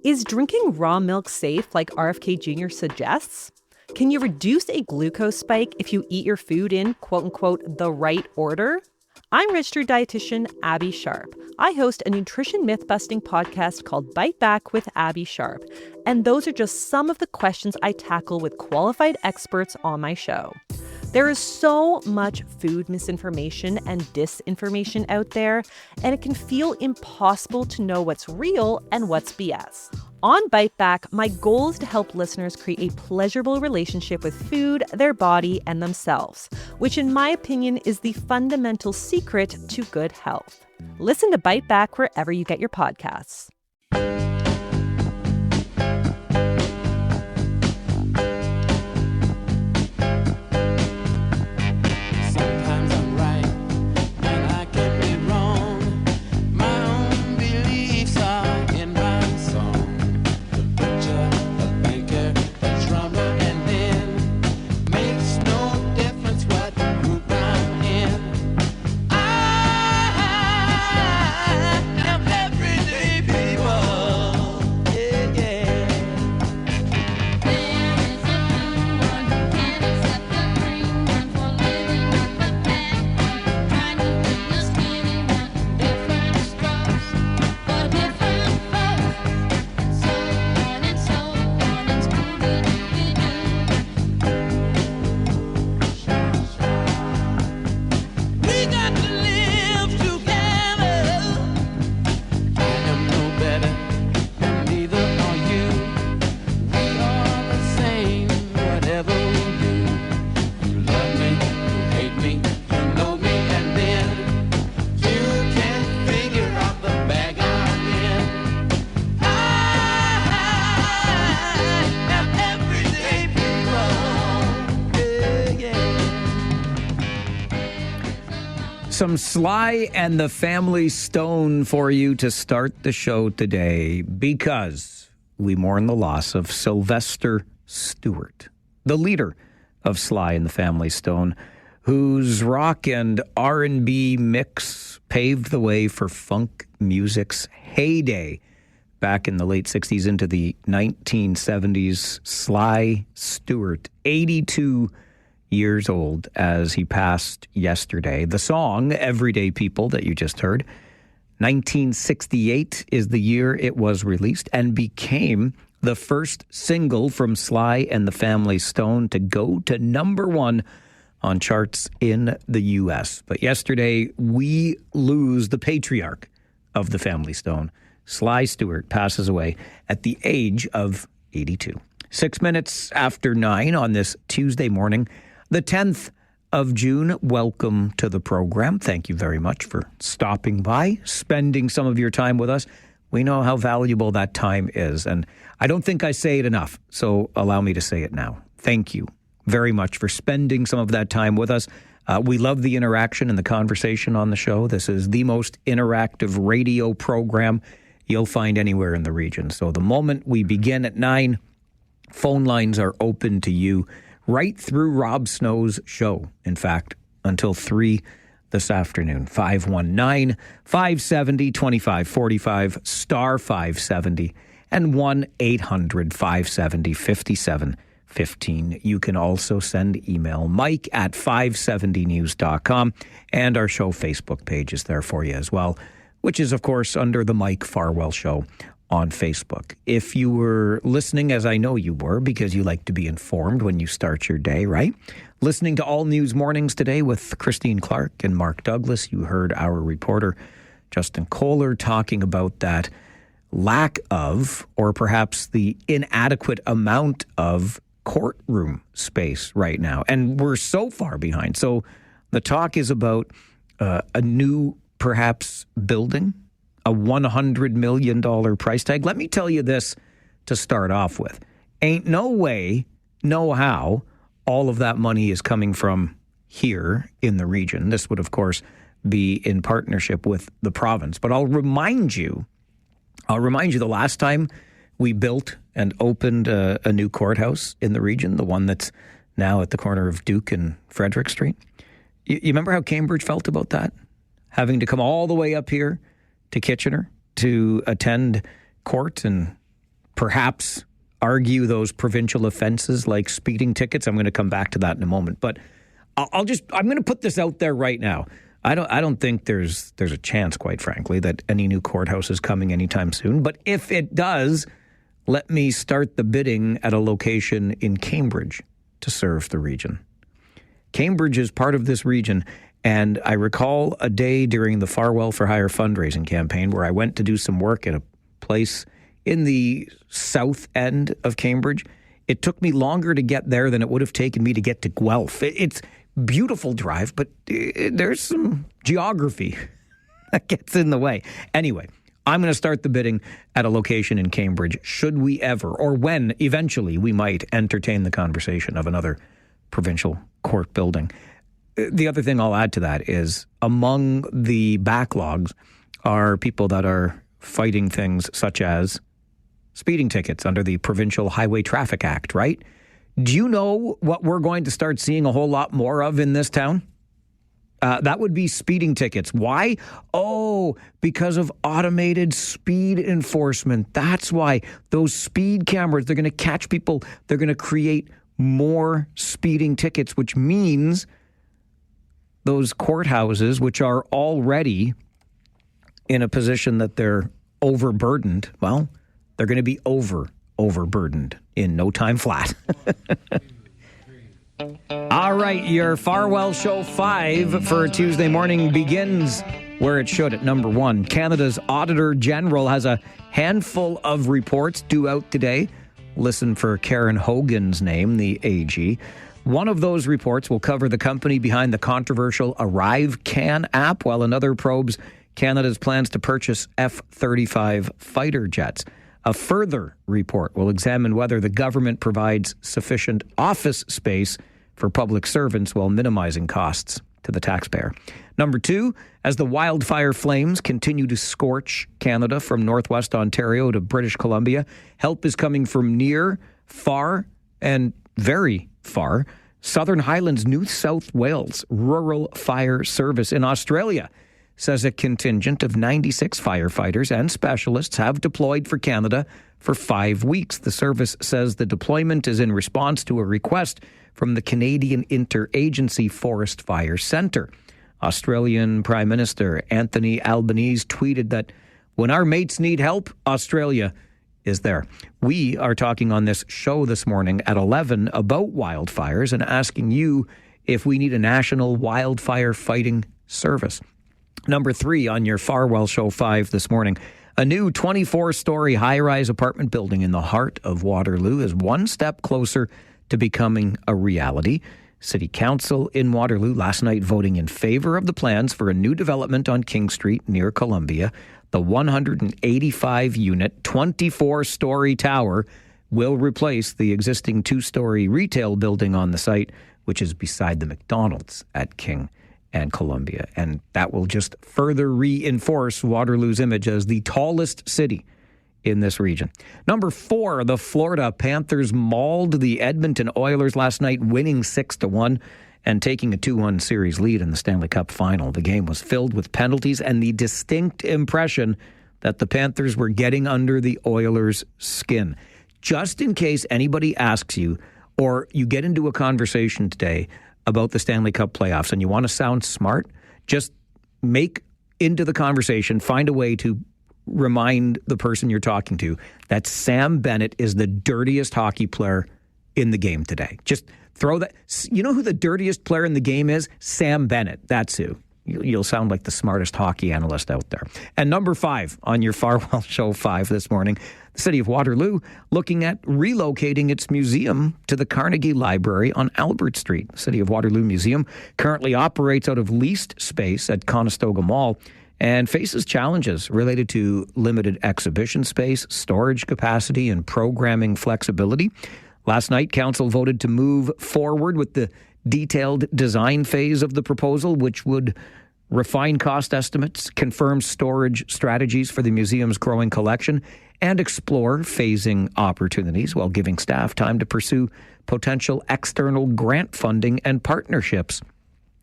Is drinking raw milk safe like RFK Jr. suggests? Can you reduce a glucose spike if you eat your food in, quote-unquote, the right order? I'm registered dietitian Abby Sharp. I host a nutrition myth-busting podcast called Bite Back with Abby Sharp. And those are just some of the questions I tackle with qualified experts on my show. There is so much food misinformation and disinformation out there, and it can feel impossible to know what's real and what's BS. On Bite Back, my goal is to help listeners create a pleasurable relationship with food, their body, and themselves, which in my opinion is the fundamental secret to good health. Listen to Bite Back wherever you get your podcasts. Some Sly and the Family Stone for you to start the show today because we mourn the loss of Sylvester Stewart, the leader of Sly and the Family Stone, whose rock and R&B mix paved the way for funk music's heyday back in the late 60s into the 1970s. Sly Stewart, 82 years old as he passed yesterday. The song, Everyday People, that you just heard, 1968 is the year it was released and became the first single from Sly and the Family Stone to go to number one on charts in the U.S. But yesterday, we lose the patriarch of the Family Stone. Sly Stewart passes away at the age of 82. 6 minutes after 9 on this Tuesday morning, the 10th of June. Welcome to the program. Thank you very much for stopping by, spending some of your time with us. We know how valuable that time is, and I don't think I say it enough, so allow me to say it now. Thank you very much for spending some of that time with us. We love the interaction and the conversation on the show. This is the most interactive radio program you'll find anywhere in the region. So the moment we begin at 9, phone lines are open to you right through Rob Snow's show. In fact, until 3 this afternoon. 519-570-2545, star 570, and 1-800-570-5715. You can also send email, mike@570news.com, and our show Facebook page is there for you as well, which is, of course, under the Mike Farwell Show on Facebook. If you were listening, as I know you were, because you like to be informed when you start your day, right? Listening to All News Mornings today with Christine Clark and Mark Douglas, you heard our reporter, Justin Kohler, talking about that lack of, or perhaps the inadequate amount of courtroom space right now. And we're so far behind. So the talk is about a new, perhaps, building, a $100 million price tag. Let me tell you this to start off with. Ain't no way, no how, all of that money is coming from here in the region. This would, of course, be in partnership with the province. But I'll remind you the last time we built and opened a new courthouse in the region, the one that's now at the corner of Duke and Frederick Street. You remember how Cambridge felt about that? Having to come all the way up here to Kitchener to attend court and perhaps argue those provincial offenses like speeding tickets. I'm going to come back to that in a moment. But I'm going to put this out there right now. I don't think there's a chance, quite frankly, that any new courthouse is coming anytime soon. But if it does, let me start the bidding at a location in Cambridge to serve the region. Cambridge is part of this region, and I recall a day during the Farwell for Hire fundraising campaign where I went to do some work at a place in the south end of Cambridge. It took me longer to get there than it would have taken me to get to Guelph. It's beautiful drive, but there's some geography that gets in the way. Anyway, I'm going to start the bidding at a location in Cambridge should we ever, or when eventually we might entertain the conversation of another provincial court building. The other thing I'll add to that is among the backlogs are people that are fighting things such as speeding tickets under the Provincial Highway Traffic Act, right? Do you know what we're going to start seeing a whole lot more of in this town? That would be speeding tickets. Why? Oh, because of automated speed enforcement. That's why those speed cameras, they're going to catch people. They're going to create more speeding tickets, which means those courthouses, which are already in a position that they're overburdened, well, they're going to be overburdened in no time flat. All right, your Farwell Show 5 for Tuesday morning begins where it should at number 1. Canada's Auditor General has a handful of reports due out today. Listen for Karen Hogan's name, the AG. One of those reports will cover the company behind the controversial Arrive Can app, while another probes Canada's plans to purchase F-35 fighter jets. A further report will examine whether the government provides sufficient office space for public servants while minimizing costs to the taxpayer. Number 2, as the wildfire flames continue to scorch Canada from northwest Ontario to British Columbia, help is coming from near, far, and very far. Southern Highlands, New South Wales Rural Fire Service in Australia says a contingent of 96 firefighters and specialists have deployed for Canada for 5 weeks. The service says the deployment is in response to a request from the Canadian Interagency Forest Fire Centre. Australian Prime Minister Anthony Albanese tweeted that when our mates need help, Australia is there. We are talking on this show this morning at 11 about wildfires and asking you if we need a national wildfire fighting service. Number 3 on your Farwell Show 5 this morning. A new 24-story high-rise apartment building in the heart of Waterloo is one step closer to becoming a reality. City Council in Waterloo last night voting in favor of the plans for a new development on King Street near Columbia. The 185-unit, 24-story tower will replace the existing 2-story retail building on the site, which is beside the McDonald's at King and Columbia. And that will just further reinforce Waterloo's image as the tallest city in this region. Number 4, the Florida Panthers mauled the Edmonton Oilers last night, winning 6-1 and taking a 2-1 series lead in the Stanley Cup final. The game was filled with penalties and the distinct impression that the Panthers were getting under the Oilers' skin. Just in case anybody asks you, or you get into a conversation today about the Stanley Cup playoffs and you want to sound smart, just make into the conversation, find a way to remind the person you're talking to that Sam Bennett is the dirtiest hockey player in the game today. Just throw that. You know who the dirtiest player in the game is? Sam Bennett. That's who. You'll sound like the smartest hockey analyst out there. And number 5 on your Farwell Show 5 this morning, the city of Waterloo looking at relocating its museum to the Carnegie Library on Albert Street. The City of Waterloo Museum currently operates out of leased space at Conestoga Mall and faces challenges related to limited exhibition space, storage capacity, and programming flexibility. Last night, Council voted to move forward with the detailed design phase of the proposal, which would refine cost estimates, confirm storage strategies for the museum's growing collection, and explore phasing opportunities while giving staff time to pursue potential external grant funding and partnerships.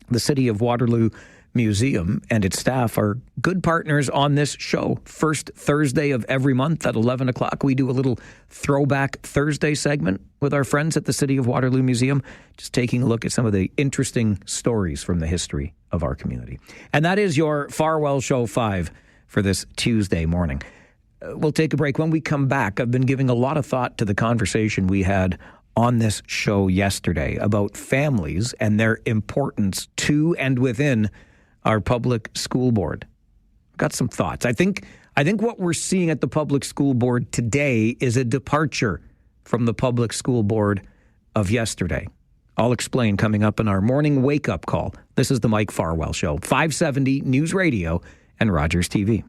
The City of Waterloo Museum and its staff are good partners on this show. First Thursday of every month at 11 o'clock, we do a little Throwback Thursday segment with our friends at the City of Waterloo Museum, just taking a look at some of the interesting stories from the history of our community. And that is your Farwell Show 5 for this Tuesday morning. We'll take a break. When we come back, I've been giving a lot of thought to the conversation we had on this show yesterday about families and their importance to and within our public school board. Got some thoughts. I think what we're seeing at the public school board today is a departure from the public school board of yesterday. I'll explain coming up in our morning wake-up call. This is the Mike Farwell Show, 570 News Radio and Rogers TV.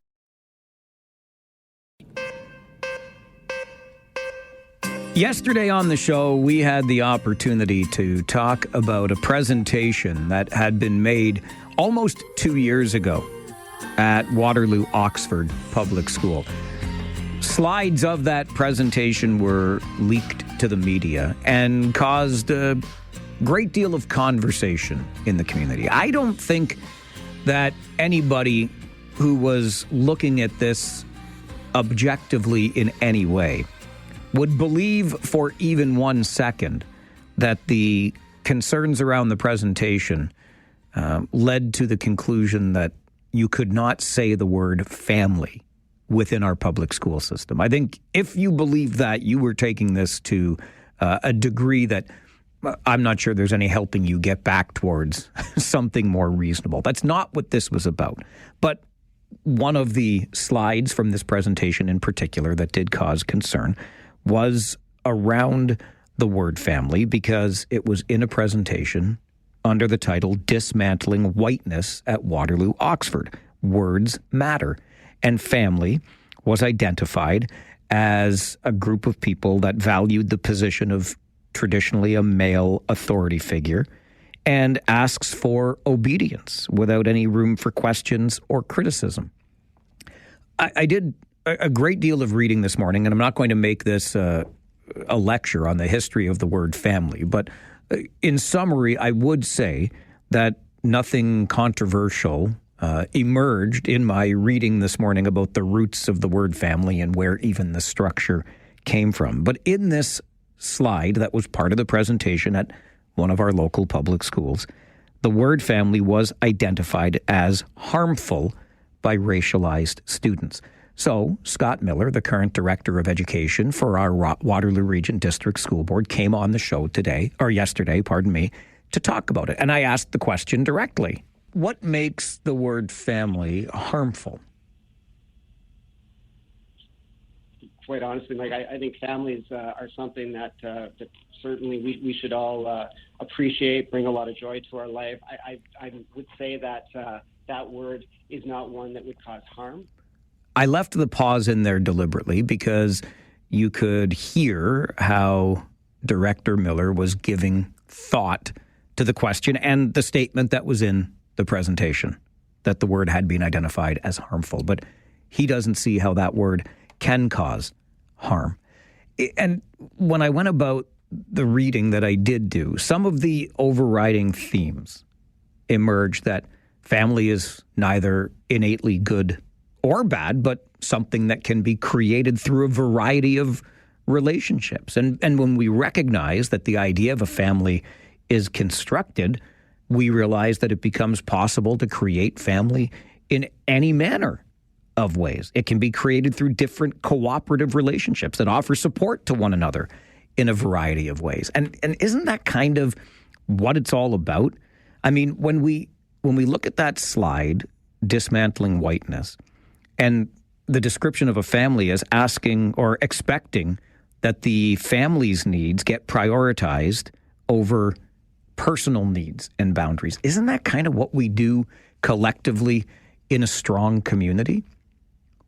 Yesterday on the show, we had the opportunity to talk about a presentation that had been made almost 2 years ago at Waterloo Oxford Public School. Slides of that presentation were leaked to the media and caused a great deal of conversation in the community. I don't think that anybody who was looking at this objectively in any way would believe for even 1 second that the concerns around the presentation led to the conclusion that you could not say the word family within our public school system. I think if you believe that, you were taking this to a degree that I'm not sure there's any helping you get back towards something more reasonable. That's not what this was about. But one of the slides from this presentation in particular that did cause concern was around the word family, because it was in a presentation under the title Dismantling Whiteness at Waterloo Oxford. Words matter. And family was identified as a group of people that valued the position of traditionally a male authority figure and asks for obedience without any room for questions or criticism. I did a great deal of reading this morning, and I'm not going to make this a lecture on the history of the word family, but in summary, I would say that nothing controversial emerged in my reading this morning about the roots of the word family and where even the structure came from. But in this slide that was part of the presentation at one of our local public schools, the word family was identified as harmful by racialized students. So Scott Miller, the current Director of Education for our Waterloo Region District School Board, came on the show yesterday, to talk about it. And I asked the question directly. What makes the word family harmful? Quite honestly, Mike, I think families are something that certainly we should all appreciate, bring a lot of joy to our life. I would say that that word is not one that would cause harm. I left the pause in there deliberately because you could hear how Director Miller was giving thought to the question and the statement that was in the presentation, that the word had been identified as harmful. But he doesn't see how that word can cause harm. And when I went about the reading that I did do, some of the overriding themes emerged that family is neither innately good or bad, but something that can be created through a variety of relationships. And when we recognize that the idea of a family is constructed, we realize that it becomes possible to create family in any manner of ways. It can be created through different cooperative relationships that offer support to one another in a variety of ways. And isn't that kind of what it's all about? I mean, when we look at that slide, Dismantling Whiteness, and the description of a family as asking or expecting that the family's needs get prioritized over personal needs and boundaries. Isn't that kind of what we do collectively in a strong community?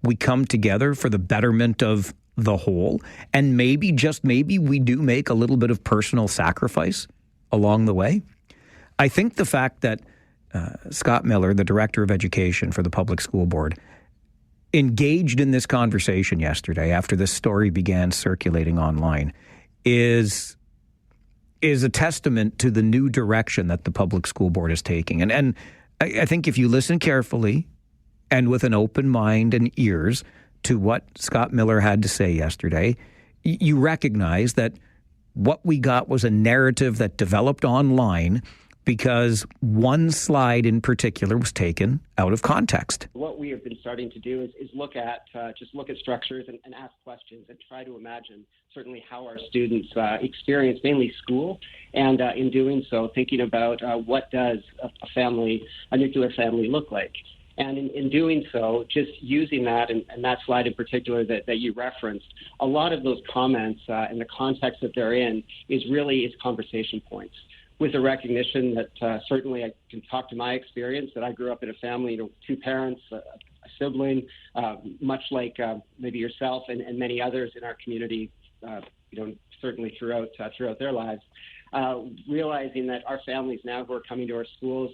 We come together for the betterment of the whole, and maybe, just maybe, we do make a little bit of personal sacrifice along the way. I think the fact that Scott Miller, the Director of Education for the Public School Board, engaged in this conversation yesterday after this story began circulating online is a testament to the new direction that the public school board is taking. And I think if you listen carefully and with an open mind and ears to what Scott Miller had to say yesterday, you recognize that what we got was a narrative that developed online because one slide in particular was taken out of context. What we have been starting to do is look at structures and ask questions and try to imagine certainly how our students experience mainly school, and in doing so, thinking about what does a nuclear family look like. And in doing so, just using that and that slide in particular that you referenced, a lot of those comments and the context that they're in is conversation points, with a recognition that certainly I can talk to my experience, that I grew up in a family, two parents, a sibling, much like maybe yourself and many others in our community, certainly throughout their lives, realizing that our families now who are coming to our schools,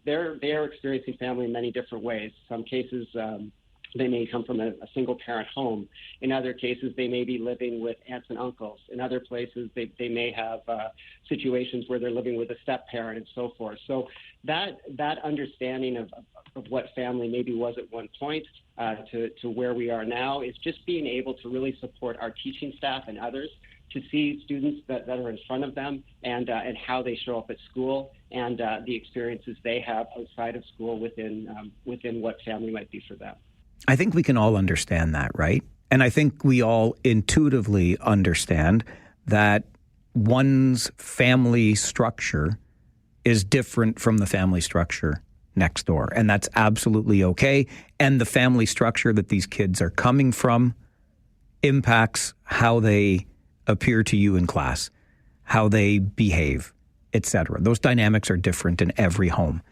they are experiencing family in many different ways. Some cases, they may come from a single-parent home. In other cases, they may be living with aunts and uncles. In other places, they may have situations where they're living with a step-parent and so forth. So that understanding of what family maybe was at one point to where we are now is just being able to really support our teaching staff and others to see students that are in front of them and how they show up at school and the experiences they have outside of school within what family might be for them. I think we can all understand that, right? And I think we all intuitively understand that one's family structure is different from the family structure next door. And that's absolutely okay. And the family structure that these kids are coming from impacts how they appear to you in class, how they behave, etc. Those dynamics are different in every home.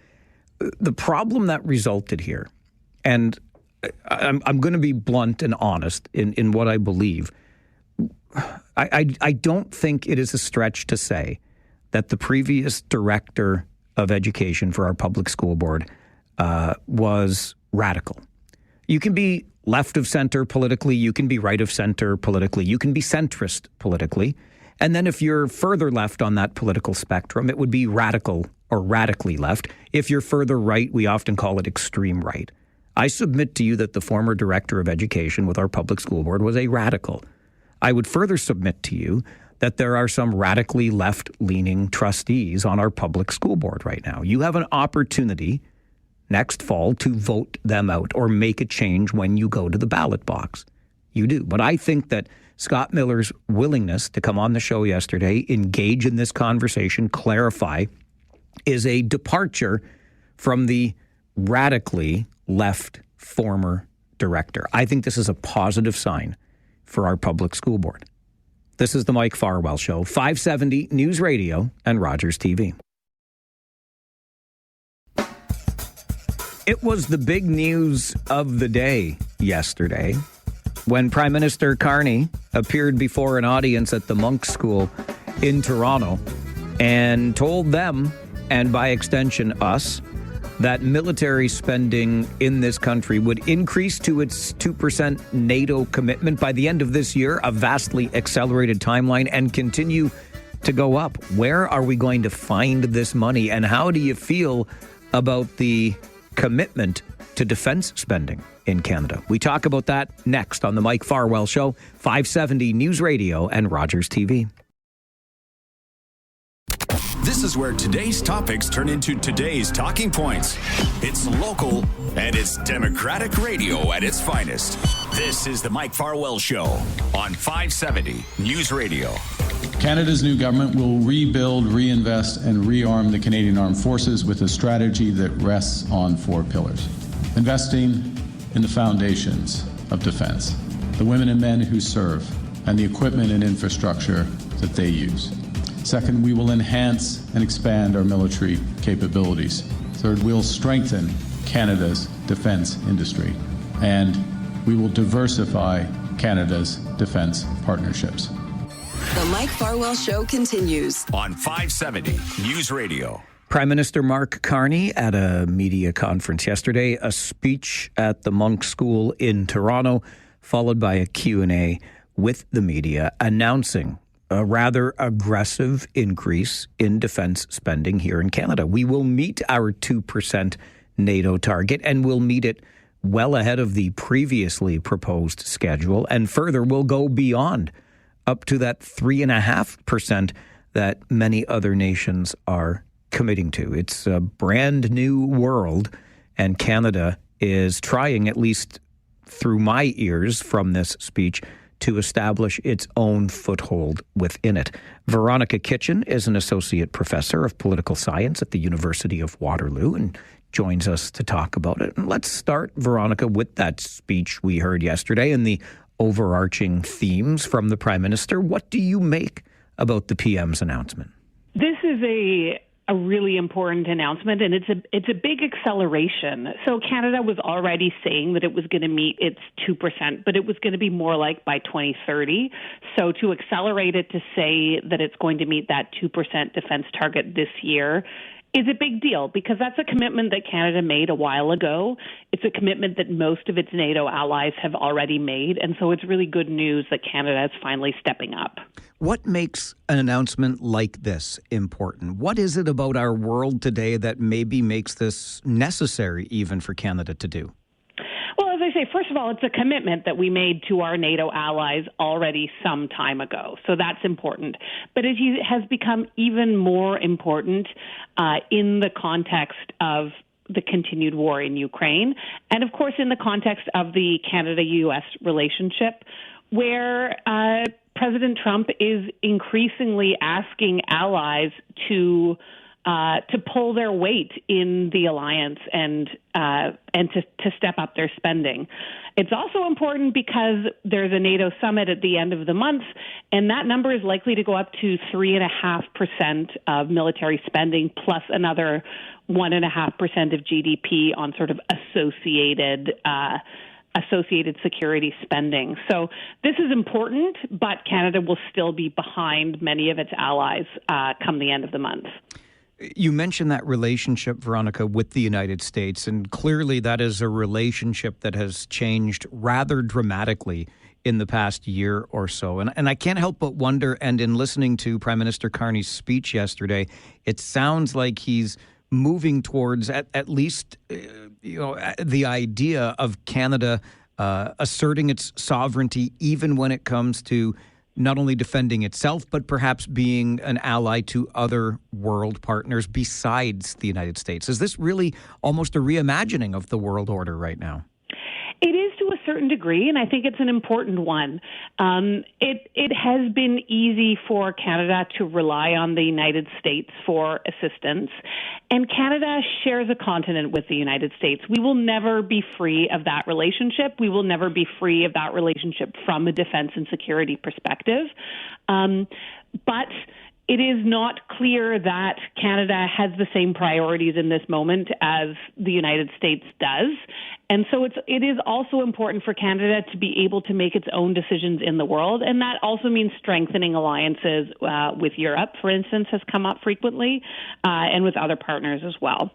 The problem that resulted here, and I'm going to be blunt and honest in what I believe. I don't think it is a stretch to say that the previous director of education for our public school board was radical. You can be left of center politically, you can be right of center politically, you can be centrist politically. And then if you're further left on that political spectrum, it would be radical or radically left. If you're further right, we often call it extreme right. I submit to you that the former director of education with our public school board was a radical. I would further submit to you that there are some radically left-leaning trustees on our public school board right now. You have an opportunity next fall to vote them out or make a change when you go to the ballot box. You do. But I think that Scott Miller's willingness to come on the show yesterday, engage in this conversation, clarify, is a departure from the radically left former director. I think this is a positive sign for our public school board. This is the Mike Farwell Show, 570 News Radio and Rogers TV. It was the big news of the day yesterday when Prime Minister Carney appeared before an audience at the Monk School in Toronto and told them, and by extension us, that military spending in this country would increase to its 2% NATO commitment by the end of this year, a vastly accelerated timeline, and continue to go up. Where are we going to find this money, and how do you feel about the commitment to defense spending in Canada? We talk about that next on the Mike Farwell Show, 570 News Radio and Rogers TV. This is where today's topics turn into today's talking points. It's local and it's Democratic radio at its finest. This is the Mike Farwell Show on 570 News Radio. Canada's new government will rebuild, reinvest, and rearm the Canadian Armed Forces with a strategy that rests on 4 pillars. Investing in the foundations of defense, the women and men who serve, and the equipment and infrastructure that they use. Second, we will enhance and expand our military capabilities. Third, we'll strengthen Canada's defense industry. And we will diversify Canada's defense partnerships. The Mike Farwell Show continues on 570 News Radio. Prime Minister Mark Carney at a media conference yesterday, a speech at the Monk School in Toronto, followed by a Q&A with the media announcing a rather aggressive increase in defense spending here in Canada. We will meet our 2% NATO target, and we'll meet it well ahead of the previously proposed schedule. And further, we'll go beyond up to that 3.5% that many other nations are committing to. It's a brand new world, and Canada is trying, at least through my ears from this speech, to establish its own foothold within it. Veronica Kitchen is an associate professor of political science at the University of Waterloo and joins us to talk about it. And let's start, Veronica, with that speech we heard yesterday and the overarching themes from the Prime Minister. What do you make about the PM's announcement? This is a really important announcement, and it's a big acceleration. So Canada was already saying that it was going to meet its 2%, but it was going to be more like by 2030. So to accelerate it to say that it's going to meet that 2% defense target this year is a big deal, because that's a commitment that Canada made a while ago. It's a commitment that most of its NATO allies have already made, and so it's really good news that Canada is finally stepping up. What makes an announcement like this important? What is it about our world today that maybe makes this necessary even for Canada to do? Well, as I say, first of all, it's a commitment that we made to our NATO allies already some time ago. So that's important. But it has become even more important in the context of the continued war in Ukraine. And, of course, in the context of the Canada-U.S. relationship, where President Trump is increasingly asking allies to pull their weight in the alliance and to step up their spending. It's also important because there's a NATO summit at the end of the month, and that number is likely to go up to 3.5% of military spending, plus another 1.5% of GDP on sort of associated security spending. So this is important, but Canada will still be behind many of its allies come the end of the month. You mentioned that relationship, Veronica, with the United States, and clearly that is a relationship that has changed rather dramatically in the past year or so. And I can't help but wonder, and in listening to Prime Minister Carney's speech yesterday, it sounds like he's moving towards at least the idea of Canada asserting its sovereignty, even when it comes to not only defending itself, but perhaps being an ally to other world partners besides the United States. Is this really almost a reimagining of the world order right now? It is to a certain degree, and I think it's an important one. It has been easy for Canada to rely on the United States for assistance, and Canada shares a continent with the United States. We will never be free of that relationship. We will never be free of that relationship from a defense and security perspective. But it is not clear that Canada has the same priorities in this moment as the United States does. And so it is also important for Canada to be able to make its own decisions in the world. And that also means strengthening alliances with Europe, for instance, has come up frequently, and with other partners as well.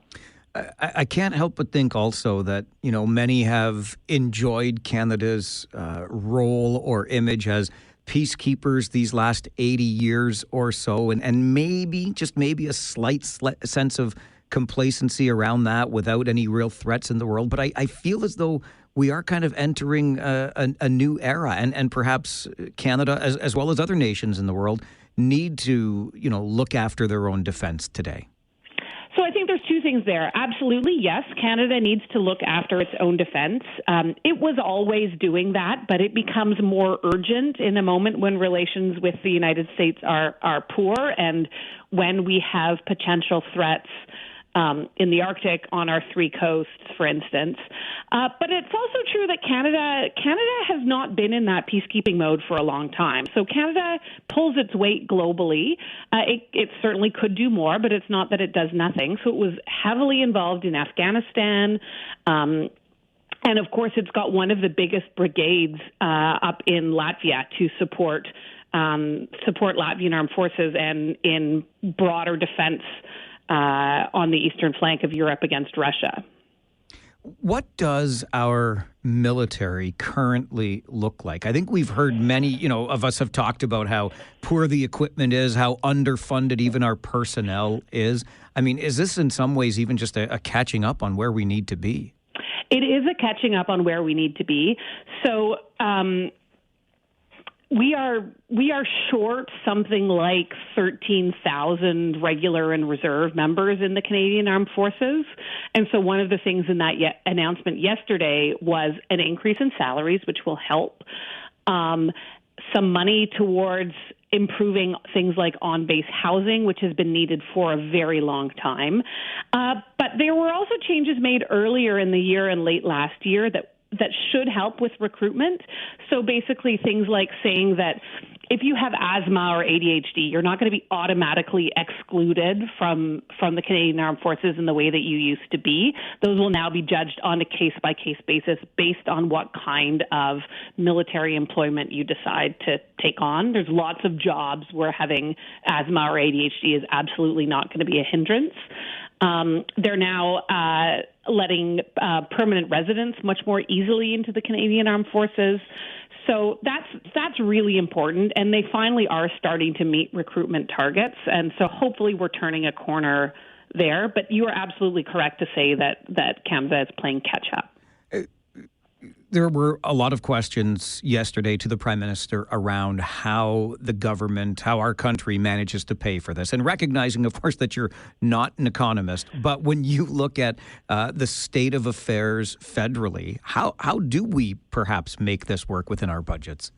I can't help but think also that, many have enjoyed Canada's role or image as peacekeepers these last 80 years or so, and maybe, just maybe, a slight sense of complacency around that without any real threats in the world. But I feel as though we are kind of entering a new era, and perhaps Canada, as well as other nations in the world, need to, look after their own defense today. So I think there's two things there. Absolutely, yes, Canada needs to look after its own defense. It was always doing that, but it becomes more urgent in a moment when relations with the United States are poor, and when we have potential threats in the Arctic, on our three coasts, for instance. But it's also true that Canada has not been in that peacekeeping mode for a long time. So Canada pulls its weight globally. It certainly could do more, but it's not that it does nothing. So it was heavily involved in Afghanistan. And of course, it's got one of the biggest brigades up in Latvia to support Latvian armed forces and in broader defense on the eastern flank of Europe against Russia. What does our military currently look like? I think we've heard many, of us have talked about how poor the equipment is, how underfunded even our personnel is. I mean, is this in some ways even just a catching up on where we need to be? It is a catching up on where we need to be. So we are short something like 13,000 regular and reserve members in the Canadian Armed Forces. And so one of the things in that announcement yesterday was an increase in salaries, which will help. Some money towards improving things like on-base housing, which has been needed for a very long time. But there were also changes made earlier in the year and late last year that should help with recruitment. So basically things like saying that if you have asthma or ADHD, you're not going to be automatically excluded from the Canadian Armed Forces in the way that you used to be. Those will now be judged on a case-by-case basis based on what kind of military employment you decide to take on. There's lots of jobs where having asthma or ADHD is absolutely not going to be a hindrance. They're now letting permanent residents much more easily into the Canadian Armed Forces. So that's really important, and they finally are starting to meet recruitment targets, and so hopefully we're turning a corner there. But you are absolutely correct to say that Canada is playing catch-up. There were a lot of questions yesterday to the Prime Minister around how the government, how our country manages to pay for this. And recognizing, of course, that you're not an economist, but when you look at the state of affairs federally, how do we perhaps make this work within our budgets?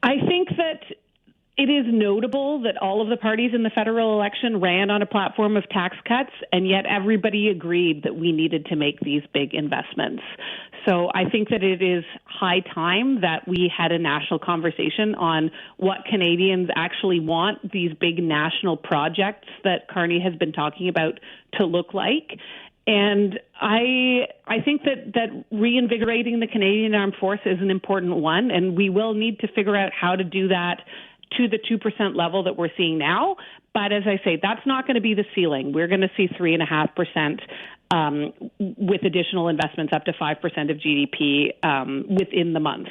I think that it is notable that all of the parties in the federal election ran on a platform of tax cuts, and yet everybody agreed that we needed to make these big investments. So I think that it is high time that we had a national conversation on what Canadians actually want these big national projects that Carney has been talking about to look like. And I think that reinvigorating the Canadian Armed Forces is an important one, and we will need to figure out how to do that to the 2% level that we're seeing now. But as I say, that's not going to be the ceiling. We're going to see 3.5% with additional investments up to 5% of GDP within the month.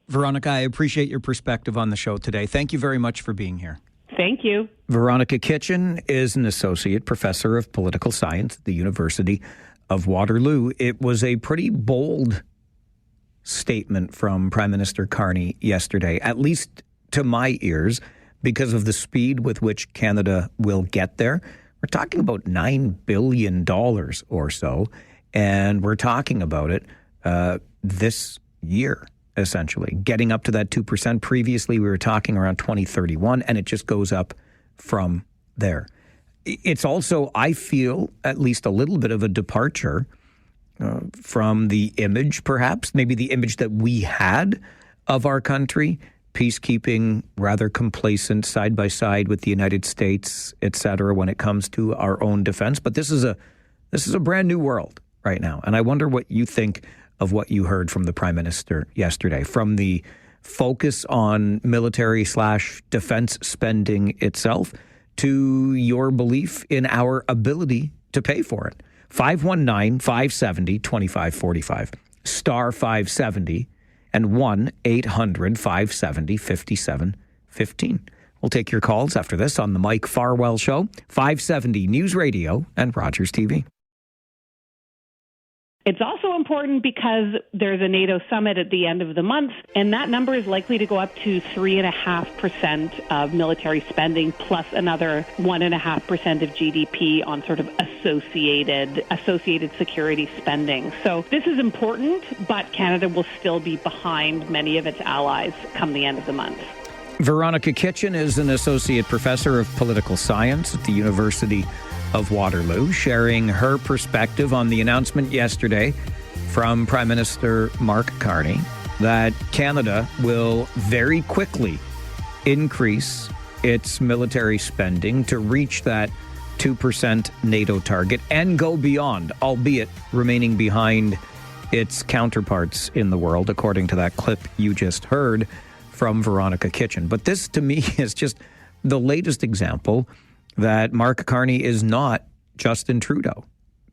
Veronica, I appreciate your perspective on the show today. Thank you very much for being here. Thank you. Veronica Kitchen is an associate professor of political science at the University of Waterloo. It was a pretty bold statement from Prime Minister Carney yesterday, at least to my ears, because of the speed with which Canada will get there. We're talking about $9 billion or so, and we're talking about it this year, essentially, getting up to that 2%. Previously, we were talking around 2031, and it just goes up from there. It's also, I feel, at least a little bit of a departure from the image, perhaps, maybe the image that we had of our country, peacekeeping, rather complacent, side by side with the United States, et cetera, when it comes to our own defense. But this is a brand new world right now. And I wonder what you think of what you heard from the Prime Minister yesterday, from the focus on military/defense spending itself to your belief in our ability to pay for it. 519-570-2545, star 570, and 1-800-570-5715. We'll take your calls after this on the Mike Farwell Show, 570 News Radio and Rogers TV. It's also important because there's a NATO summit at the end of the month, and that number is likely to go up to 3.5% of military spending, plus another 1.5% of GDP on sort of associated security spending. So this is important, but Canada will still be behind many of its allies come the end of the month. Veronica Kitchen is an associate professor of political science at the University of Waterloo, sharing her perspective on the announcement yesterday from Prime Minister Mark Carney that Canada will very quickly increase its military spending to reach that 2% NATO target and go beyond, albeit remaining behind its counterparts in the world, according to that clip you just heard from Veronica Kitchen. But this, to me, is just the latest example that Mark Carney is not Justin Trudeau.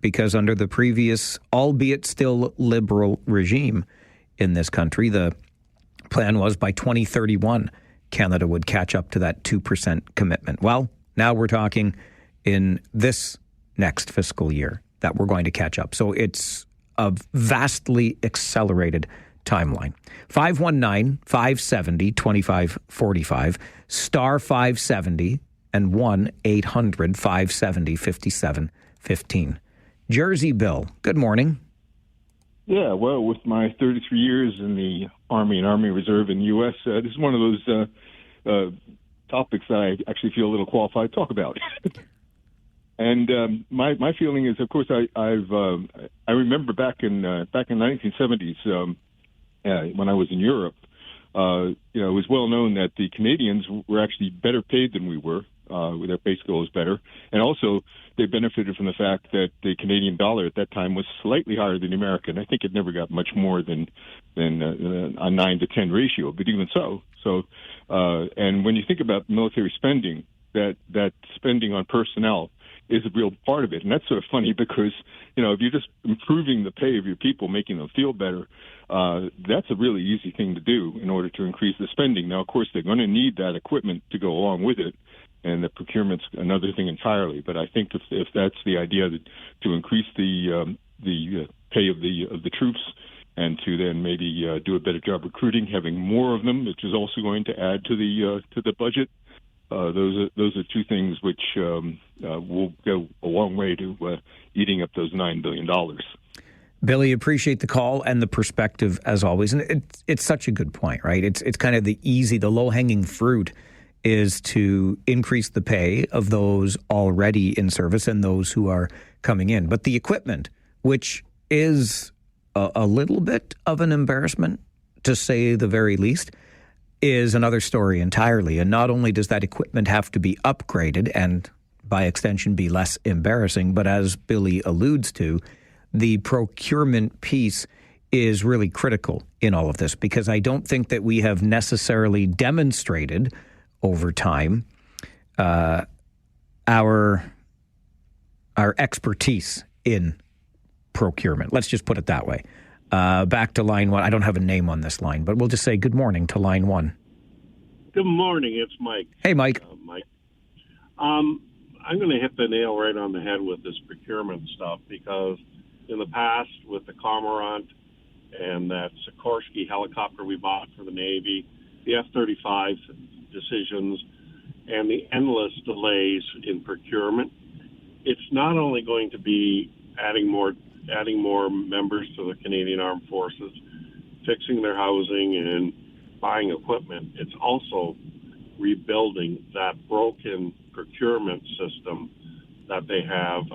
because under the previous, albeit still liberal regime in this country, the plan was by 2031, Canada would catch up to that 2% commitment. Well, now we're talking in this next fiscal year that we're going to catch up. So it's a vastly accelerated timeline. 519-570-2545, star 570 and 1-800-570-5715. Jersey Bill, good morning. Yeah, well, with my 33 years in the Army and Army Reserve in the U.S., this is one of those topics that I actually feel a little qualified to talk about. And my feeling is, of course, I remember back in the 1970s when I was in Europe, it was well known that the Canadians were actually better paid than we were. Their pay scale was better, and also they benefited from the fact that the Canadian dollar at that time was slightly higher than the American. I think it never got much more than a 9 to 10 ratio, but even so. And when you think about military spending, that spending on personnel is a real part of it. And that's sort of funny because, if you're just improving the pay of your people, making them feel better, that's a really easy thing to do in order to increase the spending. Now, of course, they're going to need that equipment to go along with it, and the procurement's another thing entirely. But I think if that's the idea, to increase the pay of the troops and to then maybe do a better job recruiting, having more of them, which is also going to add to the budget. Those are two things which will go a long way to eating up those $9 billion. Billy, appreciate the call and the perspective as always. And it's such a good point, right? It's kind of the low-hanging fruit is to increase the pay of those already in service and those who are coming in. But the equipment, which is a little bit of an embarrassment, to say the very least, is another story entirely. And not only does that equipment have to be upgraded and by extension be less embarrassing, but as Billy alludes to, the procurement piece is really critical in all of this, because I don't think that we have necessarily demonstrated over time our expertise in procurement. Let's just put it that way. Back to line one. I don't have a name on this line, but we'll just say good morning to line one. Good morning. It's Mike. Hey, Mike. Mike. I'm going to hit the nail right on the head with this procurement stuff, because in the past with the Cormorant and that Sikorsky helicopter we bought for the Navy, the F-35 decisions, and the endless delays in procurement, it's not only going to be adding more members to the Canadian Armed Forces, fixing their housing and buying equipment. It's also rebuilding that broken procurement system that they have.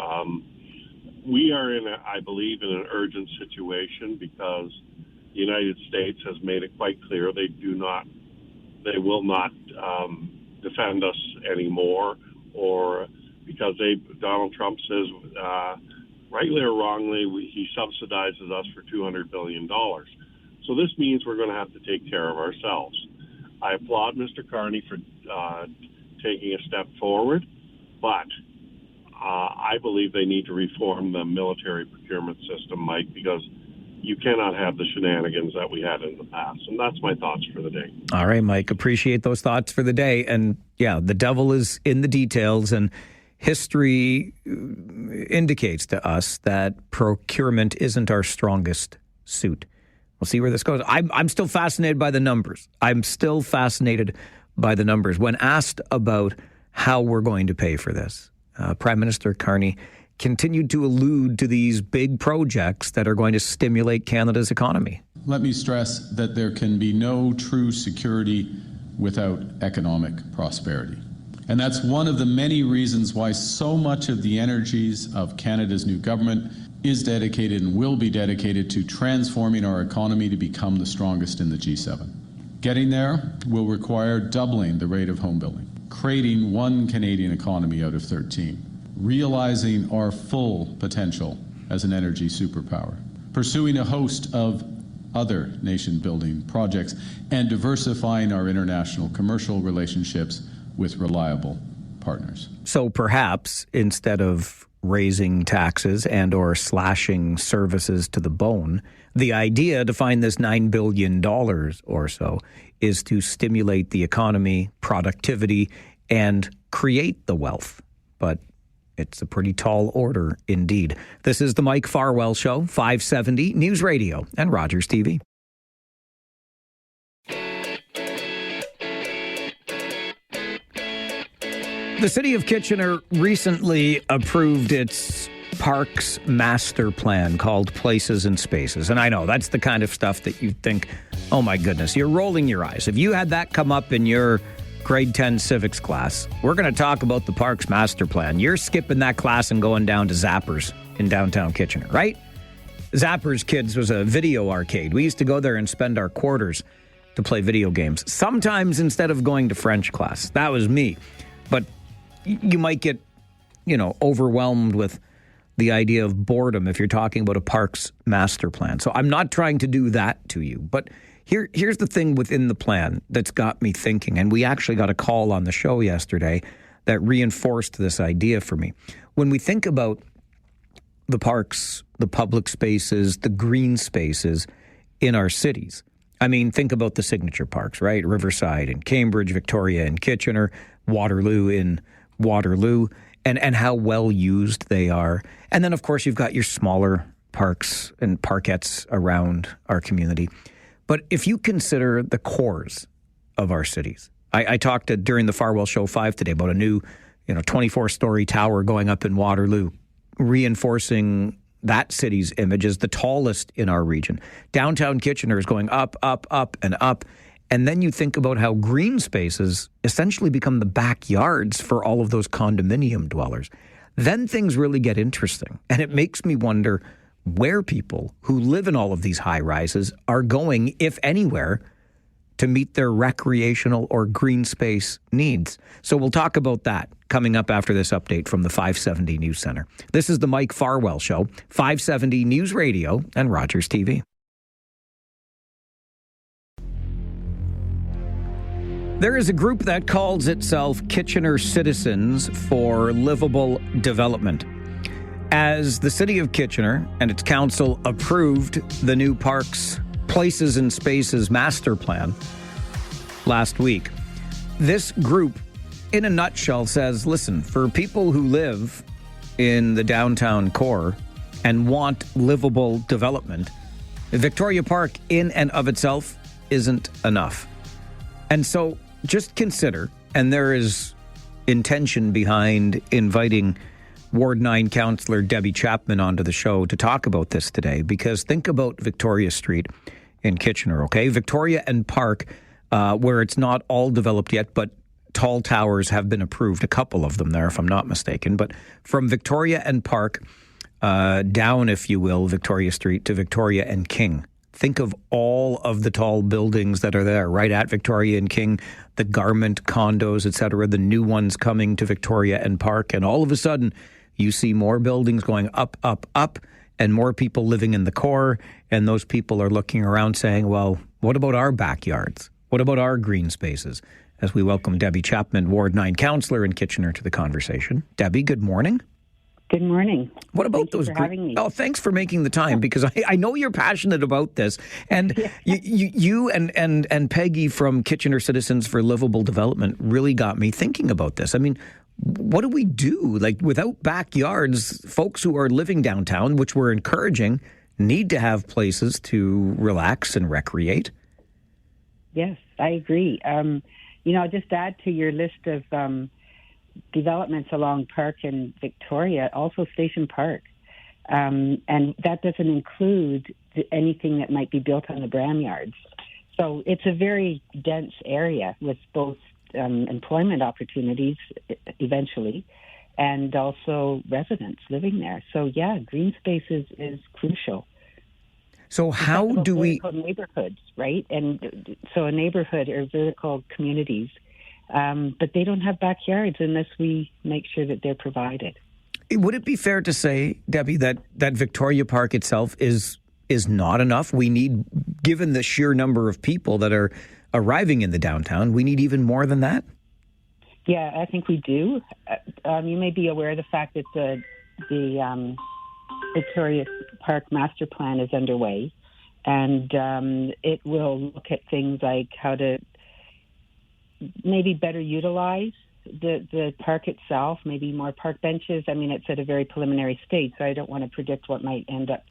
We are I believe, in an urgent situation because the United States has made it quite clear they will not defend us anymore, or because Donald Trump says, rightly or wrongly, he subsidizes us for $200 billion. So this means we're going to have to take care of ourselves. I applaud Mr. Carney for taking a step forward, but I believe they need to reform the military procurement system, Mike, because you cannot have the shenanigans that we had in the past. And that's my thoughts for the day. All right, Mike, appreciate those thoughts for the day. And yeah, the devil is in the details, and history indicates to us that procurement isn't our strongest suit. We'll see where this goes. I'm still fascinated by the numbers. When asked about how we're going to pay for this, Prime Minister Carney continued to allude to these big projects that are going to stimulate Canada's economy. Let me stress that there can be no true security without economic prosperity. And that's one of the many reasons why so much of the energies of Canada's new government is dedicated and will be dedicated to transforming our economy to become the strongest in the G7. Getting there will require doubling the rate of home building, creating one Canadian economy out of 13, realizing our full potential as an energy superpower, pursuing a host of other nation-building projects, and diversifying our international commercial relationships with reliable partners. So perhaps instead of raising taxes and or slashing services to the bone. The idea to find this $9 billion or so is to stimulate the economy, productivity, and create the wealth. But it's a pretty tall order indeed. This is the Mike Farwell Show, 570 News Radio and Rogers TV. The City of Kitchener recently approved its Parks Master Plan called Places and Spaces. And I know that's the kind of stuff that you think, oh my goodness, you're rolling your eyes. If you had that come up in your grade 10 civics class, we're going to talk about the Parks Master Plan. You're skipping that class and going down to Zappers in downtown Kitchener, right? Zappers, kids, was a video arcade. We used to go there and spend our quarters to play video games, sometimes instead of going to French class. That was me. But you might get, overwhelmed with the idea of boredom if you're talking about a parks master plan. So I'm not trying to do that to you. But here's the thing within the plan that's got me thinking. And we actually got a call on the show yesterday that reinforced this idea for me. When we think about the parks, the public spaces, the green spaces in our cities, I mean, think about the signature parks, right? Riverside in Cambridge, Victoria in Kitchener, Waterloo in Waterloo, and how well used they are. And then, of course, you've got your smaller parks and parkettes around our community. But if you consider the cores of our cities, I talked during the Farwell Show 5 today about a new 24-story tower going up in Waterloo, reinforcing that city's image as the tallest in our region. Downtown Kitchener is going up, up, up, and up. And then you think about how green spaces essentially become the backyards for all of those condominium dwellers. Then things really get interesting. And it makes me wonder where people who live in all of these high rises are going, if anywhere, to meet their recreational or green space needs. So we'll talk about that coming up after this update from the 570 News Center. This is the Mike Farwell Show, 570 News Radio and Rogers TV. There is a group that calls itself Kitchener Citizens for Livable Development. As the City of Kitchener and its council approved the new Parks, Places and Spaces Master Plan last week, this group, in a nutshell, says, listen, for people who live in the downtown core and want livable development, Victoria Park in and of itself isn't enough. And so just consider, and there is intention behind inviting Ward 9 Councillor Debbie Chapman onto the show to talk about this today, because think about Victoria Street in Kitchener, okay? Victoria and Park, where it's not all developed yet, but tall towers have been approved, a couple of them there, if I'm not mistaken. But from Victoria and Park down, if you will, Victoria Street to Victoria and King, think of all of the tall buildings that are there right at Victoria and King, the garment condos, etc., the new ones coming to Victoria and Park. And all of a sudden, you see more buildings going up, up, up, and more people living in the core. And those people are looking around saying, well, what about our backyards? What about our green spaces? As we welcome Debbie Chapman, Ward 9 Councillor in Kitchener, to the conversation. Debbie, good morning. Good morning. What about those? Having me. Oh, thanks for making the time, because I know you're passionate about this, and you and Peggy from Kitchener Citizens for Livable Development really got me thinking about this. I mean, what do we do? Like, without backyards, folks who are living downtown, which we're encouraging, need to have places to relax and recreate. Yes, I agree. I'll just add to your list of developments along Park and Victoria, also Station Park. And that doesn't include anything that might be built on the Bram Yards. So it's a very dense area with both employment opportunities eventually and also residents living there. So, yeah, green spaces is crucial. So how do we... neighborhoods, right? And so a neighborhood are vertical communities, but they don't have backyards unless we make sure that they're provided. Would it be fair to say, Debbie, that Victoria Park itself is not enough? We need, given the sheer number of people that are arriving in the downtown, we need even more than that? Yeah, I think we do. You may be aware of the fact that the Victoria Park Master Plan is underway, and it will look at things like how to maybe better utilize the park itself, maybe more park benches. I mean, it's at a very preliminary stage, so I don't want to predict what might end up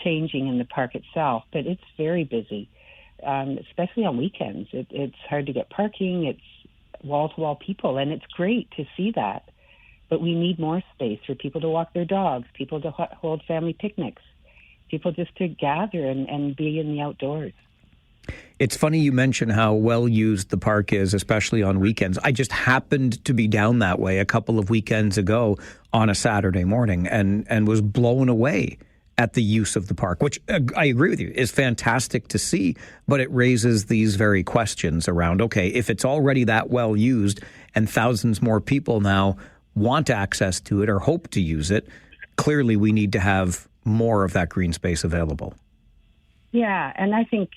changing in the park itself, but it's very busy, especially on weekends. It's hard to get parking. It's wall-to-wall people, and it's great to see that. But we need more space for people to walk their dogs, people to hold family picnics, people just to gather and be in the outdoors. It's funny you mention how well used the park is, especially on weekends. I just happened to be down that way a couple of weekends ago on a Saturday morning and was blown away at the use of the park, which I agree with you, is fantastic to see, but it raises these very questions around, okay, if it's already that well used and thousands more people now want access to it or hope to use it, clearly we need to have more of that green space available. Yeah, and I think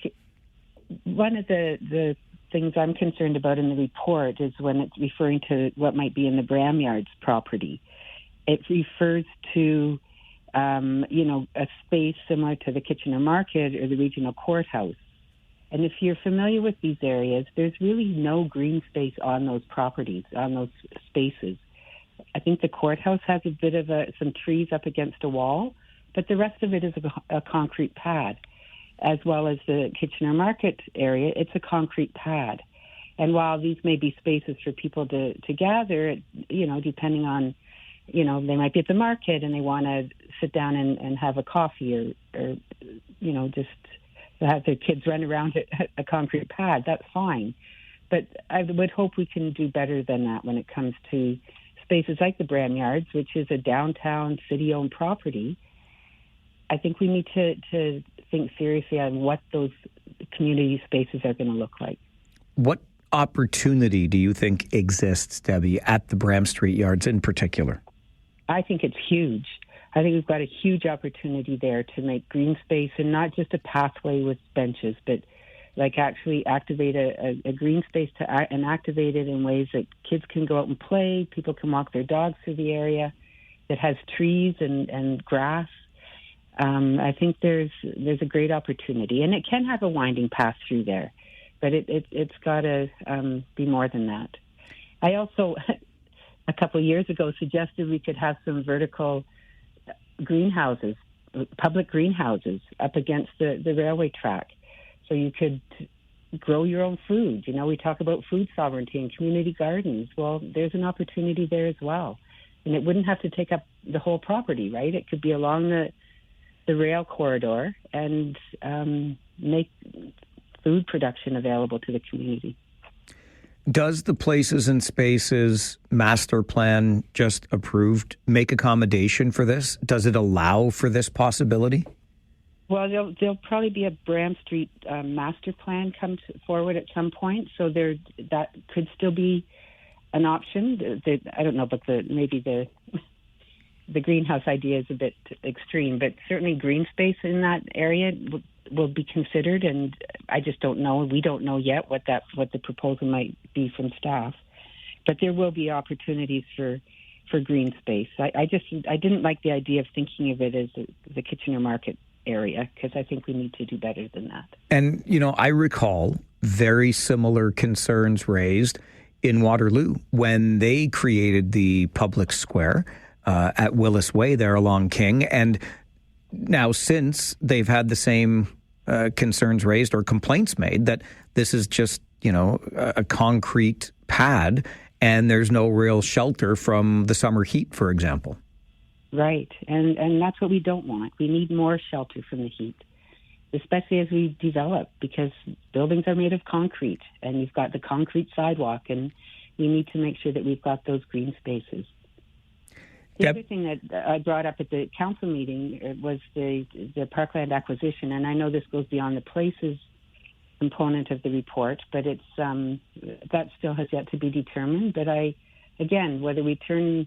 one of the things I'm concerned about in the report is when it's referring to what might be in the Bramyards property. It refers to, a space similar to the Kitchener Market or the regional courthouse. And if you're familiar with these areas, there's really no green space on those properties, on those spaces. I think the courthouse has a bit of some trees up against a wall, but the rest of it is a concrete pad. As well as the Kitchener Market area, it's a concrete pad. And while these may be spaces for people to gather, depending on, they might be at the market and they want to sit down and have a coffee or just have their kids run around a concrete pad, that's fine. But I would hope we can do better than that when it comes to spaces like the Bramyards, which is a downtown city-owned property. I think we need to think seriously on what those community spaces are going to look like. What opportunity do you think exists, Debbie, at the Bram Street Yards in particular? I think it's huge. I think we've got a huge opportunity there to make green space and not just a pathway with benches, but like actually activate a green space and activate it in ways that kids can go out and play, people can walk their dogs through the area, that has trees and grass. I think there's a great opportunity, and it can have a winding path through there, but it's got to be more than that. I also, a couple of years ago, suggested we could have some vertical greenhouses, public greenhouses, up against the railway track, so you could grow your own food. We talk about food sovereignty and community gardens. Well, there's an opportunity there as well, and it wouldn't have to take up the whole property, right? It could be along the rail corridor and make food production available to the community. Does the Places and Spaces master plan just approved make accommodation for this? Does it allow for this possibility? Well, there'll probably be a Bram Street master plan come forward at some point, so that could still be an option. I don't know, but maybe the greenhouse idea is a bit extreme, but certainly green space in that area will be considered, and I just don't know. We don't know yet what the proposal might be from staff, but there will be opportunities for green space. I didn't like the idea of thinking of it as the Kitchener Market area, because I think we need to do better than that. And, I recall very similar concerns raised in Waterloo when they created the public square at Willis Way there along King. And now since they've had the same concerns raised or complaints made that this is just, a concrete pad and there's no real shelter from the summer heat, for example. Right. And that's what we don't want. We need more shelter from the heat, especially as we develop, because buildings are made of concrete and you've got the concrete sidewalk, and we need to make sure that we've got those green spaces. The other thing that I brought up at the council meeting was the parkland acquisition, and I know this goes beyond the places component of the report, but it's that still has yet to be determined. But whether we turn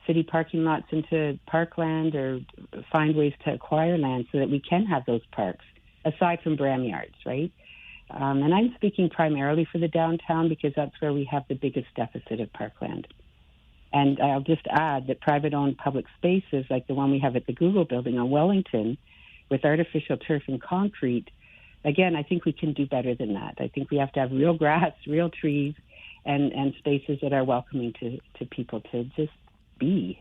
city parking lots into parkland or find ways to acquire land so that we can have those parks, aside from Bramyards, right? And I'm speaking primarily for the downtown because that's where we have the biggest deficit of parkland. And I'll just add that private-owned public spaces, like the one we have at the Google building on Wellington, with artificial turf and concrete, again, I think we can do better than that. I think we have to have real grass, real trees, and spaces that are welcoming to people to just be.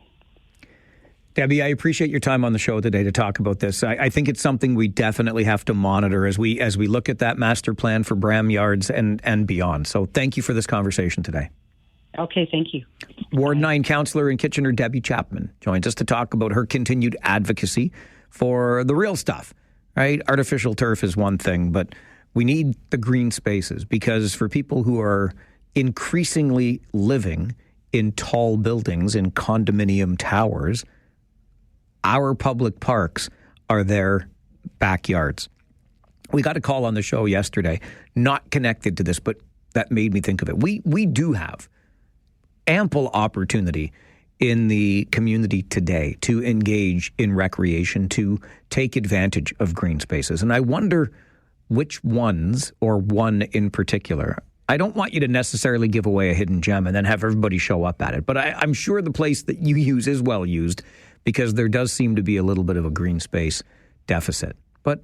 Debbie, I appreciate your time on the show today to talk about this. I think it's something we definitely have to monitor as we look at that master plan for Bram Yards and beyond. So thank you for this conversation today. Okay, thank you. Ward 9 Councillor in Kitchener, Debbie Chapman, joins us to talk about her continued advocacy for the real stuff, right? Artificial turf is one thing, but we need the green spaces, because for people who are increasingly living in tall buildings, in condominium towers, our public parks are their backyards. We got a call on the show yesterday, not connected to this, but that made me think of it. We do have ample opportunity in the community today to engage in recreation, to take advantage of green spaces. And I wonder which ones, or one in particular. I don't want you to necessarily give away a hidden gem and then have everybody show up at it. But I'm sure the place that you use is well used, because there does seem to be a little bit of a green space deficit. But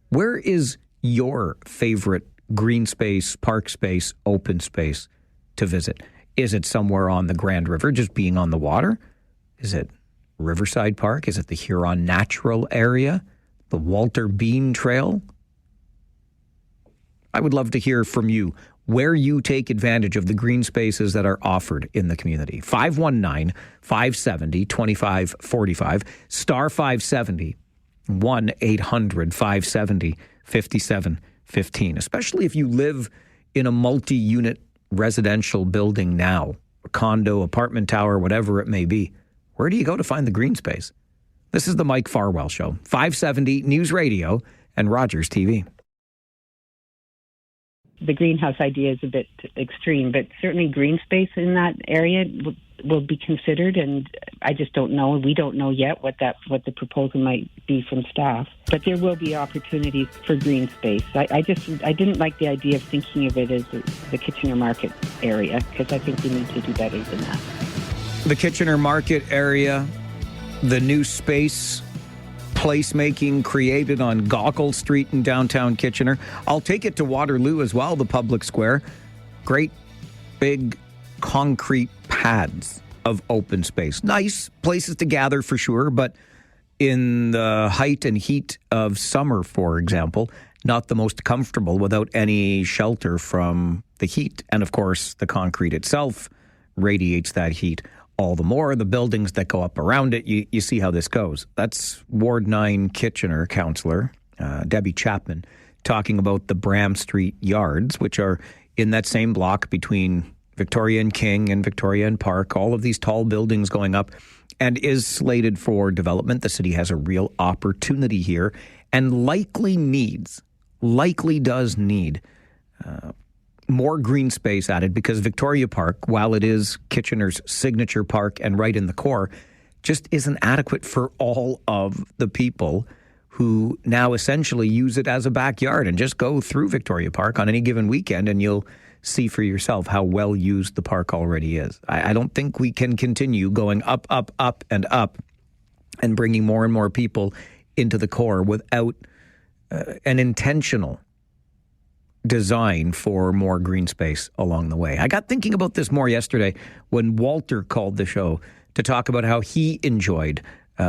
where is your favorite green space, park space, open space to visit? Is it somewhere on the Grand River, just being on the water? Is it Riverside Park? Is it the Huron Natural Area? The Walter Bean Trail? I would love to hear from you where you take advantage of the green spaces that are offered in the community. 519-570-2545, star 570, 1-800-570-5715. Especially if you live in a multi-unit residential building now, a condo, apartment tower, whatever it may be. Where do you go to find the green space? This is the Mike Farwell Show, 570 News Radio and Rogers TV. The greenhouse idea is a bit extreme, but certainly green space in that area will be considered, and I just don't know. We don't know yet what the proposal might be from staff, but there will be opportunities for green space. I didn't like the idea of thinking of it as the Kitchener Market area, because I think we need to do better than that. The Kitchener Market area, the new space placemaking created on Gaukel Street in downtown Kitchener. I'll take it to Waterloo as well, the public square. Great big concrete pads of open space. Nice places to gather for sure, but in the height and heat of summer, for example, not the most comfortable without any shelter from the heat. And of course, the concrete itself radiates that heat all the more. The buildings that go up around it, you see how this goes. That's Ward 9 Kitchener Councillor Debbie Chapman talking about the Bram Street Yards, which are in that same block between Victoria and King and Victoria and Park, all of these tall buildings going up, and is slated for development. The city has a real opportunity here and likely does need more green space added, because Victoria Park, while it is Kitchener's signature park and right in the core, just isn't adequate for all of the people who now essentially use it as a backyard. And just go through Victoria Park on any given weekend and you'll see for yourself how well used the park already is. I don't think we can continue going up, up, up, and up and bringing more and more people into the core without an intentional design for more green space along the way. I got thinking about this more yesterday when Walter called the show to talk about how he enjoyed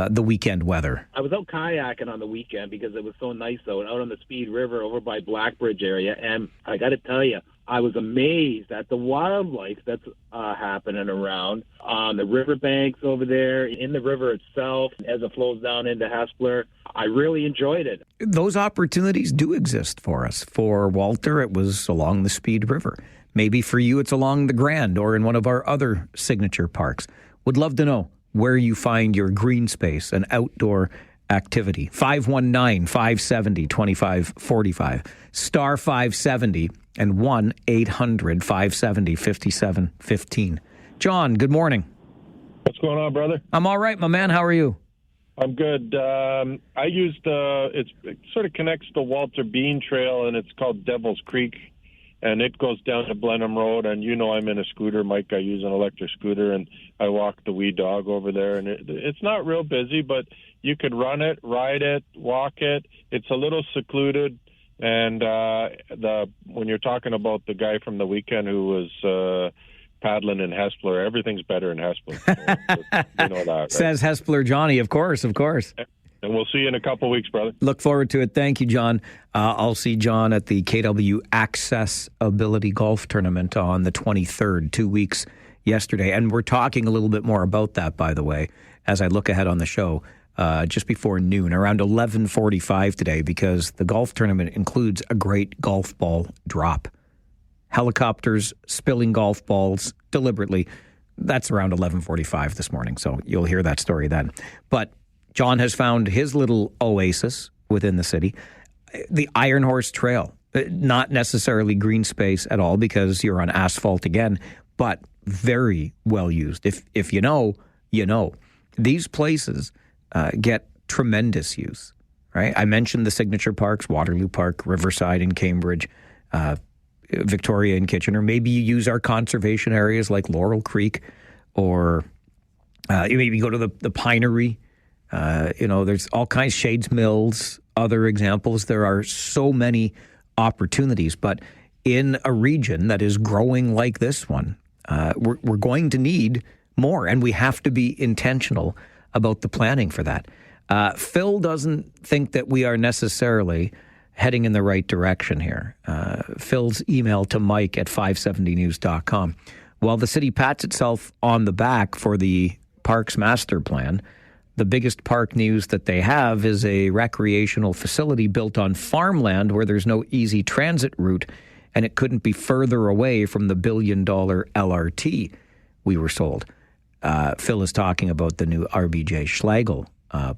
the weekend weather. I was out kayaking on the weekend because it was so nice out on the Speed River over by Blackbridge area, and I got to tell you, I was amazed at the wildlife that's happening around on the riverbanks over there, in the river itself, as it flows down into Hespeler. I really enjoyed it. Those opportunities do exist for us. For Walter, it was along the Speed River. Maybe for you, it's along the Grand or in one of our other signature parks. Would love to know where you find your green space and outdoor activity. 519-570-2545, star 570, and 1-800-570-5715. John, good morning. What's going on, brother? I'm all right, my man. How are you? I'm good. I used, it sort of connects the Walter Bean Trail, and it's called Devil's Creek. and it goes down to Blenheim Road. And I'm in a scooter, Mike. I use an electric scooter, and I walk the wee dog over there. And it's not real busy, but you could run it, ride it, walk it. It's a little secluded. And when you're talking about the guy from the weekend who was paddling in Hespeler, everything's better in Hespeler. So, you know that, right? Says Hespeler Johnny, of course. And we'll see you in a couple of weeks, brother. Look forward to it. Thank you, John. I'll see John at the KW Access Ability Golf Tournament on the 23rd, 2 weeks yesterday. And we're talking a little bit more about that, by the way, as I look ahead on the show. Just before noon, around 11:45 today, because the golf tournament includes a great golf ball drop. Helicopters spilling golf balls deliberately. That's around 11:45 this morning, so you'll hear that story then. But John has found his little oasis within the city, the Iron Horse Trail. Not necessarily green space at all because you're on asphalt again, but very well used. If you know, you know. These places get tremendous use, right? I mentioned the signature parks, Waterloo Park, Riverside in Cambridge, Victoria in Kitchener. Maybe you use our conservation areas like Laurel Creek, or you maybe go to the Pinery. There's all kinds, Shades Mills, other examples. There are so many opportunities, but in a region that is growing like this one, we're going to need more, and we have to be intentional about the planning for that. Phil doesn't think that we are necessarily heading in the right direction here. Phil's email to Mike at 570news.com. While the city pats itself on the back for the parks master plan, the biggest park news that they have is a recreational facility built on farmland where there's no easy transit route, and it couldn't be further away from the billion-dollar LRT we were sold. Phil is talking about the new RBJ Schlegel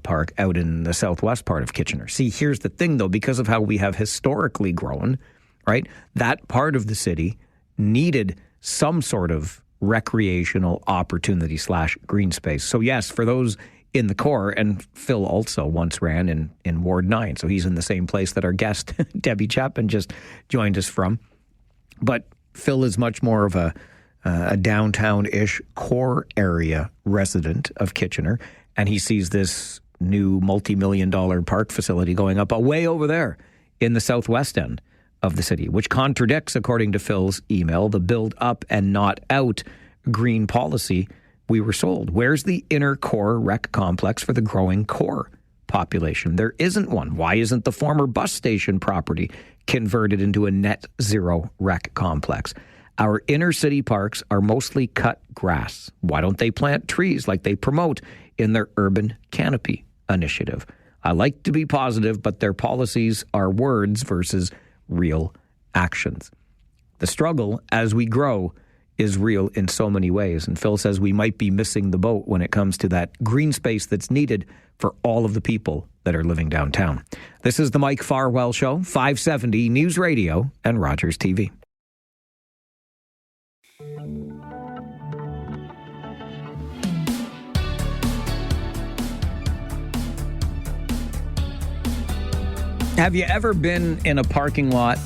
Park out in the southwest part of Kitchener. See, here's the thing, though, because of how we have historically grown, right, that part of the city needed some sort of recreational opportunity / green space. So, yes, for those in the core, and Phil also once ran in Ward 9, so he's in the same place that our guest, Debbie Chapman, just joined us from. But Phil is much more of a downtown-ish core area resident of Kitchener, and he sees this new multi-million-dollar park facility going up way over there in the southwest end of the city, which contradicts, according to Phil's email, the build up and not out green policy we were sold. Where's the inner core rec complex for the growing core population? There isn't one. Why isn't the former bus station property converted into a net zero rec complex? Our inner city parks are mostly cut grass. Why don't they plant trees like they promote in their urban canopy initiative? I like to be positive, but their policies are words versus real actions. The struggle as we grow is real in so many ways. And Phil says we might be missing the boat when it comes to that green space that's needed for all of the people that are living downtown. This is the Mike Farwell Show, 570 News Radio and Rogers TV. Have you ever been in a parking lot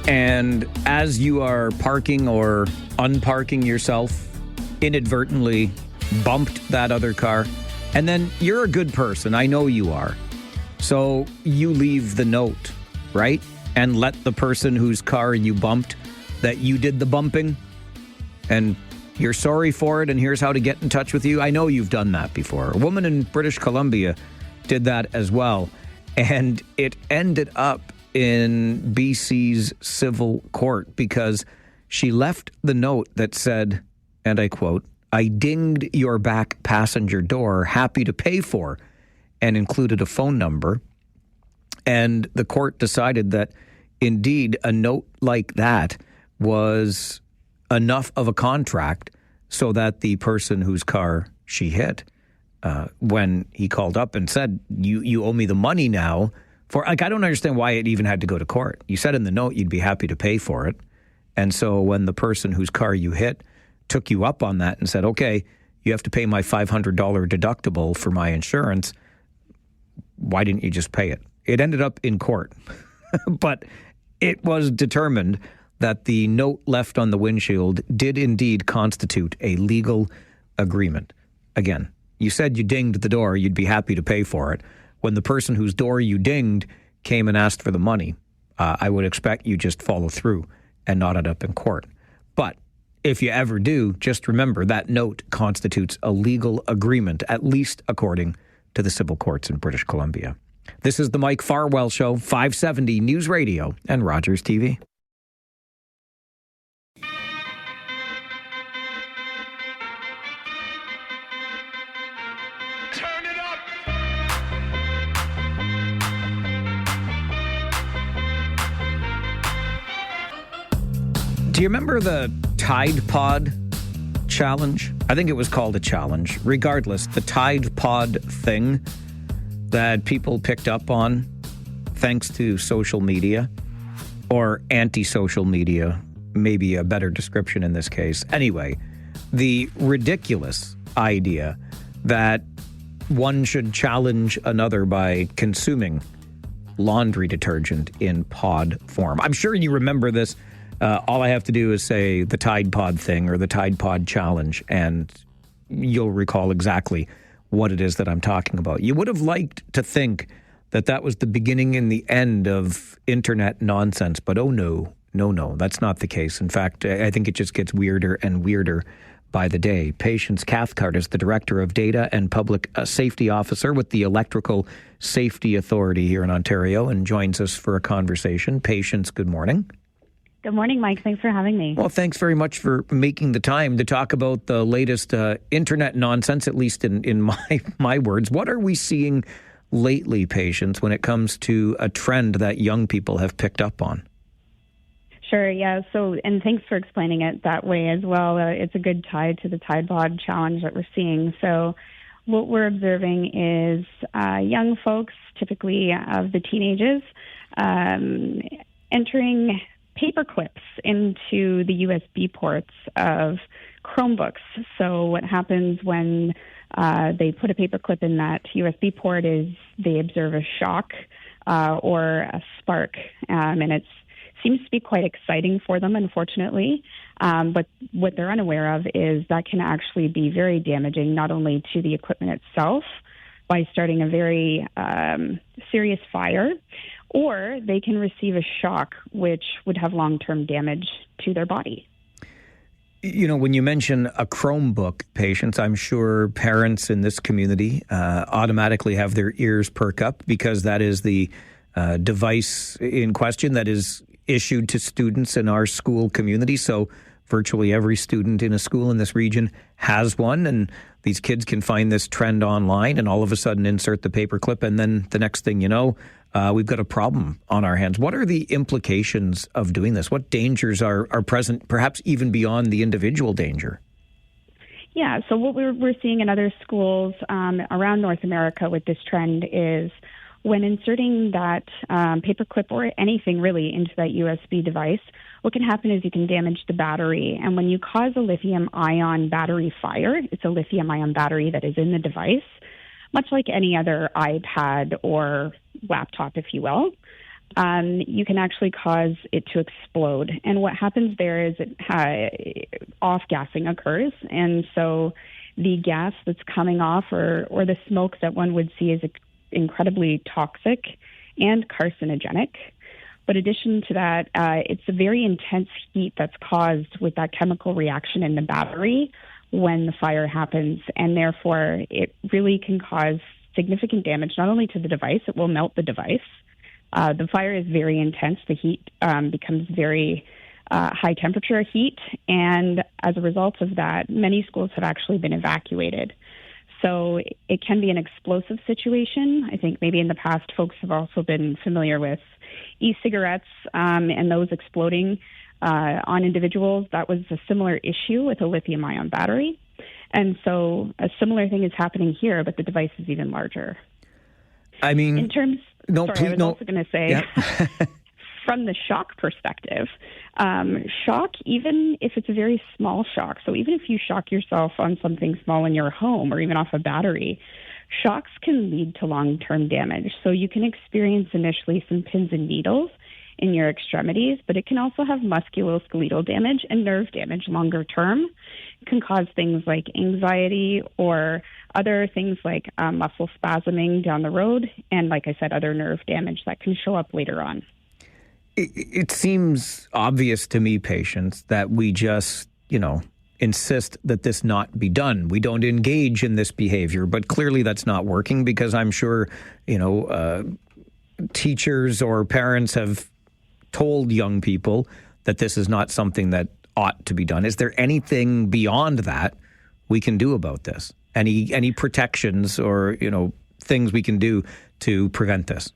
and as you are parking or unparking yourself, inadvertently bumped that other car? And then you're a good person. I know you are. So you leave the note, right? And let the person whose car you bumped that you did the bumping and you're sorry for it and here's how to get in touch with you. I know you've done that before. A woman in British Columbia did that as well. And it ended up in BC's civil court because she left the note that said, and I quote, "I dinged your back passenger door, happy to pay for," and included a phone number. And the court decided that indeed a note like that was enough of a contract so that the person whose car she hit, when he called up and said, you owe me the money now for, like, I don't understand why it even had to go to court. You said in the note you'd be happy to pay for it. And so when the person whose car you hit took you up on that and said, okay, you have to pay my $500 deductible for my insurance, why didn't you just pay it? It ended up in court. But it was determined that the note left on the windshield did indeed constitute a legal agreement. Again, you said you dinged the door, you'd be happy to pay for it. When the person whose door you dinged came and asked for the money, I would expect you just follow through and not end up in court. But if you ever do, just remember that note constitutes a legal agreement, at least according to the civil courts in British Columbia. This is the Mike Farwell Show, 570 News Radio and Rogers TV. Do you remember the Tide Pod challenge? I think it was called a challenge. Regardless, the Tide Pod thing that people picked up on thanks to social media, or anti-social media, maybe a better description in this case. Anyway, the ridiculous idea that one should challenge another by consuming laundry detergent in pod form. I'm sure you remember this. All I have to do is say the Tide Pod thing or the Tide Pod challenge, and you'll recall exactly what it is that I'm talking about. You would have liked to think that that was the beginning and the end of internet nonsense, but oh no, that's not the case. In fact, I think it just gets weirder and weirder by the day. Patience Cathcart is the Director of Data and Public Safety Officer with the Electrical Safety Authority here in Ontario and joins us for a conversation. Patience, good morning. Good morning, Mike. Thanks for having me. Well, thanks very much for making the time to talk about the latest internet nonsense, at least in my words. What are we seeing lately, Patience, when it comes to a trend that young people have picked up on? Sure, yeah. So, and thanks for explaining it that way as well. It's a good tie to the Tide Pod challenge that we're seeing. So what we're observing is young folks, typically of the teenagers, entering paper clips into the USB ports of Chromebooks. So what happens when they put a paper clip in that USB port is they observe a shock or a spark, and it seems to be quite exciting for them, unfortunately. But what they're unaware of is that can actually be very damaging, not only to the equipment itself by starting a very serious fire, or they can receive a shock, which would have long-term damage to their body. You know, when you mention a Chromebook, Patience, I'm sure parents in this community automatically have their ears perk up because that is the device in question that is issued to students in our school community. So virtually every student in a school in this region has one, and these kids can find this trend online and all of a sudden insert the paperclip, and then the next thing you know, we've got a problem on our hands. What are the implications of doing this? What dangers are present, perhaps even beyond the individual danger? Yeah, so what we're seeing in other schools around North America with this trend is when inserting that paperclip or anything really into that USB device, what can happen is you can damage the battery. And when you cause a lithium-ion battery fire, it's a lithium-ion battery that is in the device, much like any other iPad or laptop, if you will. You can actually cause it to explode. And what happens there is off-gassing occurs. And so the gas that's coming off or the smoke that one would see is incredibly toxic and carcinogenic. But in addition to that, it's a very intense heat that's caused with that chemical reaction in the battery when the fire happens. And therefore, it really can cause significant damage, not only to the device, it will melt the device. The fire is very intense. The heat becomes very high temperature heat. And as a result of that, many schools have actually been evacuated. So it can be an explosive situation. I think maybe in the past, folks have also been familiar with e-cigarettes and those exploding on individuals. That was a similar issue with a lithium-ion battery. And so a similar thing is happening here, but the device is even larger. I mean, in terms, also going to say, yeah. From the shock perspective, shock, even if it's a very small shock, so even if you shock yourself on something small in your home or even off a battery, shocks can lead to long-term damage. So you can experience initially some pins and needles in your extremities, but it can also have musculoskeletal damage and nerve damage longer term. It can cause things like anxiety or other things like muscle spasming down the road, and like I said, other nerve damage that can show up later on. It seems obvious to me, patients, that we just, insist that this not be done. We don't engage in this behavior, but clearly that's not working because I'm sure, teachers or parents have told young people that this is not something that ought to be done. Is there anything beyond that we can do about this? Any protections or, things we can do to prevent this?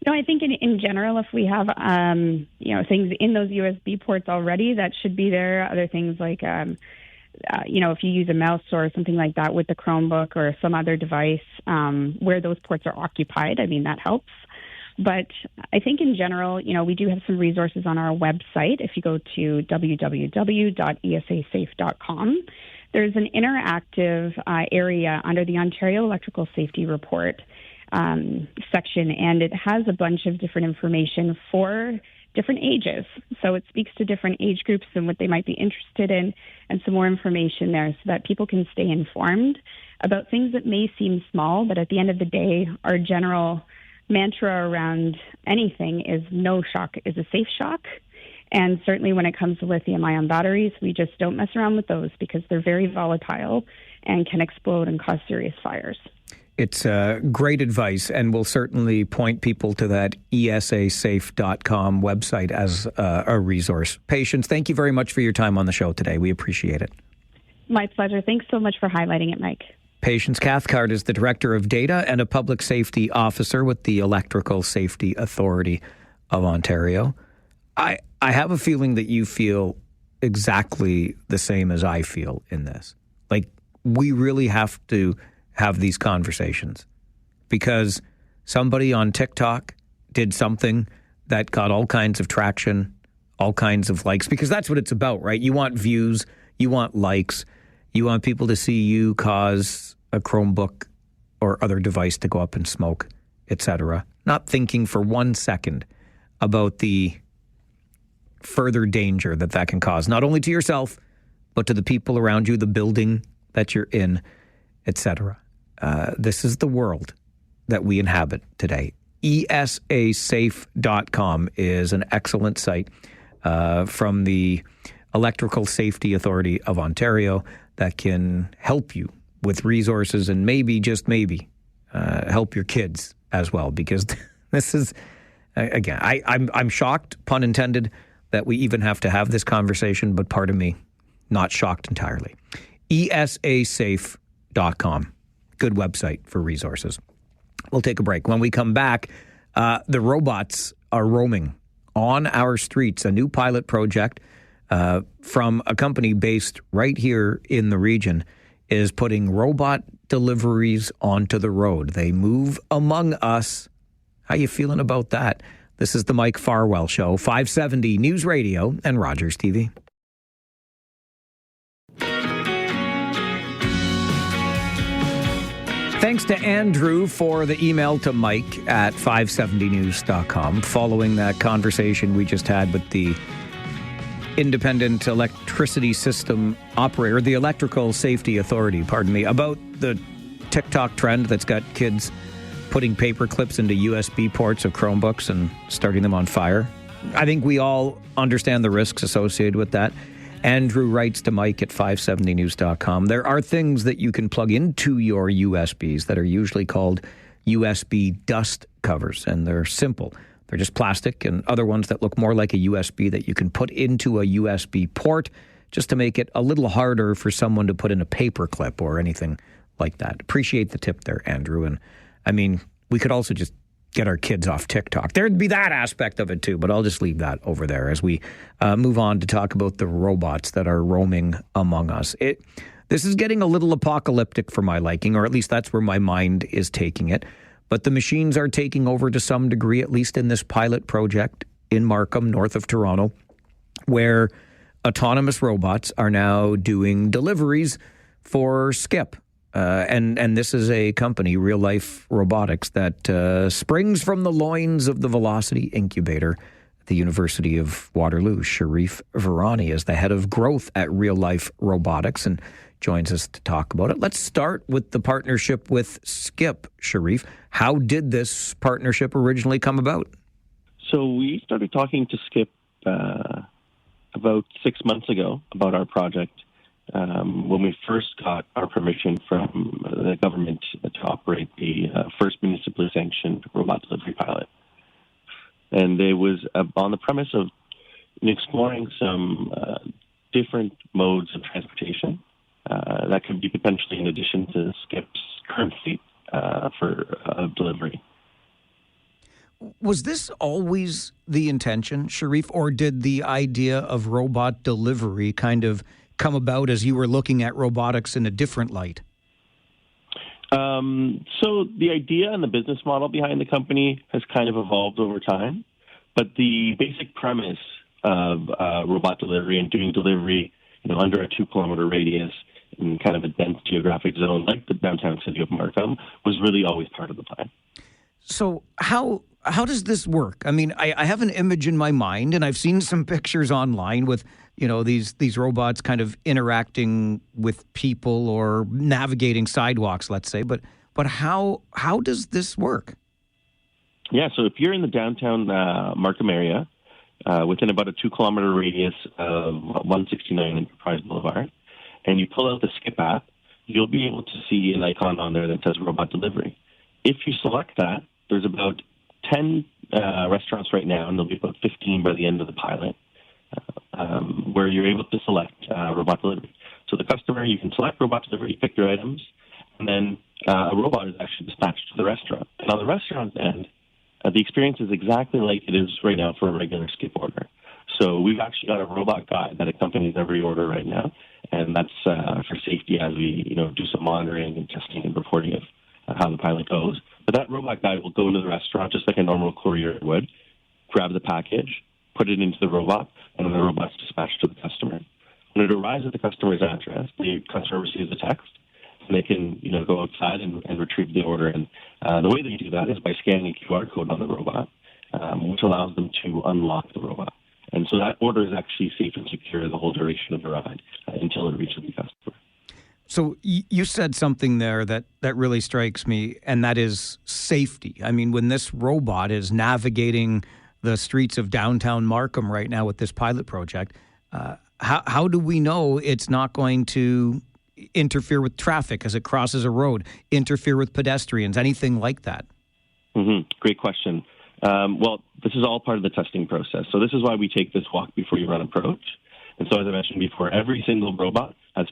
No, I think in general, if we have, things in those USB ports already, that should be there. Other things like, if you use a mouse or something like that with the Chromebook or some other device where those ports are occupied, I mean, that helps. But I think in general, we do have some resources on our website. If you go to www.esasafe.com, there's an interactive area under the Ontario Electrical Safety Report section, and it has a bunch of different information for different ages. So it speaks to different age groups and what they might be interested in, and some more information there so that people can stay informed about things that may seem small, but at the end of the day, our general mantra around anything is no shock is a safe shock. And certainly when it comes to lithium-ion batteries, we just don't mess around with those because they're very volatile and can explode and cause serious fires. It's great advice, and we'll certainly point people to that esasafe.com website as a resource. Patience, thank you very much for your time on the show today. We appreciate it. My pleasure. Thanks so much for highlighting it, Mike. Patience Cathcart is the Director of Data and a Public Safety Officer with the Electrical Safety Authority of Ontario. I have a feeling that you feel exactly the same as I feel in this. Like, we really have to have these conversations because somebody on TikTok did something that got all kinds of traction, all kinds of likes, because that's what it's about, right? You want views, you want likes, you want people to see you cause a Chromebook or other device to go up in smoke, etc. Not thinking for 1 second about the further danger that can cause, not only to yourself, but to the people around you, the building that you're in, etc. This is the world that we inhabit today. ESASafe.com is an excellent site from the Electrical Safety Authority of Ontario that can help you with resources and maybe, just maybe, help your kids as well. Because this is, again, I'm shocked, pun intended, that we even have to have this conversation, but part of me, not shocked entirely. ESASafe.com. Good website for resources. We'll take a break. When we come back, the robots are roaming on our streets. A new pilot project from a company based right here in the region is putting robot deliveries onto the road. They move among us. How you feeling about that? This is the Mike Farwell Show, 570 News Radio and Rogers TV. Thanks to Andrew for the email to Mike at 570news.com following that conversation we just had with the Independent Electricity System Operator, the Electrical Safety Authority, about the TikTok trend that's got kids putting paper clips into USB ports of Chromebooks and starting them on fire. I think we all understand the risks associated with that. Andrew writes to Mike at 570news.com. There are things that you can plug into your USBs that are usually called USB dust covers, and they're simple. They're just plastic, and other ones that look more like a USB that you can put into a USB port just to make it a little harder for someone to put in a paper clip or anything like that. Appreciate the tip there, Andrew. And I mean, we could also just get our kids off TikTok. There'd be that aspect of it too, but I'll just leave that over there as we move on to talk about the robots that are roaming among us. This is getting a little apocalyptic for my liking, or at least that's where my mind is taking it. But the machines are taking over to some degree, at least in this pilot project in Markham, north of Toronto, where autonomous robots are now doing deliveries for Skip. And this is a company, Real Life Robotics, that springs from the loins of the Velocity Incubator the University of Waterloo. Sharif Virani is the head of growth at Real Life Robotics and joins us to talk about it. Let's start with the partnership with Skip, Sharif. How did this partnership originally come about? So we started talking to Skip about 6 months ago about our project when we first got our permission from the government to operate the first municipally sanctioned robot delivery pilot. And it was on the premise of exploring some different modes of transportation that could be potentially in addition to Skip's current fleet for delivery. Was this always the intention, Sharif, or did the idea of robot delivery kind of come about as you were looking at robotics in a different light? So the idea and the business model behind the company has kind of evolved over time, but the basic premise of robot delivery and doing delivery, under a 2-kilometer radius in kind of a dense geographic zone like the downtown city of Markham was really always part of the plan. So how does this work? I mean, I have an image in my mind, and I've seen some pictures online with, these robots kind of interacting with people or navigating sidewalks, let's say. But how does this work? Yeah, so if you're in the downtown Markham area, within about a 2-kilometer radius of 169 Enterprise Boulevard, and you pull out the Skip app, you'll be able to see an icon on there that says robot delivery. If you select that, there's about 10 restaurants right now, and there'll be about 15 by the end of the pilot, where you're able to select robot delivery. So the customer, you can select robot delivery, pick your items, and then a robot is actually dispatched to the restaurant. And on the restaurant's end, the experience is exactly like it is right now for a regular Skip order. So we've actually got a robot guide that accompanies every order right now, and that's for safety as we do some monitoring and testing and reporting of how the pilot goes. But that robot guide will go into the restaurant just like a normal courier would, grab the package, put it into the robot, and then the robot's dispatched to the customer. When it arrives at the customer's address, the customer receives a text, and they can go outside and retrieve the order. And the way they do that is by scanning a QR code on the robot, which allows them to unlock the robot. And so that order is actually safe and secure the whole duration of the ride until it reaches the customer. So you said something there that really strikes me, and that is safety. I mean, when this robot is navigating the streets of downtown Markham right now with this pilot project, how do we know it's not going to interfere with traffic as it crosses a road, interfere with pedestrians, anything like that? Mm-hmm. Great question. Well, this is all part of the testing process. So this is why we take this walk before you run approach. And so as I mentioned before, every single robot has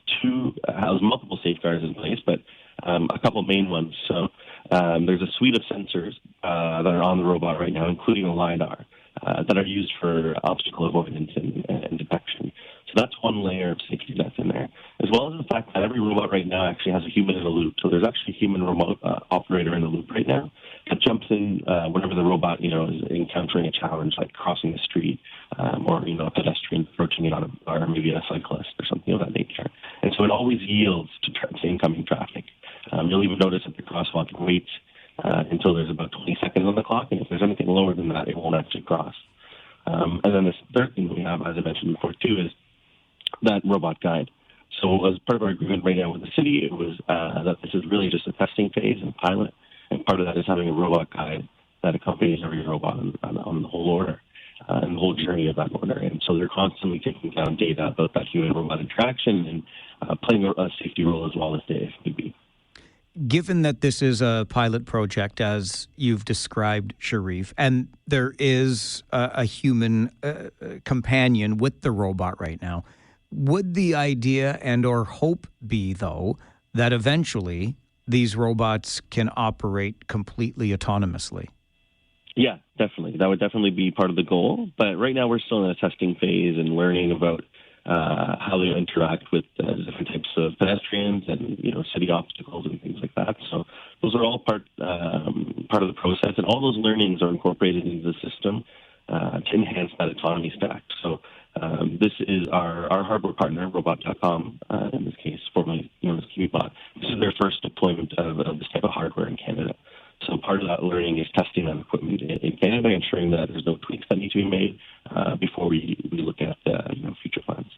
multiple safeguards in place, but a couple main ones. So there's a suite of sensors that are on the robot right now, including a LiDAR, that are used for obstacle avoidance and detection. So that's one layer of safety that's in there, as well as the fact that every robot right now actually has a human in the loop. So there's actually a human remote operator in the loop right now that jumps in whenever the robot, is encountering a challenge like crossing the street or, a pedestrian approaching it or maybe a cyclist or something of that nature. And so it always yields to incoming traffic. You'll even notice at the crosswalk it waits until there's about 20 seconds on the clock, and if there's anything lower than that, it won't actually cross. And then this third thing that we have, as I mentioned before, too, is that robot guide. So as part of our agreement right now with the city, it was that this is really just a testing phase and pilot, and part of that is having a robot guide that accompanies every robot on the whole order and the whole journey of that order. And so they're constantly taking down data about that human-robot interaction and playing a safety role as well as if need be. Given that this is a pilot project, as you've described, Sharif, and there is a human companion with the robot right now, would the idea and or hope be, though, that eventually these robots can operate completely autonomously? Yeah, definitely. That would definitely be part of the goal. But right now we're still in a testing phase and learning about how they interact with different types of pedestrians and city obstacles and things like that. So those are all part of the process, and all those learnings are incorporated into the system to enhance that autonomy stack. So this is our hardware partner, Robot.com, in this case, formerly known as KiwiBot. This is their first deployment of this type of hardware in Canada. So part of that learning is testing that equipment in Canada, ensuring that there's no tweaks that need to be made, before we look at future plans.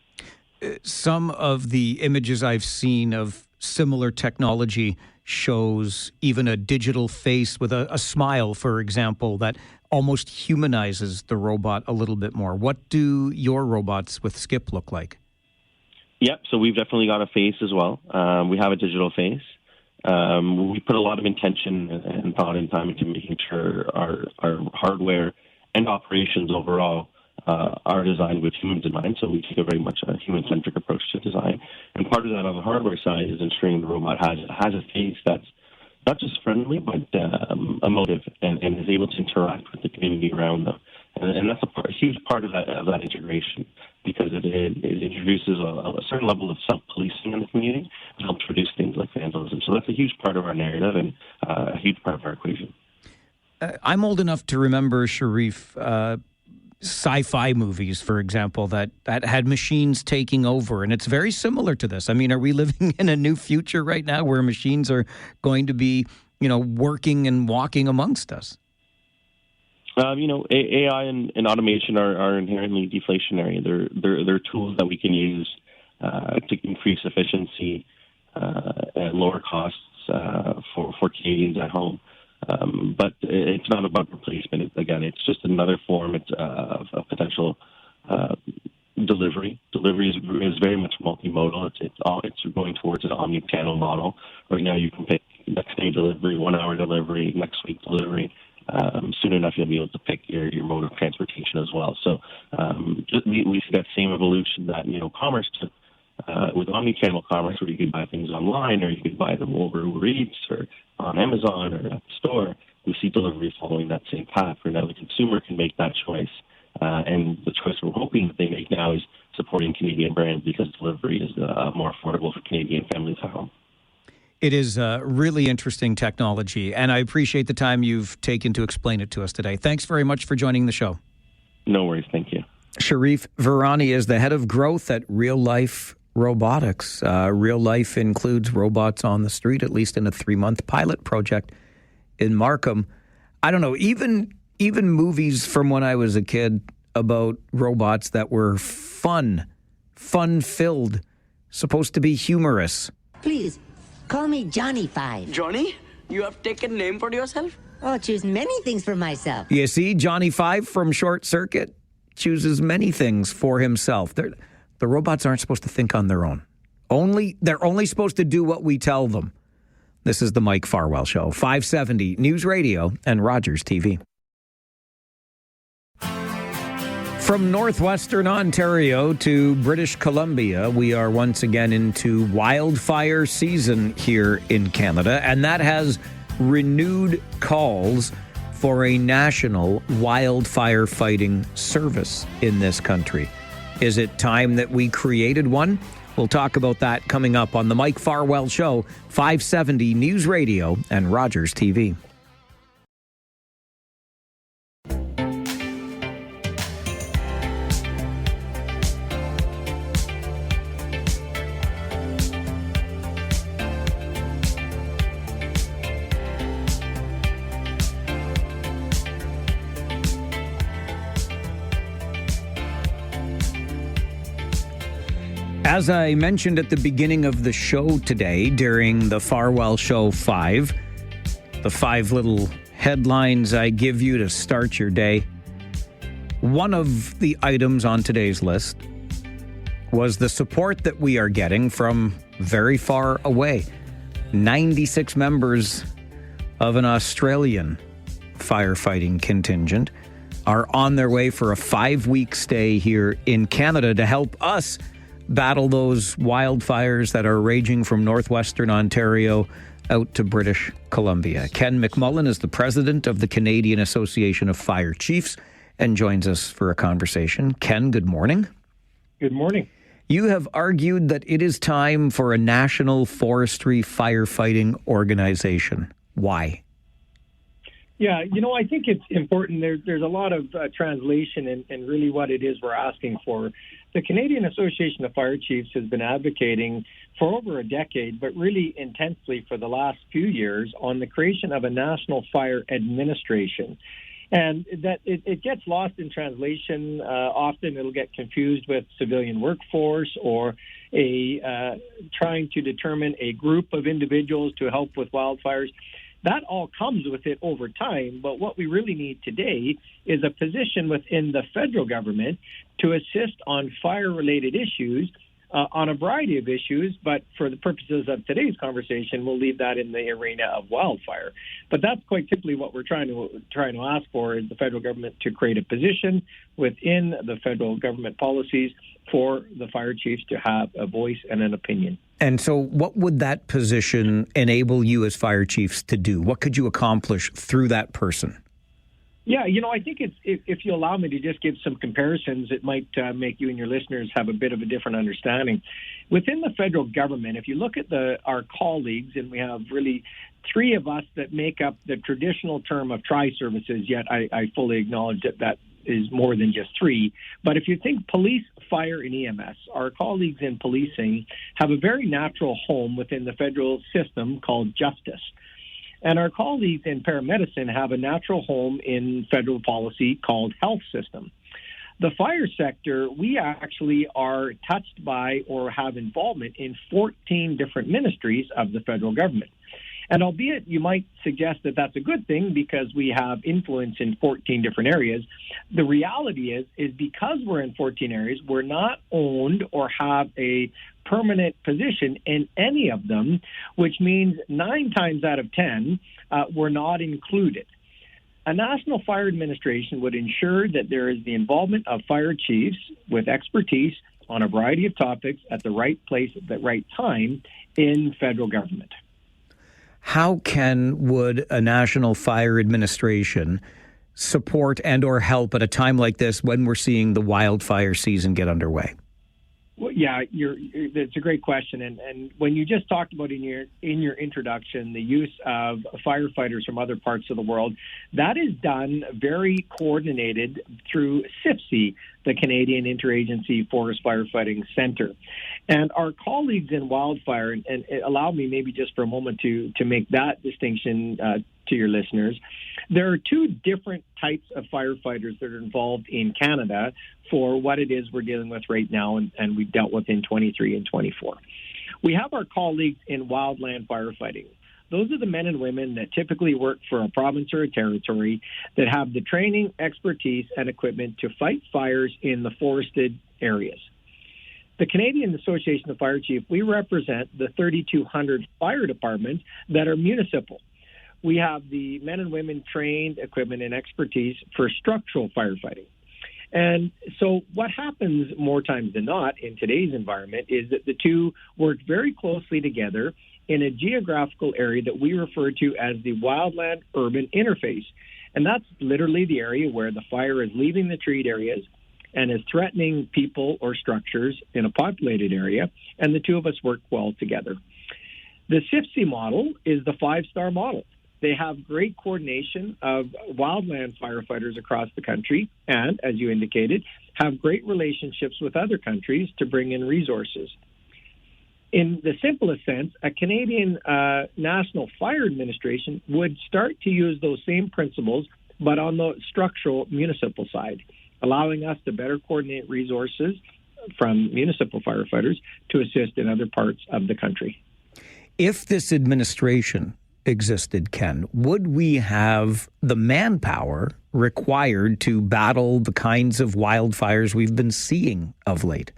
Some of the images I've seen of similar technology shows even a digital face with a smile, for example, that almost humanizes the robot a little bit more. What do your robots with Skip look like? Yep, so we've definitely got a face as well. We have a digital face. We put a lot of intention and thought and time into making sure our hardware and operations overall are designed with humans in mind. So we take a very much a human-centric approach to design. And part of that on the hardware side is ensuring the robot has a face that's not just friendly, but emotive and is able to interact with the community around them. And that's a huge part of that integration, because it introduces a certain level of self-policing in the community and helps reduce things like vandalism. So that's a huge part of our narrative and a huge part of our equation. I'm old enough to remember, Sharif, sci-fi movies, for example, that had machines taking over, and it's very similar to this. I mean, are we living in a new future right now where machines are going to be, working and walking amongst us? AI and automation are inherently deflationary. They're tools that we can use to increase efficiency and lower costs for Canadians at home. But it's not about replacement. It's just another form of potential delivery. Delivery is very much multimodal. It's going towards an omni-channel model. Right now, you can pick next day delivery, 1 hour delivery, next week delivery. Soon enough, you'll be able to pick your mode of transportation as well. So we see that same evolution that commerce took. With omni-channel commerce, where you could buy things online, or you could buy them over Uber Eats or on Amazon or at the store, we see delivery following that same path, where now the consumer can make that choice. And the choice we're hoping that they make now is supporting Canadian brands, because delivery is more affordable for Canadian families at home. It is really interesting technology, and I appreciate the time you've taken to explain it to us today. Thanks very much for joining the show. No worries. Thank you. Sharif Virani is the head of growth at Real Life Robotics. Real Life includes robots on the street, at least in a 3-month pilot project in Markham. I don't know, even movies from when I was a kid about robots that were fun-filled, supposed to be humorous. Please, call me Johnny Five. Johnny? You have taken a name for yourself? Oh, choose many things for myself. You see, Johnny Five from Short Circuit chooses many things for himself. The robots aren't supposed to think on their own. They're only supposed to do what we tell them. This is the Mike Farwell Show, 570 News Radio and Rogers TV. From northwestern Ontario to British Columbia, we are once again into wildfire season here in Canada, and that has renewed calls for a national wildfire fighting service in this country. Is it time that we created one? We'll talk about that coming up on the Mike Farwell Show, 570 News Radio and Rogers TV. As I mentioned at the beginning of the show today, during the Farwell Show 5, the 5 little headlines I give you to start your day, one of the items on today's list was the support that we are getting from very far away. 96 members of an Australian firefighting contingent are on their way for a 5-week stay here in Canada to help us battle those wildfires that are raging from northwestern Ontario out to British Columbia. Ken McMullen is the president of the Canadian Association of Fire Chiefs and joins us for a conversation. Ken, good morning. Good morning. You have argued that it is time for a national forestry firefighting organization. Why? Yeah, I think it's important. There's a lot of translation in really what it is we're asking for. The Canadian Association of Fire Chiefs has been advocating for over a decade, but really intensely for the last few years, on the creation of a national fire administration. And that it gets lost in translation. Often it'll get confused with civilian workforce or trying to determine a group of individuals to help with wildfires. That all comes with it over time, but what we really need today is a position within the federal government to assist on fire-related issues, on a variety of issues, but for the purposes of today's conversation, we'll leave that in the arena of wildfire. But that's quite simply what we're trying to ask for, is the federal government to create a position within the federal government policies for the fire chiefs to have a voice and an opinion. And so what would that position enable you as fire chiefs to do? What could you accomplish through that person? Yeah, I think if you allow me to just give some comparisons, it might make you and your listeners have a bit of a different understanding. Within the federal government, if you look at our colleagues, and we have really three of us that make up the traditional term of tri-services, yet I fully acknowledge that is more than just three. But if you think police, fire, and EMS, our colleagues in policing have a very natural home within the federal system called justice. And our colleagues in paramedicine have a natural home in federal policy called health system. The fire sector, we actually are touched by or have involvement in 14 different ministries of the federal government. And albeit you might suggest that that's a good thing because we have influence in 14 different areas, the reality is because we're in 14 areas, we're not owned or have a permanent position in any of them, which means 9 times out of 10, we're not included. A National Fire Administration would ensure that there is the involvement of fire chiefs with expertise on a variety of topics at the right place at the right time in federal government. How would a National Fire Administration support and or help at a time like this when we're seeing the wildfire season get underway? Well, yeah, it's a great question, and when you just talked about in your introduction the use of firefighters from other parts of the world, that is done very coordinated through CIFC, the Canadian Interagency Forest Firefighting Centre, and our colleagues in wildfire. And allow me maybe just for a moment to make that distinction to your listeners. There are 2 different types of firefighters that are involved in Canada for what it is we're dealing with right now, and we've dealt with in 23 and 24. We have our colleagues in wildland firefighting. Those are the men and women that typically work for a province or a territory that have the training, expertise, and equipment to fight fires in the forested areas. The Canadian Association of Fire Chiefs, we represent the 3,200 fire departments that are municipal. We have the men and women trained, equipment, and expertise for structural firefighting. And so what happens more times than not in today's environment is that the two work very closely together in a geographical area that we refer to as the wildland-urban interface. And that's literally the area where the fire is leaving the treed areas and is threatening people or structures in a populated area, and the two of us work well together. The CIFC model is the 5-star model. They have great coordination of wildland firefighters across the country and, as you indicated, have great relationships with other countries to bring in resources. In the simplest sense, a Canadian National Fire Administration would start to use those same principles, but on the structural municipal side, allowing us to better coordinate resources from municipal firefighters to assist in other parts of the country. If this administration existed, Ken, would we have the manpower required to battle the kinds of wildfires we've been seeing of late?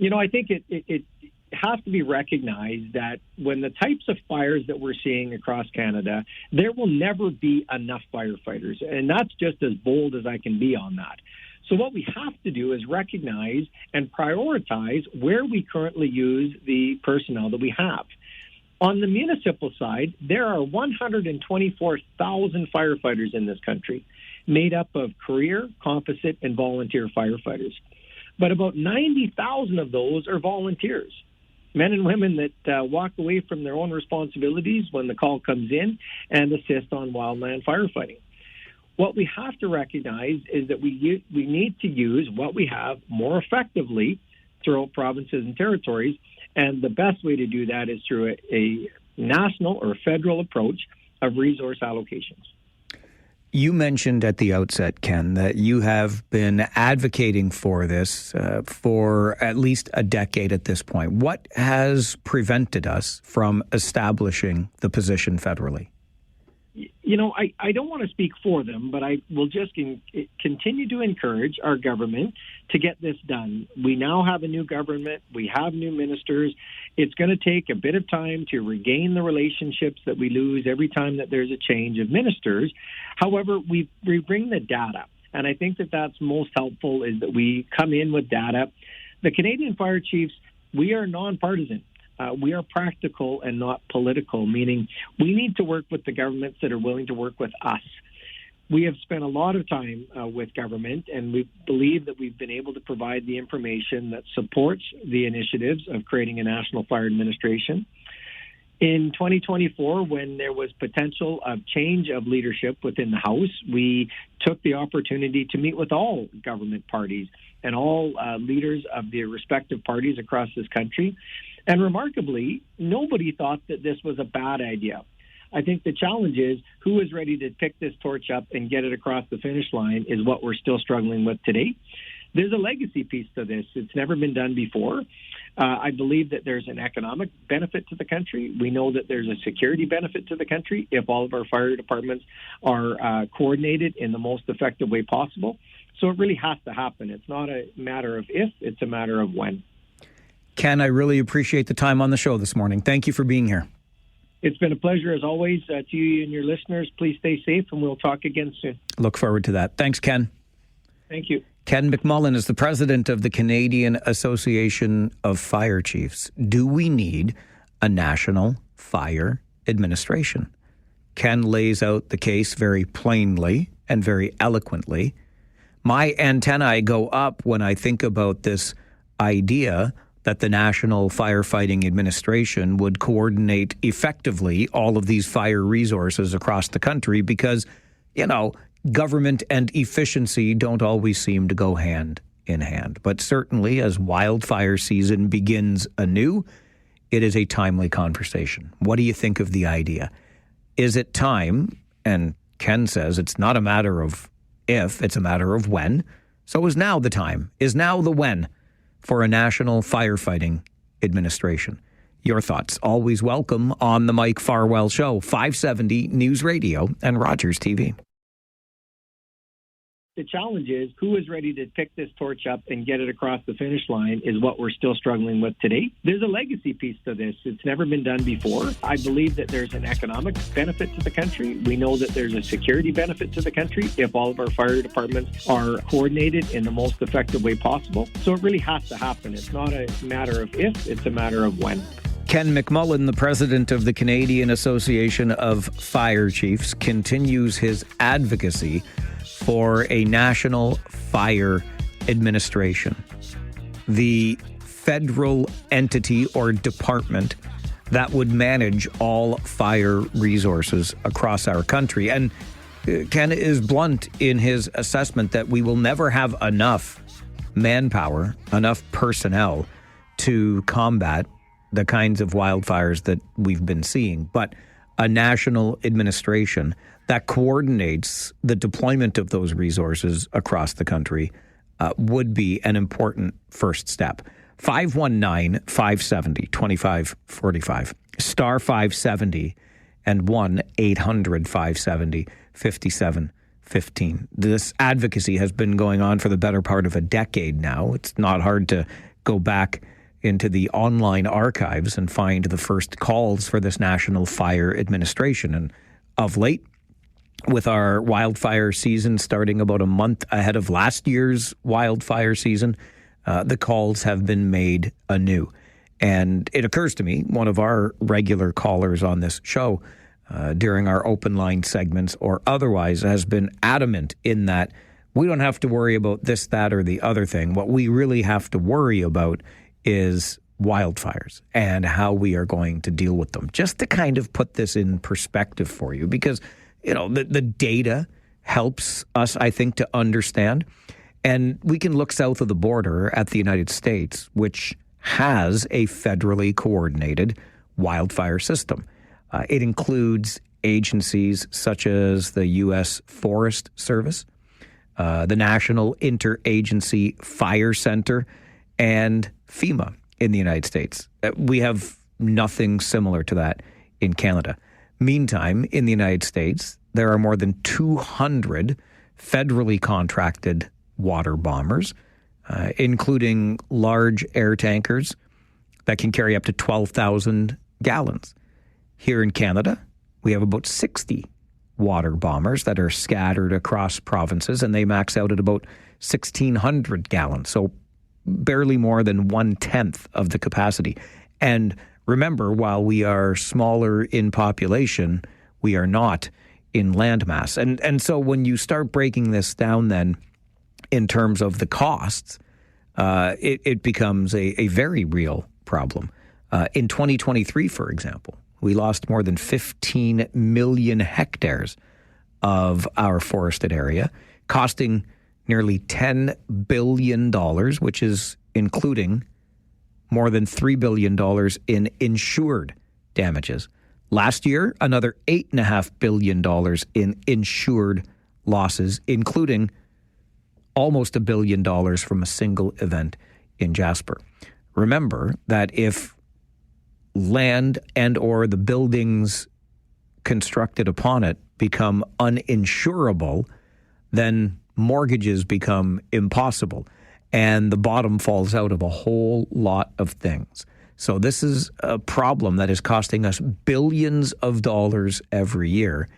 I think it has to be recognized that when the types of fires that we're seeing across Canada, there will never be enough firefighters. And that's just as bold as I can be on that. So what we have to do is recognize and prioritize where we currently use the personnel that we have. On the municipal side, there are 124,000 firefighters in this country, made up of career, composite, and volunteer firefighters. But about 90,000 of those are volunteers, men and women that walk away from their own responsibilities when the call comes in and assist on wildland firefighting. What we have to recognize is that we need to use what we have more effectively throughout provinces and territories. And the best way to do that is through a national or federal approach of resource allocations. You mentioned at the outset, Ken, that you have been advocating for this for at least a decade at this point. What has prevented us from establishing the position federally? You know, I don't want to speak for them, but I will just continue to encourage our government to get this done. We now have a new government. We have new ministers. It's going to take a bit of time to regain the relationships that we lose every time that there's a change of ministers. However, we bring the data, and I think that that's most helpful is that we come in with data. The Canadian Fire Chiefs, we are nonpartisan. We are practical and not political, meaning we need to work with the governments that are willing to work with us. We have spent a lot of time with government, and we believe that we've been able to provide the information that supports the initiatives of creating a national fire administration. In 2024, when there was potential of change of leadership within the House, we took the opportunity to meet with all government parties and all leaders of the respective parties across this country. And remarkably, nobody thought that this was a bad idea. I think the challenge is who is ready to pick this torch up and get it across the finish line is what we're still struggling with today. There's a legacy piece to this. It's never been done before. I believe that there's an economic benefit to the country. We know that there's a security benefit to the country if all of our fire departments are coordinated in the most effective way possible. So it really has to happen. It's not a matter of if, it's a matter of when. Ken, I really appreciate the time on the show this morning. Thank you for being here. It's been a pleasure as always to you and your listeners. Please stay safe and we'll talk again soon. Look forward to that. Thanks, Ken. Thank you. Ken McMullen is the president of the Canadian Association of Fire Chiefs. Do we need a national fire administration? Ken lays out the case very plainly and very eloquently. My antennae go up when I think about this idea that the National Firefighting Administration would coordinate effectively all of these fire resources across the country because, you know, government and efficiency don't always seem to go hand in hand. But certainly as wildfire season begins anew, it is a timely conversation. What do you think of the idea? Is it time? And Ken says it's not a matter of if, it's a matter of when. So is now the time? Is now the when for a national firefighting administration? Your thoughts always welcome on the Mike Farwell Show, 570 News Radio and Rogers TV. The challenge is who is ready to pick this torch up and get it across the finish line is what we're still struggling with today. There's a legacy piece to this. It's never been done before. I believe that there's an economic benefit to the country. We know that there's a security benefit to the country if all of our fire departments are coordinated in the most effective way possible. So it really has to happen. It's not a matter of if, it's a matter of when. Ken McMullen, the president of the Canadian Association of Fire Chiefs, continues his advocacy for a national fire administration. The federal entity or department that would manage all fire resources across our country. And Ken is blunt in his assessment that we will never have enough manpower, enough personnel to combat the kinds of wildfires that we've been seeing. But a national administration that coordinates the deployment of those resources across the country would be an important first step. 519-570-2545, star 570 and 1-800-570-5715. This advocacy has been going on for the better part of a decade now. It's not hard to go back into the online archives and find the first calls for this National Fire Administration. And of late, with our wildfire season starting about a month ahead of last year's wildfire season, the calls have been made anew. And it occurs to me, one of our regular callers on this show during our open line segments or otherwise has been adamant in that we don't have to worry about this, that, or the other thing. What we really have to worry about is wildfires and how we are going to deal with them. Just to kind of put this in perspective for you, because you know, the data helps us, I think, to understand. And we can look south of the border at the United States, which has a federally coordinated wildfire system. It includes agencies such as the U.S. Forest Service, the National Interagency Fire Center, and FEMA in the United States. We have nothing similar to that in Canada. Meantime, in the United States, there are more than 200 federally contracted water bombers, including large air tankers that can carry up to 12,000 gallons. Here in Canada, we have about 60 water bombers that are scattered across provinces, and they max out at about 1,600 gallons, so barely more than 1/10 of the capacity. And remember, while we are smaller in population, we are not in landmass. And so when you start breaking this down then in terms of the costs, it becomes a very real problem. In 2023, for example, we lost more than 15 million hectares of our forested area, costing nearly $10 billion, which is including more than $3 billion in insured damages. Last year, another $8.5 billion in insured losses, including almost $1 billion from a single event in Jasper. Remember that if land and or the buildings constructed upon it become uninsurable, then mortgages become impossible, and the bottom falls out of a whole lot of things. So this is a problem that is costing us billions of dollars every year,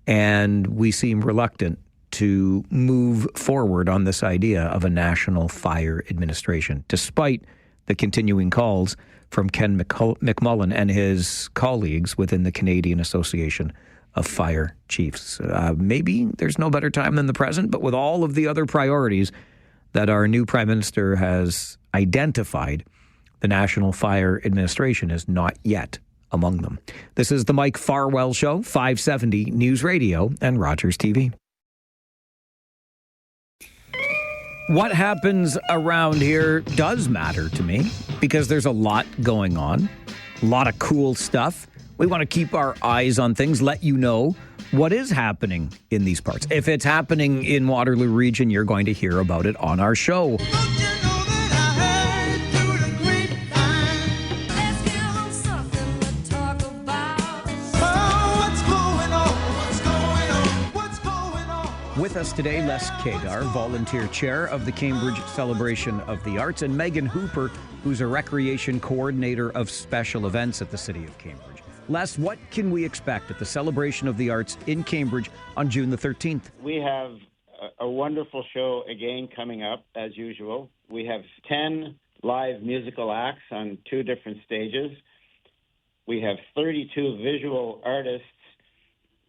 and we seem reluctant to move forward on this idea of a national fire administration, despite the continuing calls from Ken McMullen and his colleagues within the Canadian Association of Fire Chiefs. Maybe there's no better time than the present, but with all of the other priorities that our new Prime Minister has identified, the National Fire Administration is not yet among them. This is the Mike Farwell Show, 570 News Radio and Rogers TV. What happens around here does matter to me because there's a lot going on, a lot of cool stuff. We want to keep our eyes on things, let you know what is happening in these parts. If it's happening in Waterloo Region, you're going to hear about it on our show. With us today, Les Kadar, volunteer chair of the Cambridge Celebration of the Arts, and Megan Hooper, who's a recreation coordinator of special events at the City of Cambridge. Les, what can we expect at the Celebration of the Arts in Cambridge on June the 13th? We have a wonderful show again coming up, as usual. We have 10 live musical acts on 2 different stages. We have 32 visual artists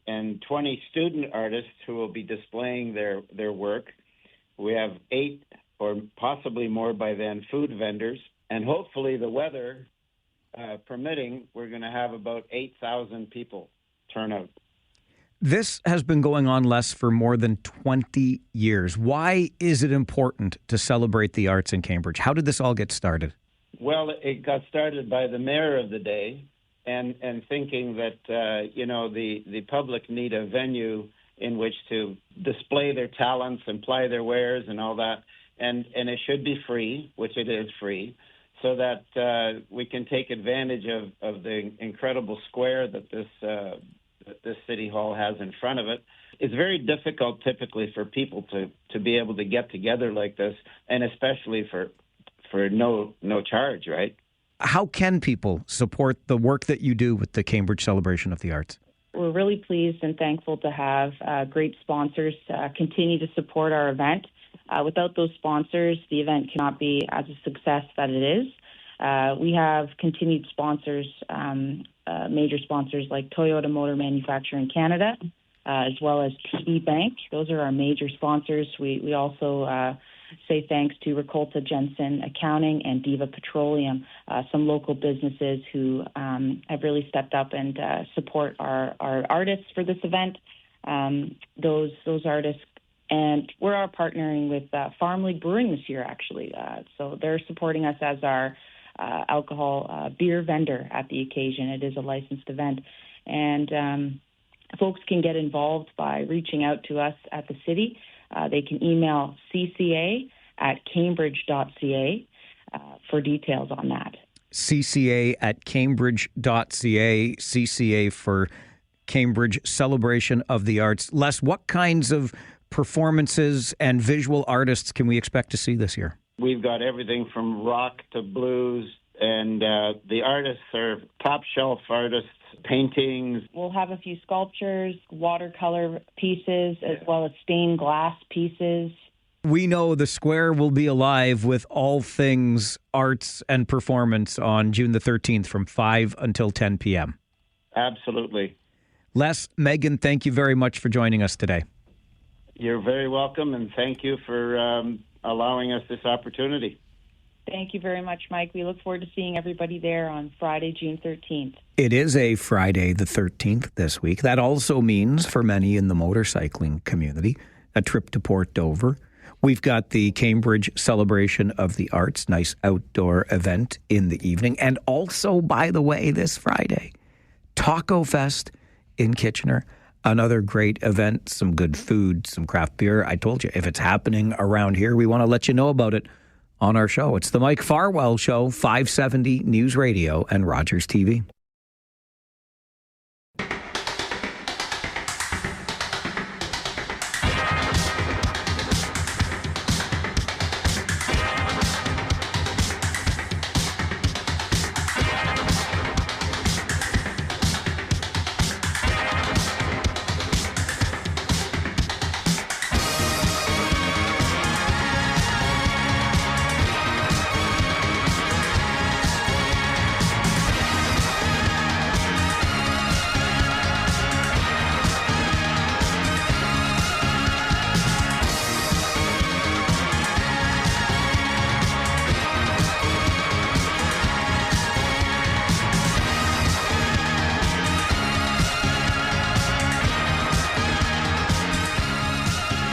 and 20 student artists who will be displaying their work. We have 8 or possibly more by then food vendors, and hopefully the weather permitting, we're going to have about 8,000 people turn out. This has been going on, Les, for more than 20 years. Why is it important to celebrate the arts in Cambridge? How did this all get started? Well, it got started by the mayor of the day, and thinking that, the public need a venue in which to display their talents and ply their wares and all that. And it should be free, which it is free, so that we can take advantage of the incredible square that this city hall has in front of it. It's very difficult typically for people to be able to get together like this, and especially for no charge, right? How can people support the work that you do with the Cambridge Celebration of the Arts? We're really pleased and thankful to have great sponsors continue to support our event. Without those sponsors, the event cannot be as a success that it is. We have continued sponsors, major sponsors like Toyota Motor Manufacturing Canada, as well as TD Bank. Those are our major sponsors. We also say thanks to Ricolta Jensen Accounting and Diva Petroleum, some local businesses who have really stepped up and support our artists for this event. Those artists, and we're partnering with Farm League Brewing this year, actually. So they're supporting us as our alcohol beer vendor at the occasion. It is a licensed event. And folks can get involved by reaching out to us at the city. They can email cca@cambridge.ca for details on that. cca@cambridge.ca, CCA for Cambridge Celebration of the Arts. Les, what kinds of performances and visual artists can we expect to see this year? We've got everything from rock to blues, and the artists are top-shelf artists, paintings. We'll have a few sculptures, watercolor pieces, as well as stained glass pieces. We know the square will be alive with all things arts and performance on June the 13th from 5 until 10 p.m. Absolutely. Les, Megan, thank you very much for joining us today. You're very welcome, and thank you for allowing us this opportunity. Thank you very much, Mike. We look forward to seeing everybody there on Friday, June 13th. It is a Friday the 13th this week. That also means, for many in the motorcycling community, a trip to Port Dover. We've got the Cambridge Celebration of the Arts, nice outdoor event in the evening. And also, by the way, this Friday, Taco Fest in Kitchener. Another great event, some good food, some craft beer. I told you, if it's happening around here, we want to let you know about it on our show. It's the Mike Farwell Show, 570 News Radio and Rogers TV.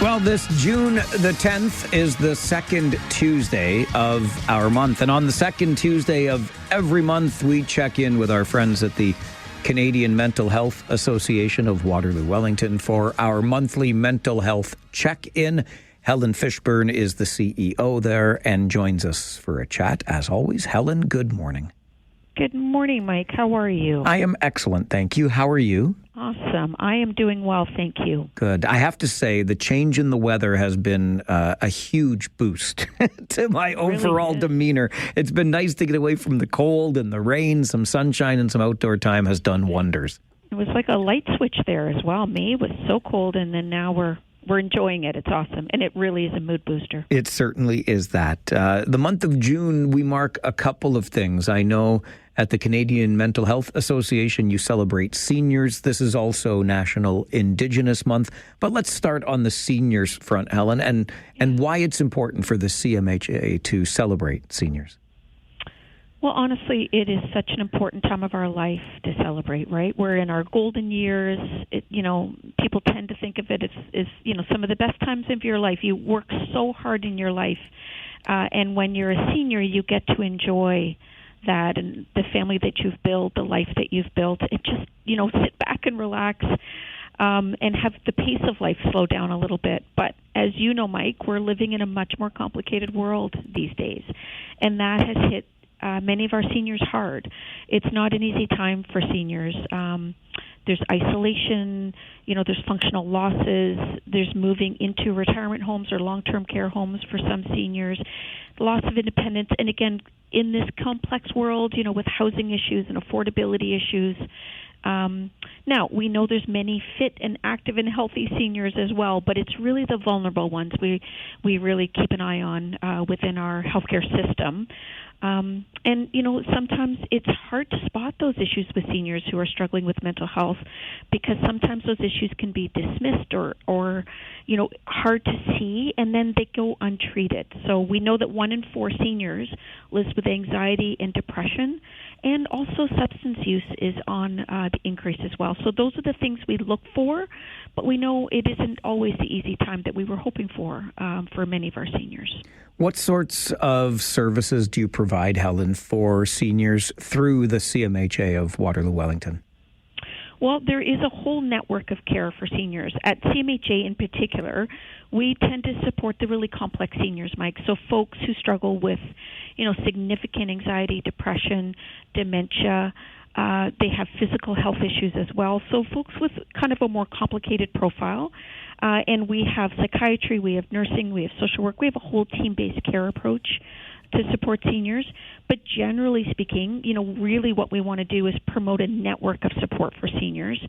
Well, this June the 10th is the second Tuesday of our month. And on the second Tuesday of every month, we check in with our friends at the Canadian Mental Health Association of Waterloo Wellington for our monthly mental health check-in. Helen Fishburne is the CEO there and joins us for a chat. As always, Helen, good morning. Good morning, Mike. How are you? I am excellent, thank you. How are you? Awesome. I am doing well, thank you. Good. I have to say, the change in the weather has been a huge boost to my overall demeanor. It's been nice to get away from the cold and the rain. Some sunshine and some outdoor time has done wonders. It was like a light switch there as well. May was so cold, and then now we're enjoying it. It's awesome. And it really is a mood booster. It certainly is that. The month of June, we mark a couple of things. I know at the Canadian Mental Health Association, you celebrate seniors. This is also National Indigenous Month. But let's start on the seniors front, Helen, and why it's important for the CMHA to celebrate seniors. Well, honestly, it is such an important time of our life to celebrate, right? We're in our golden years. People tend to think of it as some of the best times of your life. You work so hard in your life. And when you're a senior, you get to enjoy that and the family that you've built, the life that you've built, and just, sit back and relax and have the pace of life slow down a little bit. But as you know, Mike, we're living in a much more complicated world these days, and that has hit many of our seniors hard. It's not an easy time for seniors. There's isolation, there's functional losses, there's moving into retirement homes or long-term care homes for some seniors, loss of independence, and again, in this complex world, with housing issues and affordability issues. Now, we know there's many fit and active and healthy seniors as well, but it's really the vulnerable ones we really keep an eye on within our healthcare system. And, sometimes it's hard to spot those issues with seniors who are struggling with mental health because sometimes those issues can be dismissed or hard to see, and then they go untreated. So we know that 1 in 4 seniors lives with anxiety and depression, and also substance use is on the increase as well. So those are the things we look for, but we know it isn't always the easy time that we were hoping for many of our seniors. What sorts of services do you provide, Helen, for seniors through the CMHA of Waterloo Wellington? Well, there is a whole network of care for seniors. At CMHA in particular, we tend to support the really complex seniors, Mike. So folks who struggle with, significant anxiety, depression, dementia. They have physical health issues as well. So folks with kind of a more complicated profile. And we have psychiatry, we have nursing, we have social work. We have a whole team-based care approach to support seniors. But generally speaking, really what we want to do is promote a network of support for seniors.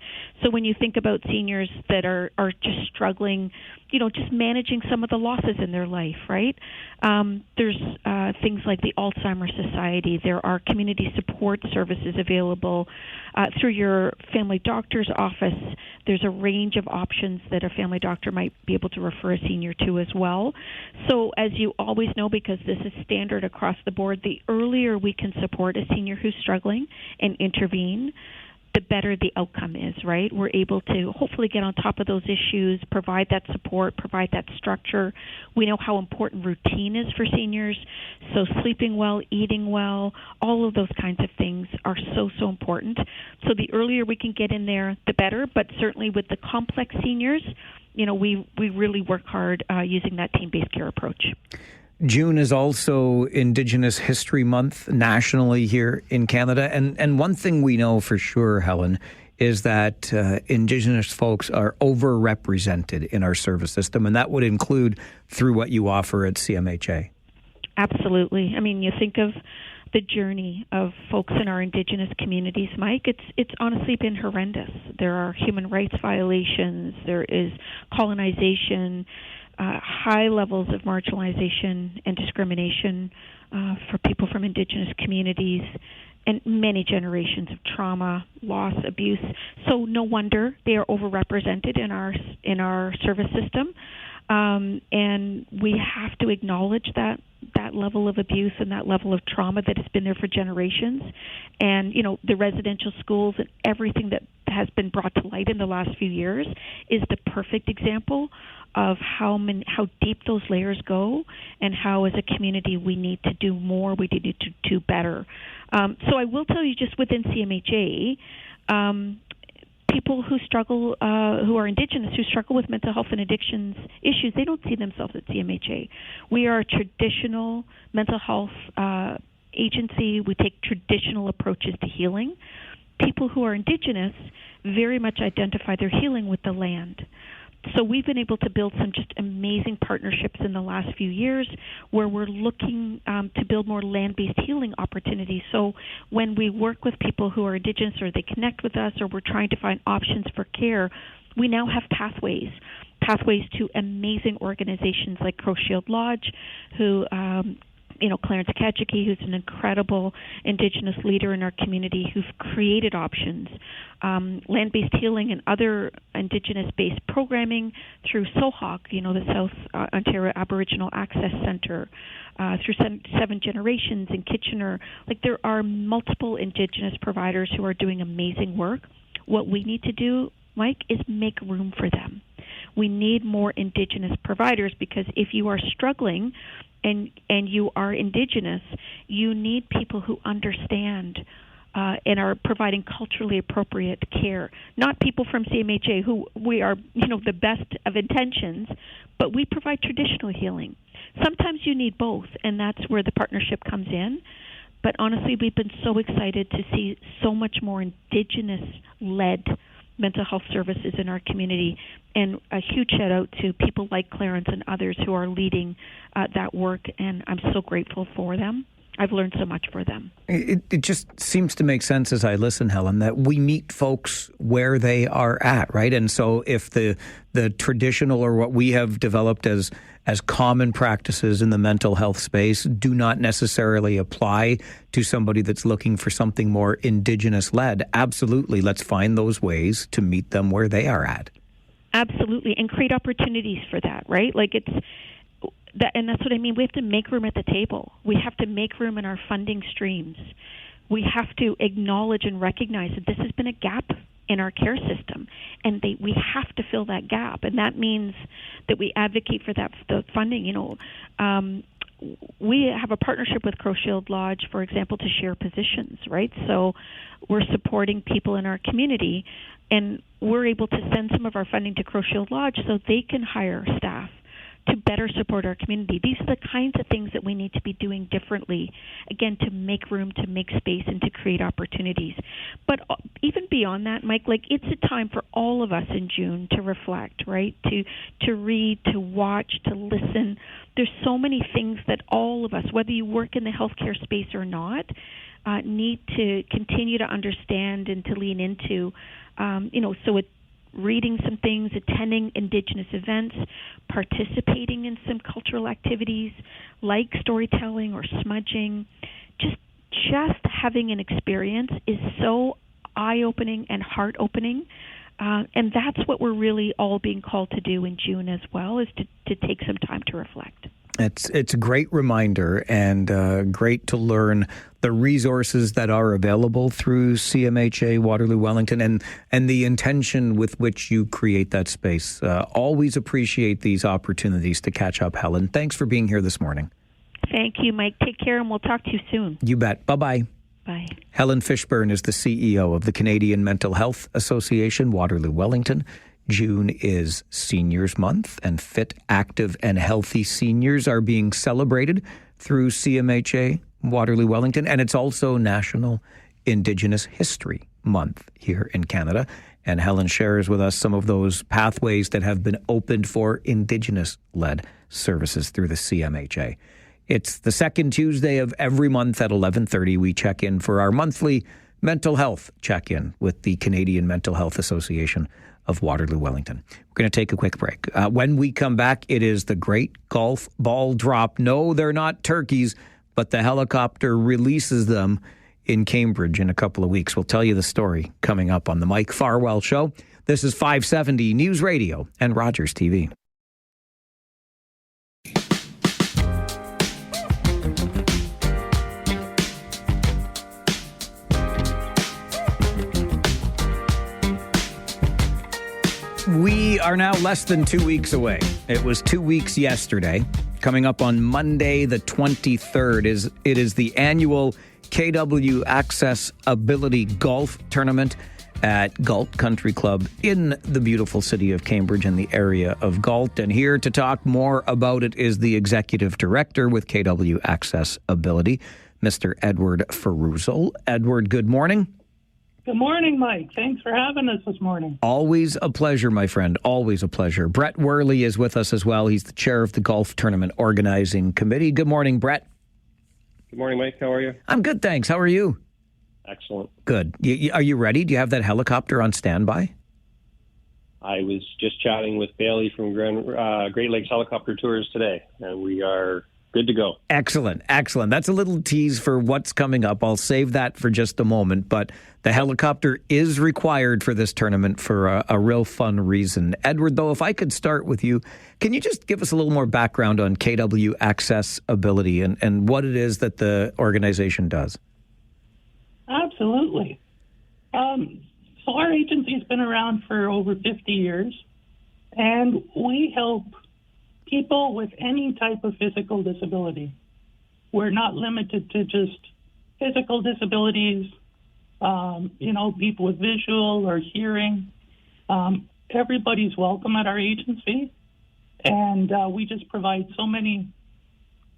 So when you think about seniors that are just struggling, just managing some of the losses in their life, right? There's things like the Alzheimer's Society. There are community support services available through your family doctor's office. There's a range of options that a family doctor might be able to refer a senior to as well. So as you always know, because this is standard across the board, the earlier we can support a senior who's struggling and intervene, the better the outcome is, right? We're able to hopefully get on top of those issues, provide that support, provide that structure. We know how important routine is for seniors. So sleeping well, eating well, all of those kinds of things are so important. So the earlier we can get in there, the better. But certainly with the complex seniors, we really work hard using that team-based care approach. June is also Indigenous History Month nationally here in Canada. And one thing we know for sure, Helen, is that Indigenous folks are overrepresented in our service system, and that would include through what you offer at CMHA. Absolutely. I mean, you think of the journey of folks in our Indigenous communities, Mike, it's honestly been horrendous. There are human rights violations, there is colonization, high levels of marginalization and discrimination for people from Indigenous communities, and many generations of trauma, loss, abuse. So no wonder they are overrepresented in our service system, and we have to acknowledge that level of abuse and that level of trauma that has been there for generations. And the residential schools and everything that has been brought to light in the last few years is the perfect example of how deep those layers go, and how as a community we need to do more, we need to do better. So I will tell you, just within CMHA, people who struggle, who are Indigenous, who struggle with mental health and addictions issues, they don't see themselves at CMHA. We are a traditional mental health agency. We take traditional approaches to healing. People who are Indigenous very much identify their healing with the land. So we've been able to build some just amazing partnerships in the last few years where we're looking to build more land-based healing opportunities. So when we work with people who are Indigenous, or they connect with us, or we're trying to find options for care, we now have pathways to amazing organizations like Crow Shield Lodge, who Clarence Kachiki, who's an incredible Indigenous leader in our community, who've created options, land-based healing and other Indigenous-based programming through SOHAC, the South Ontario Aboriginal Access Centre, through Seven Generations in Kitchener. There are multiple Indigenous providers who are doing amazing work. What we need to do, Mike, is make room for them. We need more Indigenous providers, because if you are struggling and you are Indigenous, you need people who understand and are providing culturally appropriate care. Not people from CMHA, who we are, the best of intentions, but we provide traditional healing. Sometimes you need both, and that's where the partnership comes in. But honestly, we've been so excited to see so much more Indigenous-led mental health services in our community, and a huge shout out to people like Clarence and others who are leading that work, and I'm so grateful for them. I've learned so much for them. It just seems to make sense as I listen, Helen, that we meet folks where they are at, right? And so if the traditional, or what we have developed as common practices in the mental health space, do not necessarily apply to somebody that's looking for something more Indigenous-led, absolutely, let's find those ways to meet them where they are at. Absolutely, and create opportunities for that, right? And that's what I mean. We have to make room at the table. We have to make room in our funding streams. We have to acknowledge and recognize that this has been a gap in our care system, and we have to fill that gap. And that means that we advocate for the funding. We have a partnership with Crow Shield Lodge, for example, to share positions, right? So we're supporting people in our community and we're able to send some of our funding to Crow Shield Lodge so they can hire staff to better support our community. These are the kinds of things that we need to be doing differently, again, to make room, to make space, and to create opportunities. But even beyond that, Mike, like, it's a time for all of us in June to reflect, right? To read, to watch, to listen. There's so many things that all of us, whether you work in the healthcare space or not, need to continue to understand and to lean into. So reading some things, attending Indigenous events, participating in some cultural activities like storytelling or smudging, just having an experience is so eye-opening and heart-opening. And that's what we're really all being called to do in June as well, is to take some time to reflect. It's a great reminder, and great to learn the resources that are available through CMHA Waterloo Wellington and the intention with which you create that space. Always appreciate these opportunities to catch up, Helen. Thanks for being here this morning. Thank you, Mike. Take care, and we'll talk to you soon. You bet. Bye-bye. Bye. Helen Fishburne is the CEO of the Canadian Mental Health Association, Waterloo Wellington. June is Seniors Month, and fit, active, and healthy seniors are being celebrated through CMHA Waterloo Wellington, and it's also National Indigenous History Month here in Canada. And Helen shares with us some of those pathways that have been opened for Indigenous-led services through the CMHA. It's the second Tuesday of every month at 11:30. We check in for our monthly mental health check-in with the Canadian Mental Health Association of Waterloo Wellington. We're going to take a quick break. When we come back, it is the great golf ball drop. No, they're not turkeys, but the helicopter releases them in Cambridge in a couple of weeks. We'll tell you the story coming up on the Mike Farwell Show. This is 570 News Radio and Rogers TV. We are now less than 2 weeks away. It was 2 weeks yesterday. Coming up on Monday, the 23rd, it is the annual KW Accessibility Golf Tournament at Galt Country Club in the beautiful city of Cambridge in the area of Galt. And here to talk more about it is the Executive Director with KW Accessibility, Mr. Edward Farwell. Edward, good morning. Good morning, Mike. Thanks for having us this morning. Always a pleasure, my friend. Always a pleasure. Brett Worley is with us as well. He's the chair of the Golf Tournament Organizing Committee. Good morning, Brett. Good morning, Mike. How are you? I'm good, thanks. How are you? Excellent. Good. Are you ready? Do you have that helicopter on standby? I was just chatting with Bailey from Great Lakes Helicopter Tours today, and we are good to go. Excellent. Excellent. That's a little tease for what's coming up. I'll save that for just a moment, but the helicopter is required for this tournament for a real fun reason. Edward, though, if I could start with you, can you just give us a little more background on KW Accessibility and what it is that the organization does? Absolutely. So our agency's been around for over 50 years, and we help people with any type of physical disability. We're not limited to just physical disabilities, people with visual or hearing. Everybody's welcome at our agency, and we just provide so many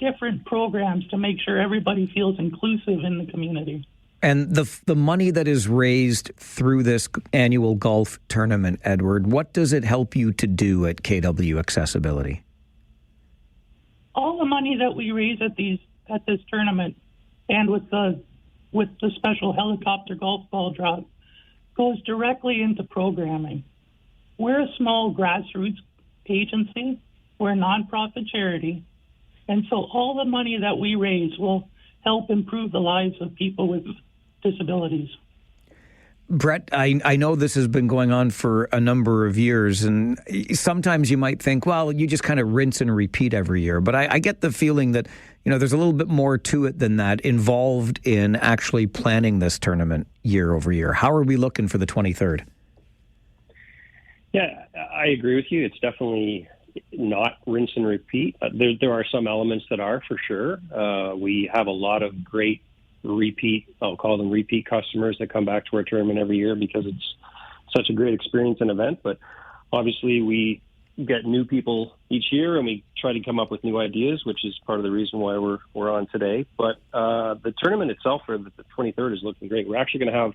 different programs to make sure everybody feels inclusive in the community. And the money that is raised through this annual golf tournament, Edward, what does it help you to do at KW Accessibility? All the money that we raise at this tournament and with the special helicopter golf ball drop goes directly into programming. We're a small grassroots agency. We're a nonprofit charity. And so all the money that we raise will help improve the lives of people with disabilities. Brett, I know this has been going on for a number of years, and sometimes you might think, well, you just kind of rinse and repeat every year. But I get the feeling that, there's a little bit more to it than that involved in actually planning this tournament year over year. How are we looking for the 23rd? Yeah, I agree with you. It's definitely not rinse and repeat. There are some elements that are, for sure. We have a lot of great I'll call them repeat customers that come back to our tournament every year because it's such a great experience and event. But obviously, we get new people each year, and we try to come up with new ideas, which is part of the reason why we're on today. But the tournament itself for the 23rd is looking great. We're actually going to have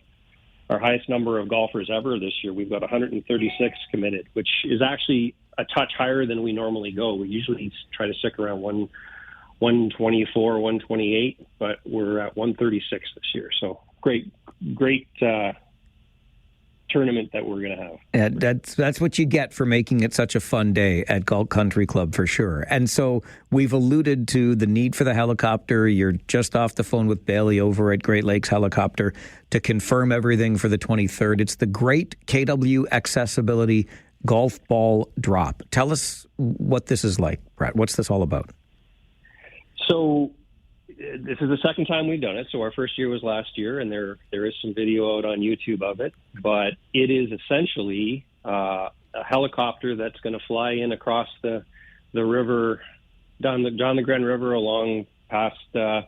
our highest number of golfers ever this year. We've got 136 committed, which is actually a touch higher than we normally go. We usually try to stick around 124, 128, but we're at 136 this year. So great tournament that we're going to have. And that's what you get for making it such a fun day at Galt Country Club, for sure. And so we've alluded to the need for the helicopter. You're just off the phone with Bailey over at Great Lakes Helicopter to confirm everything for the 23rd. It's the Great KW Accessibility Golf Ball Drop. Tell us what this is like, Brett. What's this all about? So this is the second time we've done it. So our first year was last year, and there is some video out on YouTube of it. But it is essentially a helicopter that's going to fly in across the river, down the Grand River, along past the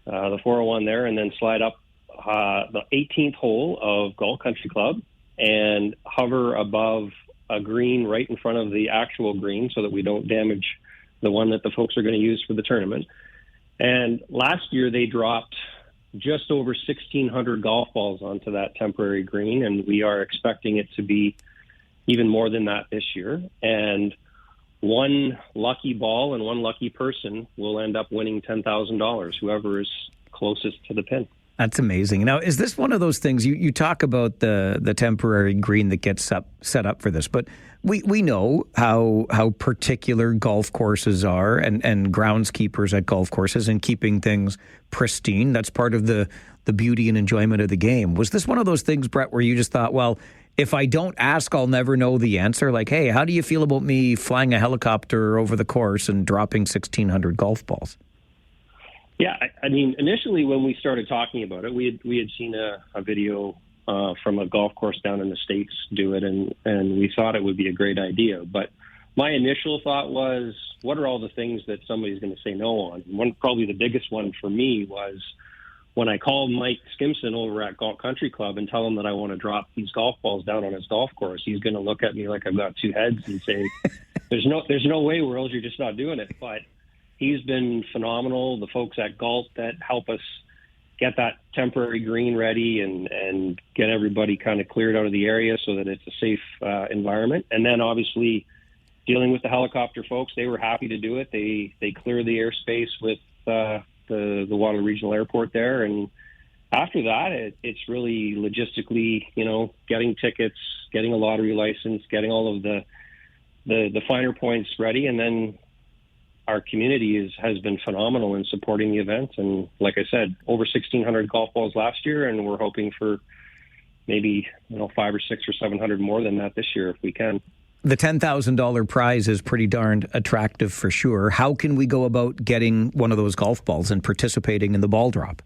401 there, and then slide up the 18th hole of Galt Country Club and hover above a green right in front of the actual green so that we don't damage the one that the folks are going to use for the tournament. And last year they dropped just over 1,600 golf balls onto that temporary green, and we are expecting it to be even more than that this year. And one lucky ball and one lucky person will end up winning $10,000, whoever is closest to the pin. That's amazing. Now, is this one of those things, you talk about the temporary green that gets set up for this, but we know how particular golf courses are and groundskeepers at golf courses and keeping things pristine. That's part of the beauty and enjoyment of the game. Was this one of those things, Brett, where you just thought, well, if I don't ask, I'll never know the answer? Like, hey, how do you feel about me flying a helicopter over the course and dropping 1,600 golf balls? Yeah, I mean, initially when we started talking about it, we had seen a video from a golf course down in the States do it, and we thought it would be a great idea. But my initial thought was, what are all the things that somebody's going to say no on? Probably the biggest one for me was when I called Mike Skimson over at Galt Country Club and tell him that I want to drop these golf balls down on his golf course. He's going to look at me like I've got two heads and say, "There's no way, World, you're just not doing it." But he's been phenomenal. The folks at Galt that help us get that temporary green ready and get everybody kind of cleared out of the area so that it's a safe environment. And then obviously dealing with the helicopter folks, they were happy to do it. They clear the airspace with the Waterloo Regional Airport there. And after that, it's really logistically, getting tickets, getting a lottery license, getting all of the finer points ready. And then our community has been phenomenal in supporting the event. And like I said, over 1,600 golf balls last year, and we're hoping for maybe 500 or 600 or 700 more than that this year if we can. The $10,000 prize is pretty darned attractive for sure. How can we go about getting one of those golf balls and participating in the ball drop?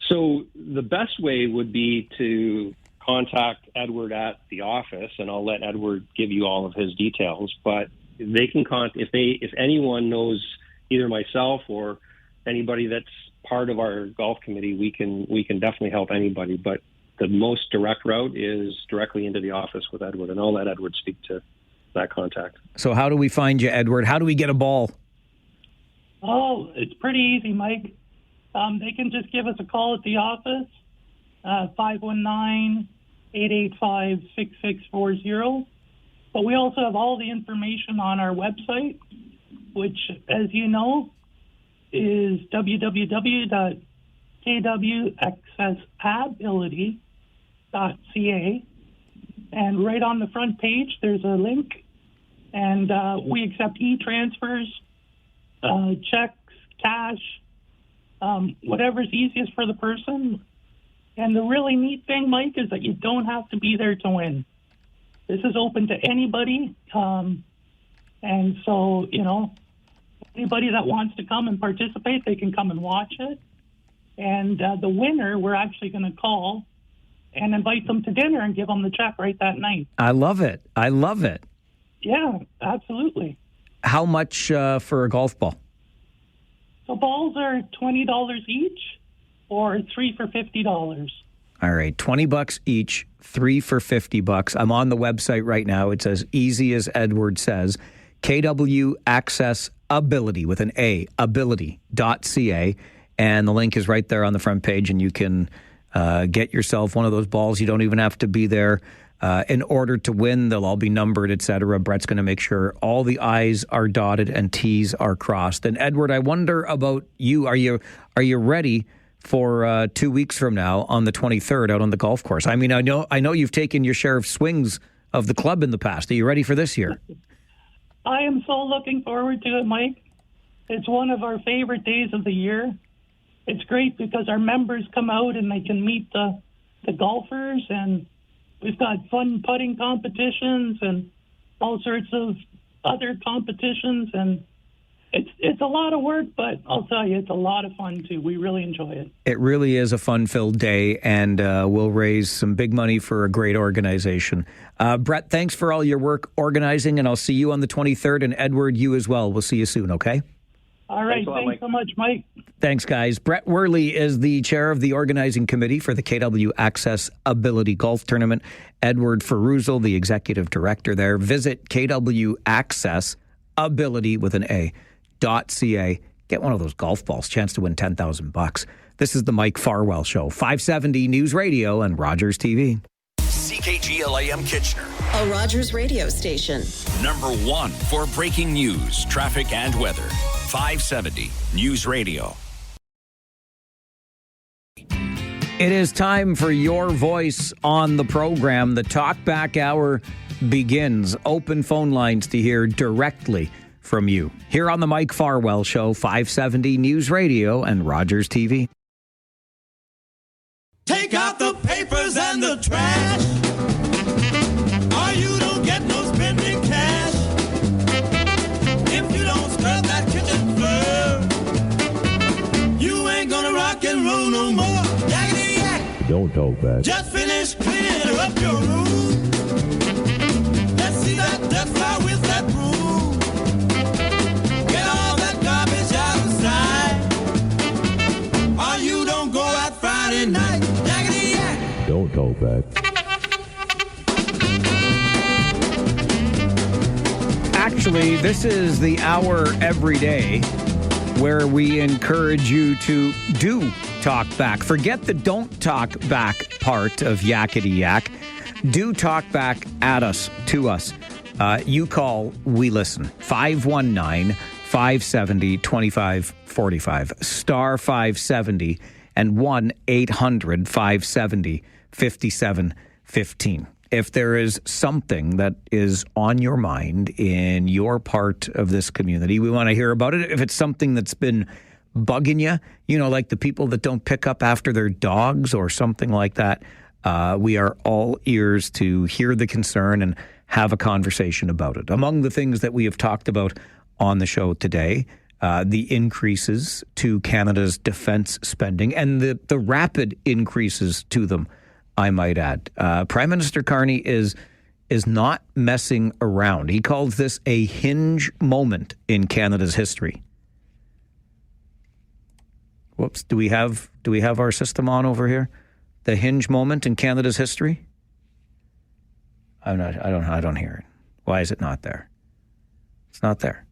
So the best way would be to contact Edward at the office, and I'll let Edward give you all of his details. But they can if anyone knows either myself or anybody that's part of our golf committee, we can definitely help anybody. But the most direct route is directly into the office with Edward, and I'll let Edward speak to that contact. So how do we find you, Edward? How do we get a ball? Oh, it's pretty easy, Mike. They can just give us a call at the office, 519-885-6640. But we also have all the information on our website, which, as you know, is www.kwaccessibility.ca. And right on the front page, there's a link. And we accept e-transfers, checks, cash, whatever's easiest for the person. And the really neat thing, Mike, is that you don't have to be there to win. This is open to anybody. And so, anybody that wants to come and participate, they can come and watch it. And the winner, we're actually going to call and invite them to dinner and give them the check right that night. I love it. Yeah, absolutely. How much for a golf ball? The balls are $20 each, or 3 for $50. All right, $20 each, 3 for $50. I'm on the website right now. It's as easy as Edward says. KW Access Ability with an A, ability.ca. And the link is right there on the front page, and you can get yourself one of those balls. You don't even have to be there. In order to win, they'll all be numbered, etc. Brett's going to make sure all the I's are dotted and T's are crossed. And Edward, I wonder about you. Are you ready for 2 weeks from now on the 23rd out on the golf course? I mean, I know you've taken your share of swings of the club in the past. Are you ready for this year? I am so looking forward to it, Mike. It's one of our favorite days of the year. It's great because our members come out and they can meet the golfers, and we've got fun putting competitions and all sorts of other competitions, and it's a lot of work, but I'll tell you, it's a lot of fun too. We really enjoy it. It really is a fun-filled day, and we'll raise some big money for a great organization. Brett, thanks for all your work organizing, and I'll see you on the 23rd, and Edward, you as well. We'll see you soon, okay? All right. Thanks so much, Mike. Thanks, guys. Brett Worley is the chair of the organizing committee for the KW Access Ability Golf Tournament. Edward Farwell, the executive director there. Visit KW Access Ability with an A.ca. Get one of those golf balls. Chance to win $10,000. This is the Mike Farwell Show. 570 News Radio and Rogers TV. CKGLAM Kitchener, a Rogers radio station. #1 for breaking news, traffic, and weather. 570 News Radio. It is time for your voice on the program. The Talkback Hour begins. Open phone lines to hear directly from you. Here on the Mike Farwell Show, 570 News Radio and Rogers TV. Take out the papers and the trash, or you don't get no spending cash. If you don't scrub that kitchen floor, you ain't gonna rock and roll no more. Yakety yak. Don't talk back. Just finish cleaning up your room. Let's see that dust fly with that broom. Get all that garbage outside, or you don't go out Friday night. Don't talk back. Actually, this is the hour every day where we encourage you to do talk back. Forget the don't talk back part of yakety yak. Do talk back at us, to us. You call, we listen. 519-570-2545. Star 570 and 1-800-570-5715. If there is something that is on your mind in your part of this community, we want to hear about it. If it's something that's been bugging you, like the people that don't pick up after their dogs or something like that, we are all ears to hear the concern and have a conversation about it. Among the things that we have talked about on the show today, the increases to Canada's defence spending and the rapid increases to them, I might add. Prime Minister Carney is not messing around. He calls this a hinge moment in Canada's history. Whoops, do we have our system on over here? The hinge moment in Canada's history? I don't hear it. Why is it not there? It's not there.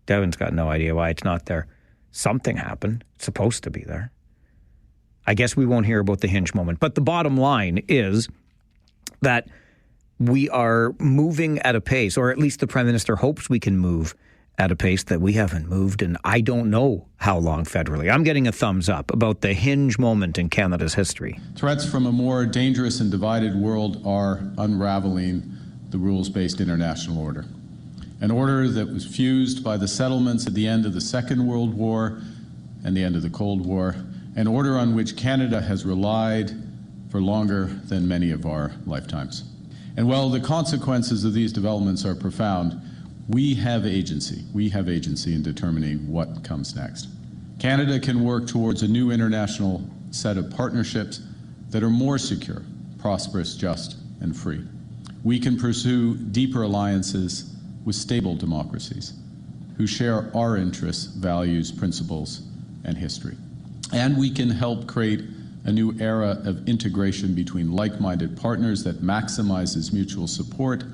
Devin's got no idea why it's not there. Something happened. It's supposed to be there. I guess we won't hear about the hinge moment. But the bottom line is that we are moving at a pace, or at least the Prime Minister hopes we can move at a pace that we haven't moved in I don't know how long federally. I'm getting a thumbs up about the hinge moment in Canada's history. Threats from a more dangerous and divided world are unraveling the rules-based international order. An order that was fused by the settlements at the end of the Second World War and the end of the Cold War, an order on which Canada has relied for longer than many of our lifetimes. And while the consequences of these developments are profound, we have agency. We have agency in determining what comes next. Canada can work towards a new international set of partnerships that are more secure, prosperous, just, and free. We can pursue deeper alliances with stable democracies who share our interests, values, principles, and history. And we can help create a new era of integration between like-minded partners that maximizes mutual support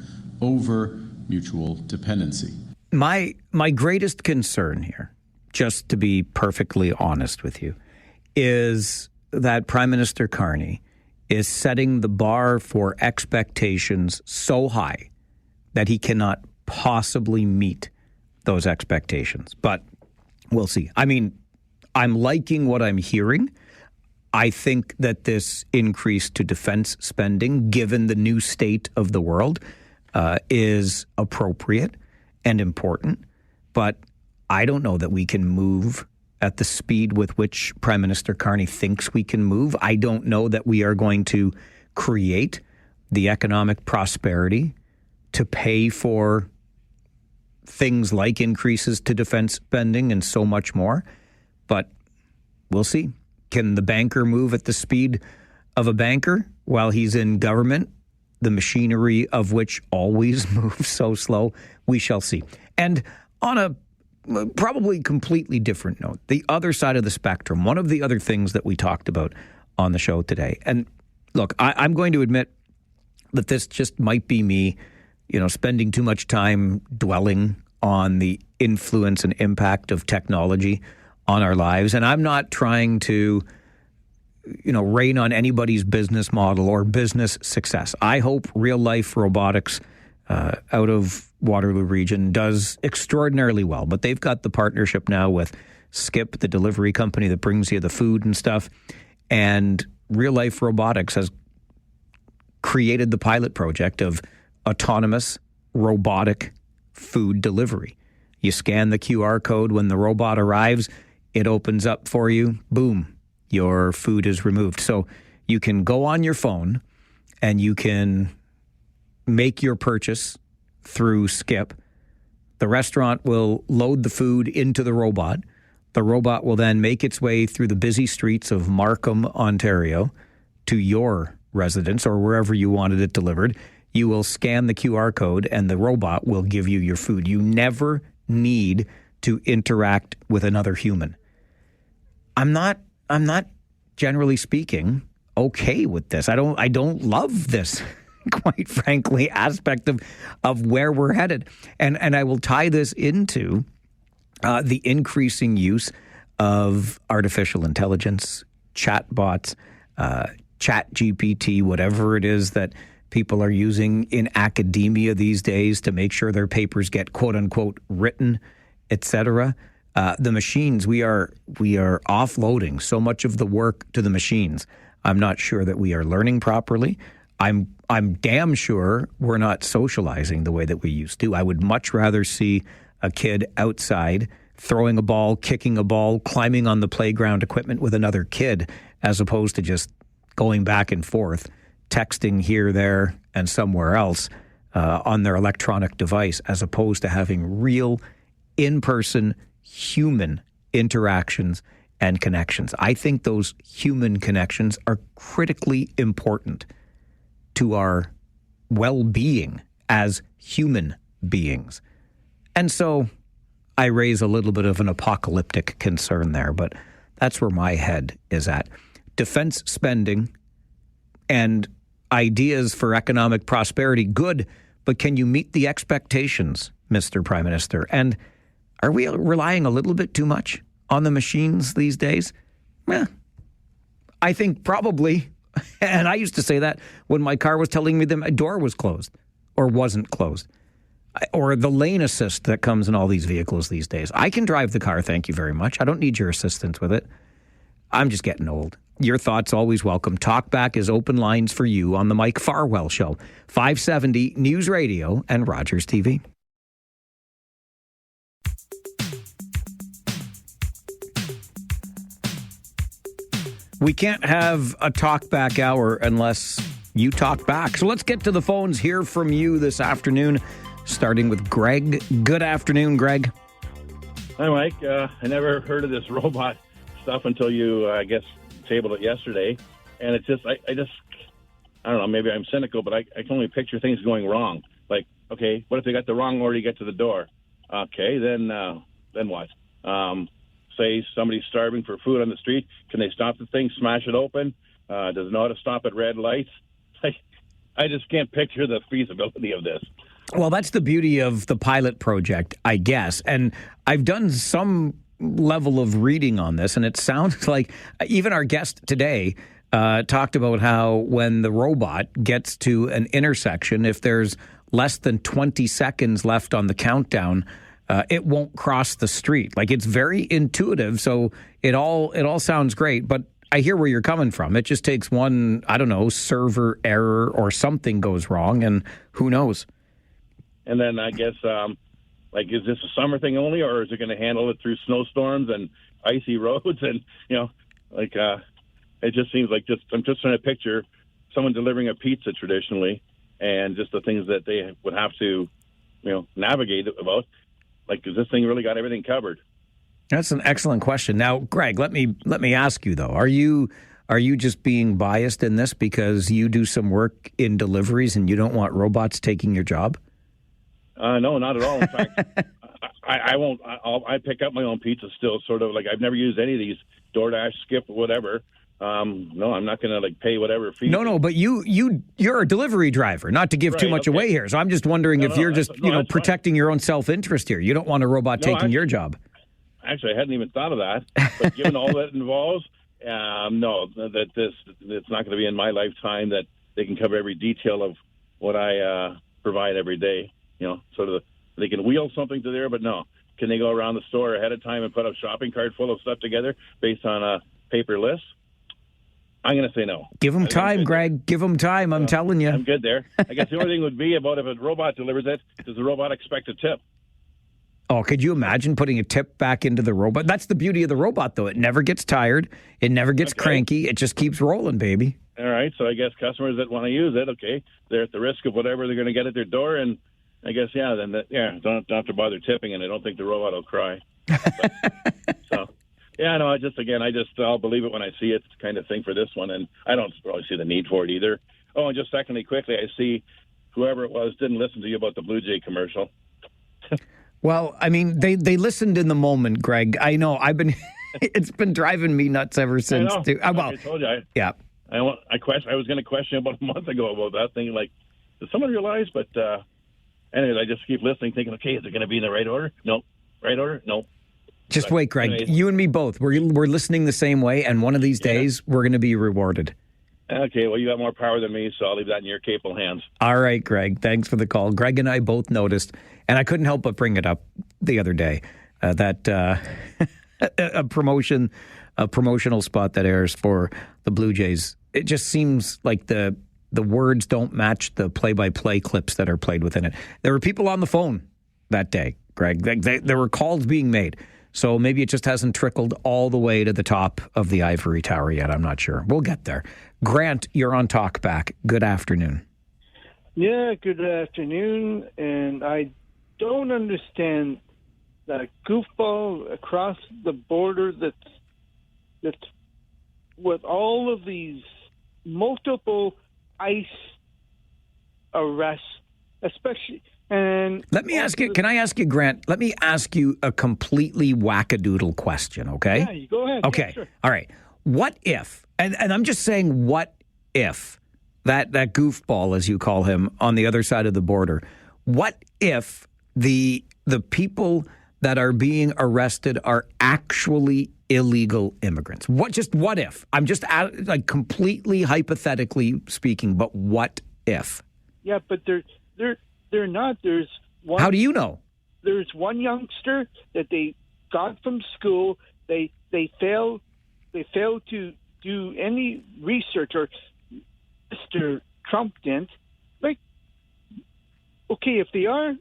over mutual dependency. My greatest concern here, just to be perfectly honest with you, is that Prime Minister Carney is setting the bar for expectations so high that he cannot possibly meet those expectations. But we'll see. I mean, I'm liking what I'm hearing. I think that this increase to defense spending, given the new state of the world, is appropriate and important. But I don't know that we can move at the speed with which Prime Minister Carney thinks we can move. I don't know that we are going to create the economic prosperity to pay for things like increases to defense spending and so much more. But we'll see. Can the banker move at the speed of a banker while he's in government, the machinery of which always moves so slow? We shall see. And on a probably completely different note, the other side of the spectrum, one of the other things that we talked about on the show today, and look, I'm going to admit that this just might be me, spending too much time dwelling on the influence and impact of technology on our lives. And I'm not trying to, rain on anybody's business model or business success. I hope real life robotics out of Waterloo region does extraordinarily well. But they've got the partnership now with Skip, the delivery company that brings you the food and stuff. And real life robotics has created the pilot project of autonomous robotic food delivery. You scan the QR code when the robot arrives, it opens up for you, boom, your food is removed. So you can go on your phone and you can make your purchase through Skip. The restaurant will load the food into the robot. The robot will then make its way through the busy streets of Markham, Ontario, to your residence or wherever you wanted it delivered. You will scan the QR code and the robot will give you your food. You never need to interact with another human. I'm not generally speaking okay with this. I don't love this, quite frankly, aspect of where we're headed. And I will tie this into the increasing use of artificial intelligence, chatbots, chat GPT, whatever it is that people are using in academia these days to make sure their papers get quote unquote written, etc. The machines, we are offloading so much of the work to the machines. I'm not sure that we are learning properly. I'm damn sure we're not socializing the way that we used to. I would much rather see a kid outside throwing a ball, kicking a ball, climbing on the playground equipment with another kid, as opposed to just going back and forth, texting here, there, and somewhere else on their electronic device, as opposed to having real, in-person, human interactions and connections. I think those human connections are critically important to our well-being as human beings. And so I raise a little bit of an apocalyptic concern there, but that's where my head is at. Defense spending and ideas for economic prosperity, good, but can you meet the expectations, Mr. Prime Minister? And are we relying a little bit too much on the machines these days? I think probably. And I used to say that when my car was telling me that my door was closed or wasn't closed. Or the lane assist that comes in all these vehicles these days. I can drive the car, thank you very much. I don't need your assistance with it. I'm just getting old. Your thoughts always welcome. Talkback is open lines for you on the Mike Farwell Show. 570 News Radio and Rogers TV. We can't have a talkback hour unless you talk back. So let's get to the phones, hear from you this afternoon, starting with Greg. Good afternoon, Greg. Hi, Mike. I never heard of this robot stuff until you, tabled it yesterday. And it's just, I don't know, maybe I'm cynical, but I can only picture things going wrong. Like, okay, what if they got the wrong order to get to the door? Okay, then what? say somebody's starving for food on the street, can they stop the thing, smash it open? Does it know how to stop at red lights? I just can't picture the feasibility of this. Well, that's the beauty of the pilot project, I guess. And I've done some level of reading on this, and it sounds like even our guest today talked about how when the robot gets to an intersection, if there's less than 20 seconds left on the countdown, it won't cross the street. Like, it's very intuitive, so it all sounds great, but I hear where you're coming from. It just takes one, I don't know, server error or something goes wrong, and who knows? And then I guess, is this a summer thing only, or is it going to handle it through snowstorms and icy roads? And, it just seems like I'm just trying to picture someone delivering a pizza traditionally and just the things that they would have to, navigate about. Like, has this thing really got everything covered? That's an excellent question. Now, Greg, let me ask you, though. Are you just being biased in this because you do some work in deliveries and you don't want robots taking your job? No, not at all. In fact, I won't. I pick up my own pizza still, sort of like I've never used any of these DoorDash, Skip, whatever. No, I'm not going to pay whatever fee. No, but you're a delivery driver. Not to give too much away here. So I'm just wondering if you're just protecting your own self-interest here. You don't want a robot taking your job. Actually, I hadn't even thought of that. But given all that involves, no, it's not going to be in my lifetime that they can cover every detail of what I provide every day. They can wheel something to there, but no. Can they go around the store ahead of time and put a shopping cart full of stuff together based on a paper list? I'm going to say no. Give them time, Greg. Give them time. I'm telling you. I'm good there. I guess the only thing would be about if a robot delivers it, does the robot expect a tip? Oh, could you imagine putting a tip back into the robot? That's the beauty of the robot, though. It never gets tired. It never gets cranky. It just keeps rolling, baby. All right. So I guess customers that want to use it, okay, they're at the risk of whatever they're going to get at their door. And I guess, don't have to bother tipping, and I don't think the robot will cry. I'll believe it when I see it kind of thing for this one. And I don't really see the need for it either. Oh, and just secondly, quickly, I see whoever it was didn't listen to you about the Blue Jay commercial. Well, I mean, they listened in the moment, Greg. I know. It's been driving me nuts ever since. I told you. Yeah. I was going to question about a month ago about that thing. Like, does someone realize? But anyways, I just keep listening, thinking, okay, is it going to be in the right order? No. Right order? No. Just wait, Greg. Anyways. You and me both. We're listening the same way, and one of these days we're going to be rewarded. Okay, well, you got more power than me, so I'll leave that in your capable hands. All right, Greg. Thanks for the call. Greg and I both noticed, and I couldn't help but bring it up the other day, that a promotional spot that airs for the Blue Jays, it just seems like the words don't match the play-by-play clips that are played within it. There were people on the phone that day, Greg. There were calls being made. So maybe it just hasn't trickled all the way to the top of the ivory tower yet. I'm not sure. We'll get there. Grant, you're on Talkback. Good afternoon. Yeah, good afternoon. And I don't understand that goofball across the border that's with all of these multiple ICE arrests, especially. And let me ask you, can I ask you, Grant, let me ask you a completely wackadoodle question, okay? Yeah, you go ahead. Okay, yeah, sure. All right. What if, and I'm just saying what if, that goofball, as you call him, on the other side of the border, what if the people that are being arrested are actually illegal immigrants? What if? I'm just like completely hypothetically speaking, but what if? Yeah, but they're not. There's one. How do you know? There's one youngster that they got from school. They failed to do any research, or Mr. Trump didn't. Like, okay, if they are,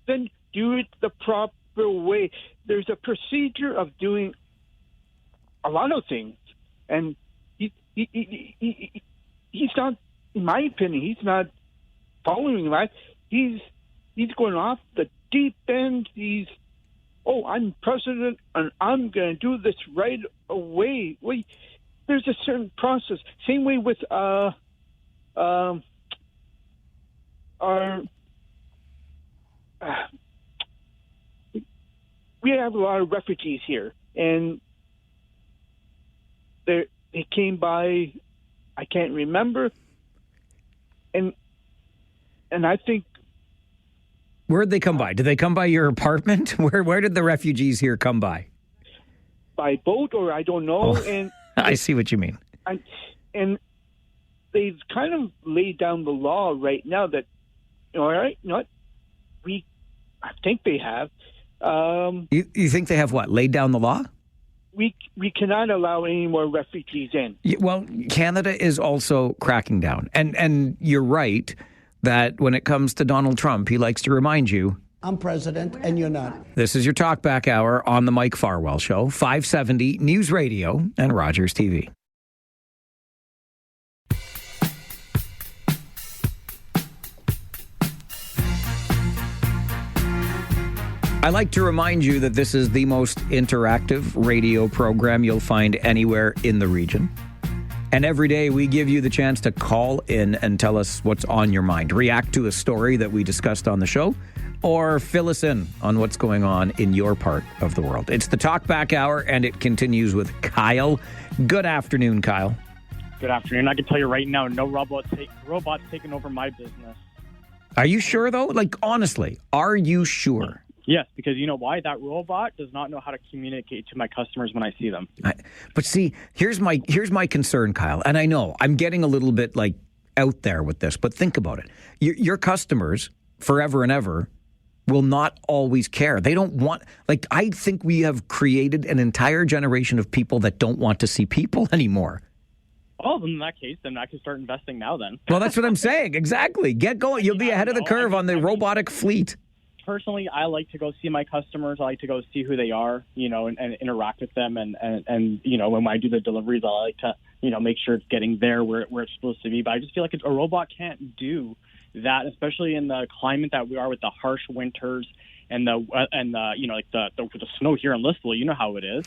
then do it the proper way. There's a procedure of doing a lot of things, and he's not, in my opinion, he's not following that. He's going off the deep end. I'm president and I'm going to do this right away. Wait, there's a certain process. Same way with our we have a lot of refugees here, and they came by. I can't remember, and I think. Where'd they come by? Did they come by your apartment? Where did the refugees here come by? By boat, or I don't know. Oh, and I see what you mean. And they've kind of laid down the law right now that, all right, I think they have. You think they have what? Laid down the law? We cannot allow any more refugees in. Well, Canada is also cracking down. And you're right that when it comes to Donald Trump, he likes to remind you, I'm president and you're not. This is your Talkback Hour on the Mike Farwell Show, 570 News Radio and Rogers TV. I like to remind you that this is the most interactive radio program you'll find anywhere in the region. And every day we give you the chance to call in and tell us what's on your mind. React to a story that we discussed on the show, or fill us in on what's going on in your part of the world. It's the Talkback Hour, and it continues with Kyle. Good afternoon, Kyle. Good afternoon. I can tell you right now, no robots taking over my business. Are you sure, though? Like, honestly, are you sure? Yes, because you know why? That robot does not know how to communicate to my customers when I see them. But see, here's my concern, Kyle. And I know I'm getting a little bit like out there with this, but think about it. Your customers, forever and ever, will not always care. They don't want, like, I think we have created an entire generation of people that don't want to see people anymore. Oh, then in that case, then I can start investing now then. Well, that's what I'm saying. Exactly. Get going. You'll be ahead of the curve on the robotic fleet. Personally, I like to go see my customers. I like to go see who they are, and interact with them. And when I do the deliveries, I like to, make sure it's getting there where it's supposed to be. But I just feel like a robot can't do that, especially in the climate that we are with the harsh winters and the snow here in Listowel. You know how it is.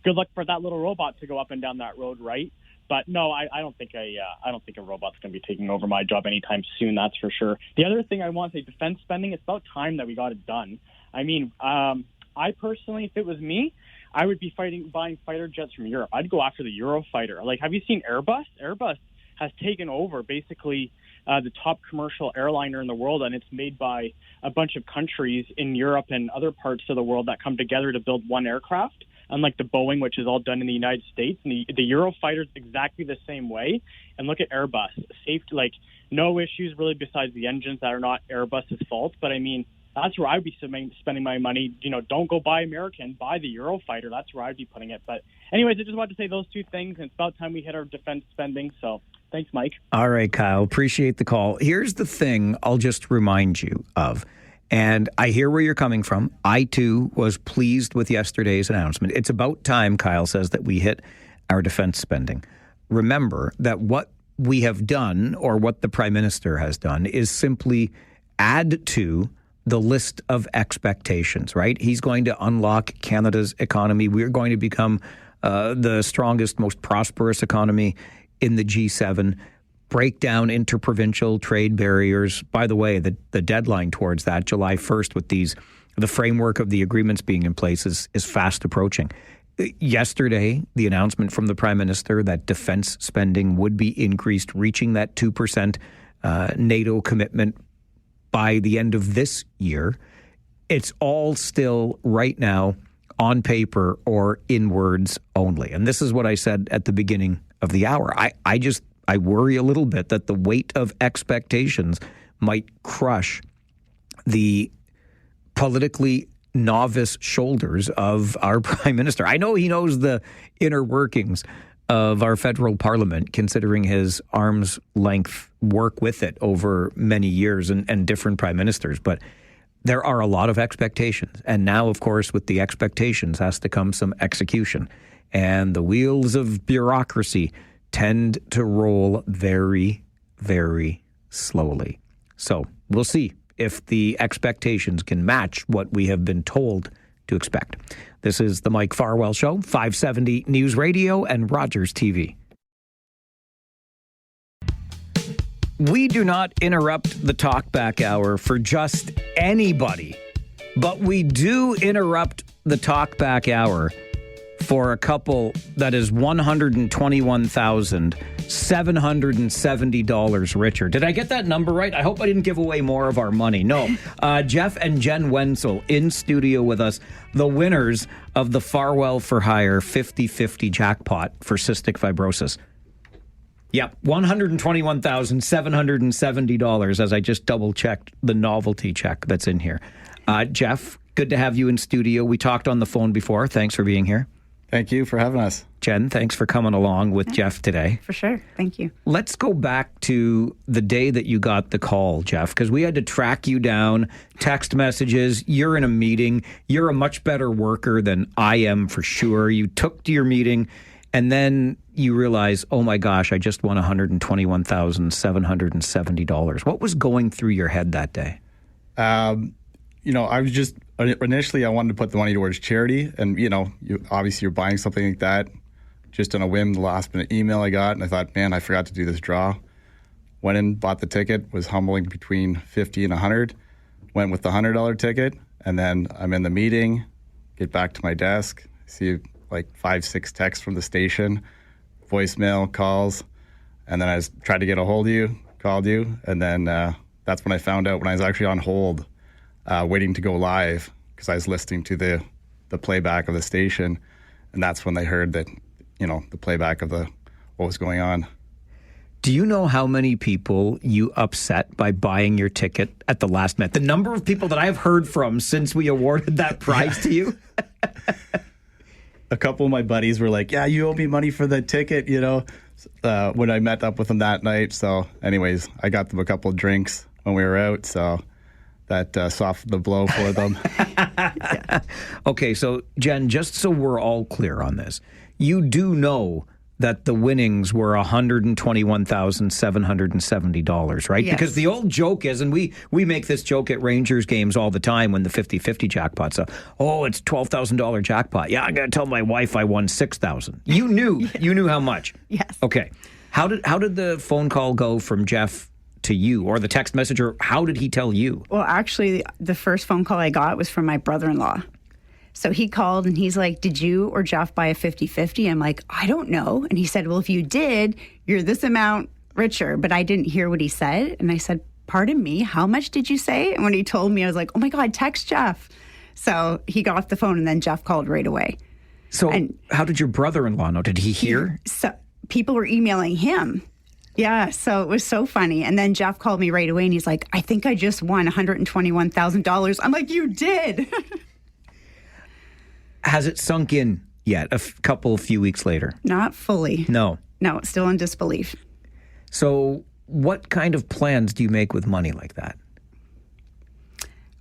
Good luck for that little robot to go up and down that road, right? But no, I don't think a robot's going to be taking over my job anytime soon. That's for sure. The other thing I want to say, defense spending. It's about time that we got it done. I mean, I personally, if it was me, I would be buying fighter jets from Europe. I'd go after the Eurofighter. Like, have you seen Airbus? Airbus has taken over basically the top commercial airliner in the world, and it's made by a bunch of countries in Europe and other parts of the world that come together to build one aircraft. Unlike the Boeing, which is all done in the United States. And the Eurofighter is exactly the same way. And look at Airbus. No issues really besides the engines that are not Airbus's fault. But, I mean, that's where I'd be spending my money. Don't go buy American. Buy the Eurofighter. That's where I'd be putting it. But anyways, I just wanted to say those two things. And it's about time we hit our defense spending. So thanks, Mike. All right, Kyle. Appreciate the call. Here's the thing I'll just remind you of. And I hear where you're coming from. I, too, was pleased with yesterday's announcement. It's about time, Kyle says, that we hit our defense spending. Remember that what we have done, or what the Prime Minister has done, is simply add to the list of expectations, right? He's going to unlock Canada's economy. We're going to become the strongest, most prosperous economy in the G7. Break down interprovincial trade barriers. By the way, the deadline towards that, July 1st, with the framework of the agreements being in place is fast approaching. Yesterday, the announcement from the Prime Minister that defense spending would be increased, reaching that 2% NATO commitment by the end of this year. It's all still right now on paper or in words only. And this is what I said at the beginning of the hour. I worry a little bit that the weight of expectations might crush the politically novice shoulders of our Prime Minister. I know he knows the inner workings of our federal parliament, considering his arm's length work with it over many years and different prime ministers. But there are a lot of expectations. And now, of course, with the expectations has to come some execution. And the wheels of bureaucracy tend to roll very, very slowly. So we'll see if the expectations can match what we have been told to expect. This is the Mike Farwell Show, 570 News Radio and Rogers TV. We do not interrupt the Talkback Hour for just anybody, but we do interrupt the Talkback Hour for a couple that is $121,770 richer. Did I get that number right? I hope I didn't give away more of our money. No. Jeff and Jen Wenzel in studio with us, the winners of the Farwell for Hire 50-50 jackpot for cystic fibrosis. Yep, $121,770 as I just double-checked the novelty check that's in here. Jeff, good to have you in studio. We talked on the phone before. Thanks for being here. Thank you for having us. Jen, thanks for coming along with Jeff today. For sure. Thank you. Let's go back to the day that you got the call, Jeff, because we had to track you down, text messages. You're in a meeting. You're a much better worker than I am for sure. You took to your meeting, and then you realize, oh my gosh, I just won $121,770. What was going through your head that day? I was just initially I wanted to put the money towards charity, and obviously you're buying something like that just on a whim. The last minute email I got, and I thought, man, I forgot to do this draw. Went in, bought the ticket, was humbling between 50 and 100. Went with the $100 ticket, and then I'm in the meeting, get back to my desk, see like 5-6 texts from the station, voicemail, calls, and then I tried to get a hold of you, called you, and then that's when I found out when I was actually on hold. Waiting to go live because I was listening to the playback of the station, and that's when they heard that, the playback of what was going on. Do you know how many people you upset by buying your ticket at the last minute? The number of people that I've heard from since we awarded that prize to you? A couple of my buddies were like, yeah, you owe me money for the ticket, when I met up with them that night. So anyways, I got them a couple of drinks when we were out, so that softened the blow for them. Yeah. Okay, so Jen, just so we're all clear on this, you do know that the winnings were $121,770, right? Yes. Because the old joke is, and we make this joke at Rangers games all the time when the 50-50 jackpot's up. Oh, it's $12,000 jackpot. Yeah, I got to tell my wife I won $6,000. You knew. You knew how much. Yes. Okay. How did the phone call go from Jeff to you, or the text message, or how did he tell you? Well, actually, the first phone call I got was from my brother-in-law. So he called and he's like, did you or Jeff buy a 50-50? I'm like, I don't know. And he said, well, if you did, you're this amount richer. But I didn't hear what he said. And I said, pardon me, how much did you say? And when he told me, I was like, oh my God, text Jeff. So he got off the phone and then Jeff called right away. So how did your brother-in-law know? Did he hear? So people were emailing him. Yeah, so it was so funny. And then Jeff called me right away and he's like, I think I just won $121,000. I'm like, you did. Has it sunk in yet, a few weeks later? Not fully. No, it's still in disbelief. So what kind of plans do you make with money like that?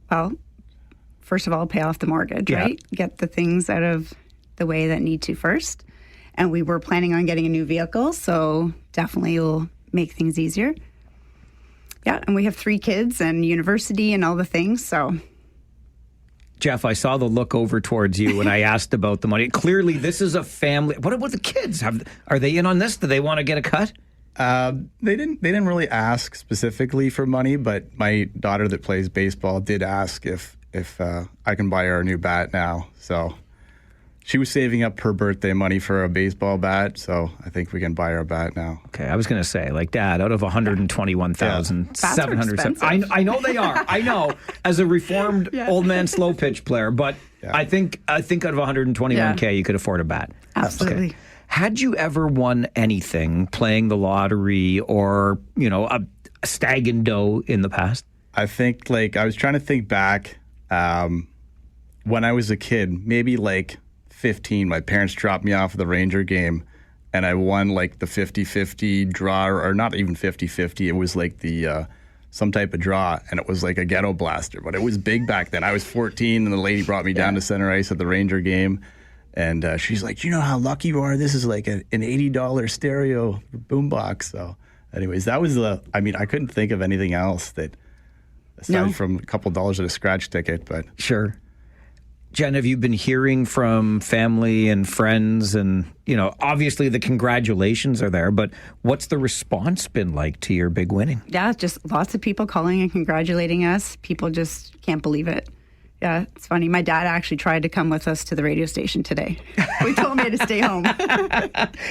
Well, first of all, pay off the mortgage, right? Get the things out of the way that need to first. And we were planning on getting a new vehicle, so definitely will make things easier. Yeah, and we have 3 kids and university and all the things, so... Jeff, I saw the look over towards you when I asked about the money. Clearly, this is a family. What about the kids? Are they in on this? Do they want to get a cut? They didn't really ask specifically for money, but my daughter that plays baseball did ask if I can buy her a new bat now. So she was saving up her birthday money for a baseball bat, so I think we can buy her a bat now. Okay, I was going to say, like, Dad, out of $121,700, I know they are. I know, as a reformed old man slow pitch player, but I think out of $121K, you could afford a bat. Absolutely. Okay. Had you ever won anything playing the lottery or, a stag and doe in the past? I think, I was trying to think back when I was a kid, maybe 15, my parents dropped me off at the Ranger game, and I won the 50-50 draw, or not even 50-50. It was the some type of draw, and it was a ghetto blaster, but it was big back then. I was 14, and the lady brought me down to center ice at the Ranger game, and she's like, you know how lucky you are? This is an $80 stereo boombox. So anyways, that was I couldn't think of anything else aside from a couple dollars at a scratch ticket, but sure. Jen, have you been hearing from family and friends? And, obviously the congratulations are there, but what's the response been like to your big winning? Yeah, just lots of people calling and congratulating us. People just can't believe it. Yeah, it's funny. My dad actually tried to come with us to the radio station today. We told him to stay home.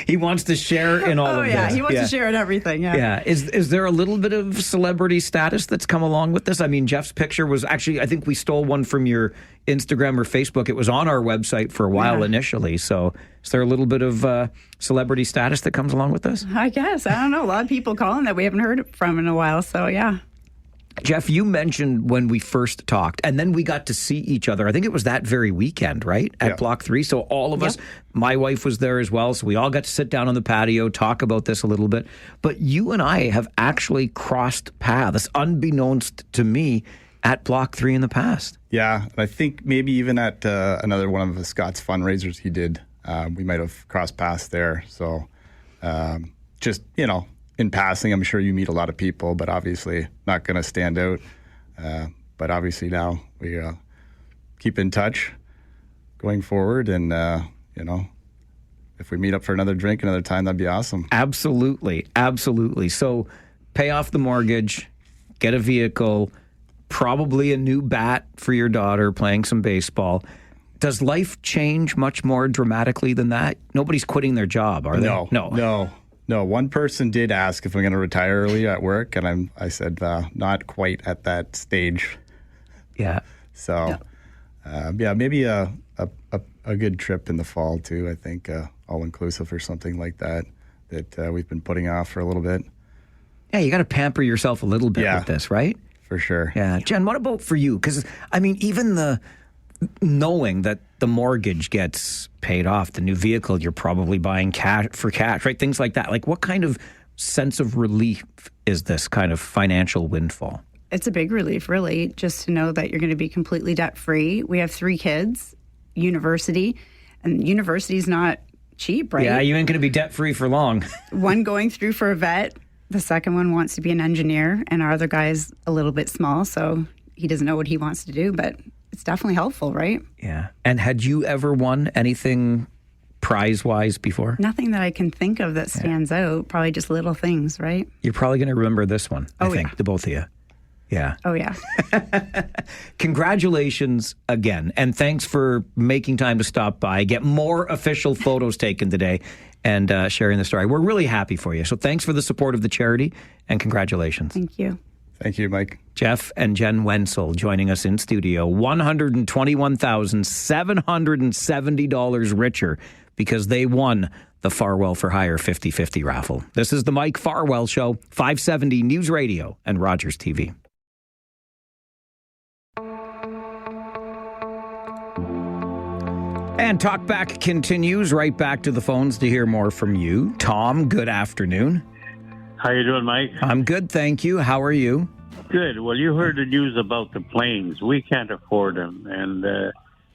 He wants to share in all of this. Oh, yeah. He wants to share in everything. Yeah. Yeah. Is there a little bit of celebrity status that's come along with this? I mean, Jeff's picture was actually, I think we stole one from your Instagram or Facebook. It was on our website for a while initially. So is there a little bit of celebrity status that comes along with this? I guess. I don't know. A lot of people calling that we haven't heard from in a while. So, yeah. Jeff, you mentioned when we first talked, and then we got to see each other. I think it was that very weekend, right? At Block 3. So all of us, my wife was there as well. So we all got to sit down on the patio, talk about this a little bit. But you and I have actually crossed paths, unbeknownst to me, at Block 3 in the past. Yeah. And I think maybe even at another one of Scott's fundraisers he did, we might have crossed paths there. So just, in passing, I'm sure you meet a lot of people, but obviously not going to stand out. But obviously now we keep in touch going forward. And, if we meet up for another drink another time, that'd be awesome. Absolutely. Absolutely. So pay off the mortgage, get a vehicle, probably a new bat for your daughter playing some baseball. Does life change much more dramatically than that? Nobody's quitting their job, are they? No, one person did ask if I'm going to retire early at work, and I said not quite at that stage. Yeah. So, maybe a good trip in the fall too. I think all inclusive or something like that we've been putting off for a little bit. Yeah, you got to pamper yourself a little bit with this, right? For sure. Yeah, Jen, what about for you? Because I mean, even knowing that the mortgage gets paid off, the new vehicle you're probably buying cash, right? Things like that. Like, what kind of sense of relief is this kind of financial windfall? It's a big relief, really, just to know that you're going to be completely debt-free. We have 3 kids, university, and university's not cheap, right? Yeah, you ain't going to be debt-free for long. One going through for a vet, the second one wants to be an engineer, and our other guy's a little bit small, so he doesn't know what he wants to do, but it's definitely helpful, right? Yeah. And had you ever won anything prize-wise before? Nothing that I can think of that stands out. Probably just little things, right? You're probably going to remember this one, I think, the both of you. Yeah. Oh, yeah. Congratulations again. And thanks for making time to stop by, get more official photos taken today, and sharing the story. We're really happy for you. So thanks for the support of the charity, and congratulations. Thank you. Thank you, Mike. Jeff and Jen Wenzel joining us in studio, $121,770 richer because they won the Farwell for Hire 50/50 raffle. This is the Mike Farwell Show, 570 News Radio and Rogers TV. And Talkback continues. Right back to the phones to hear more from you. Tom, good afternoon. How you doing, Mike? I'm good, thank you. How are you? Good. Well, you heard the news about the planes. We can't afford them. And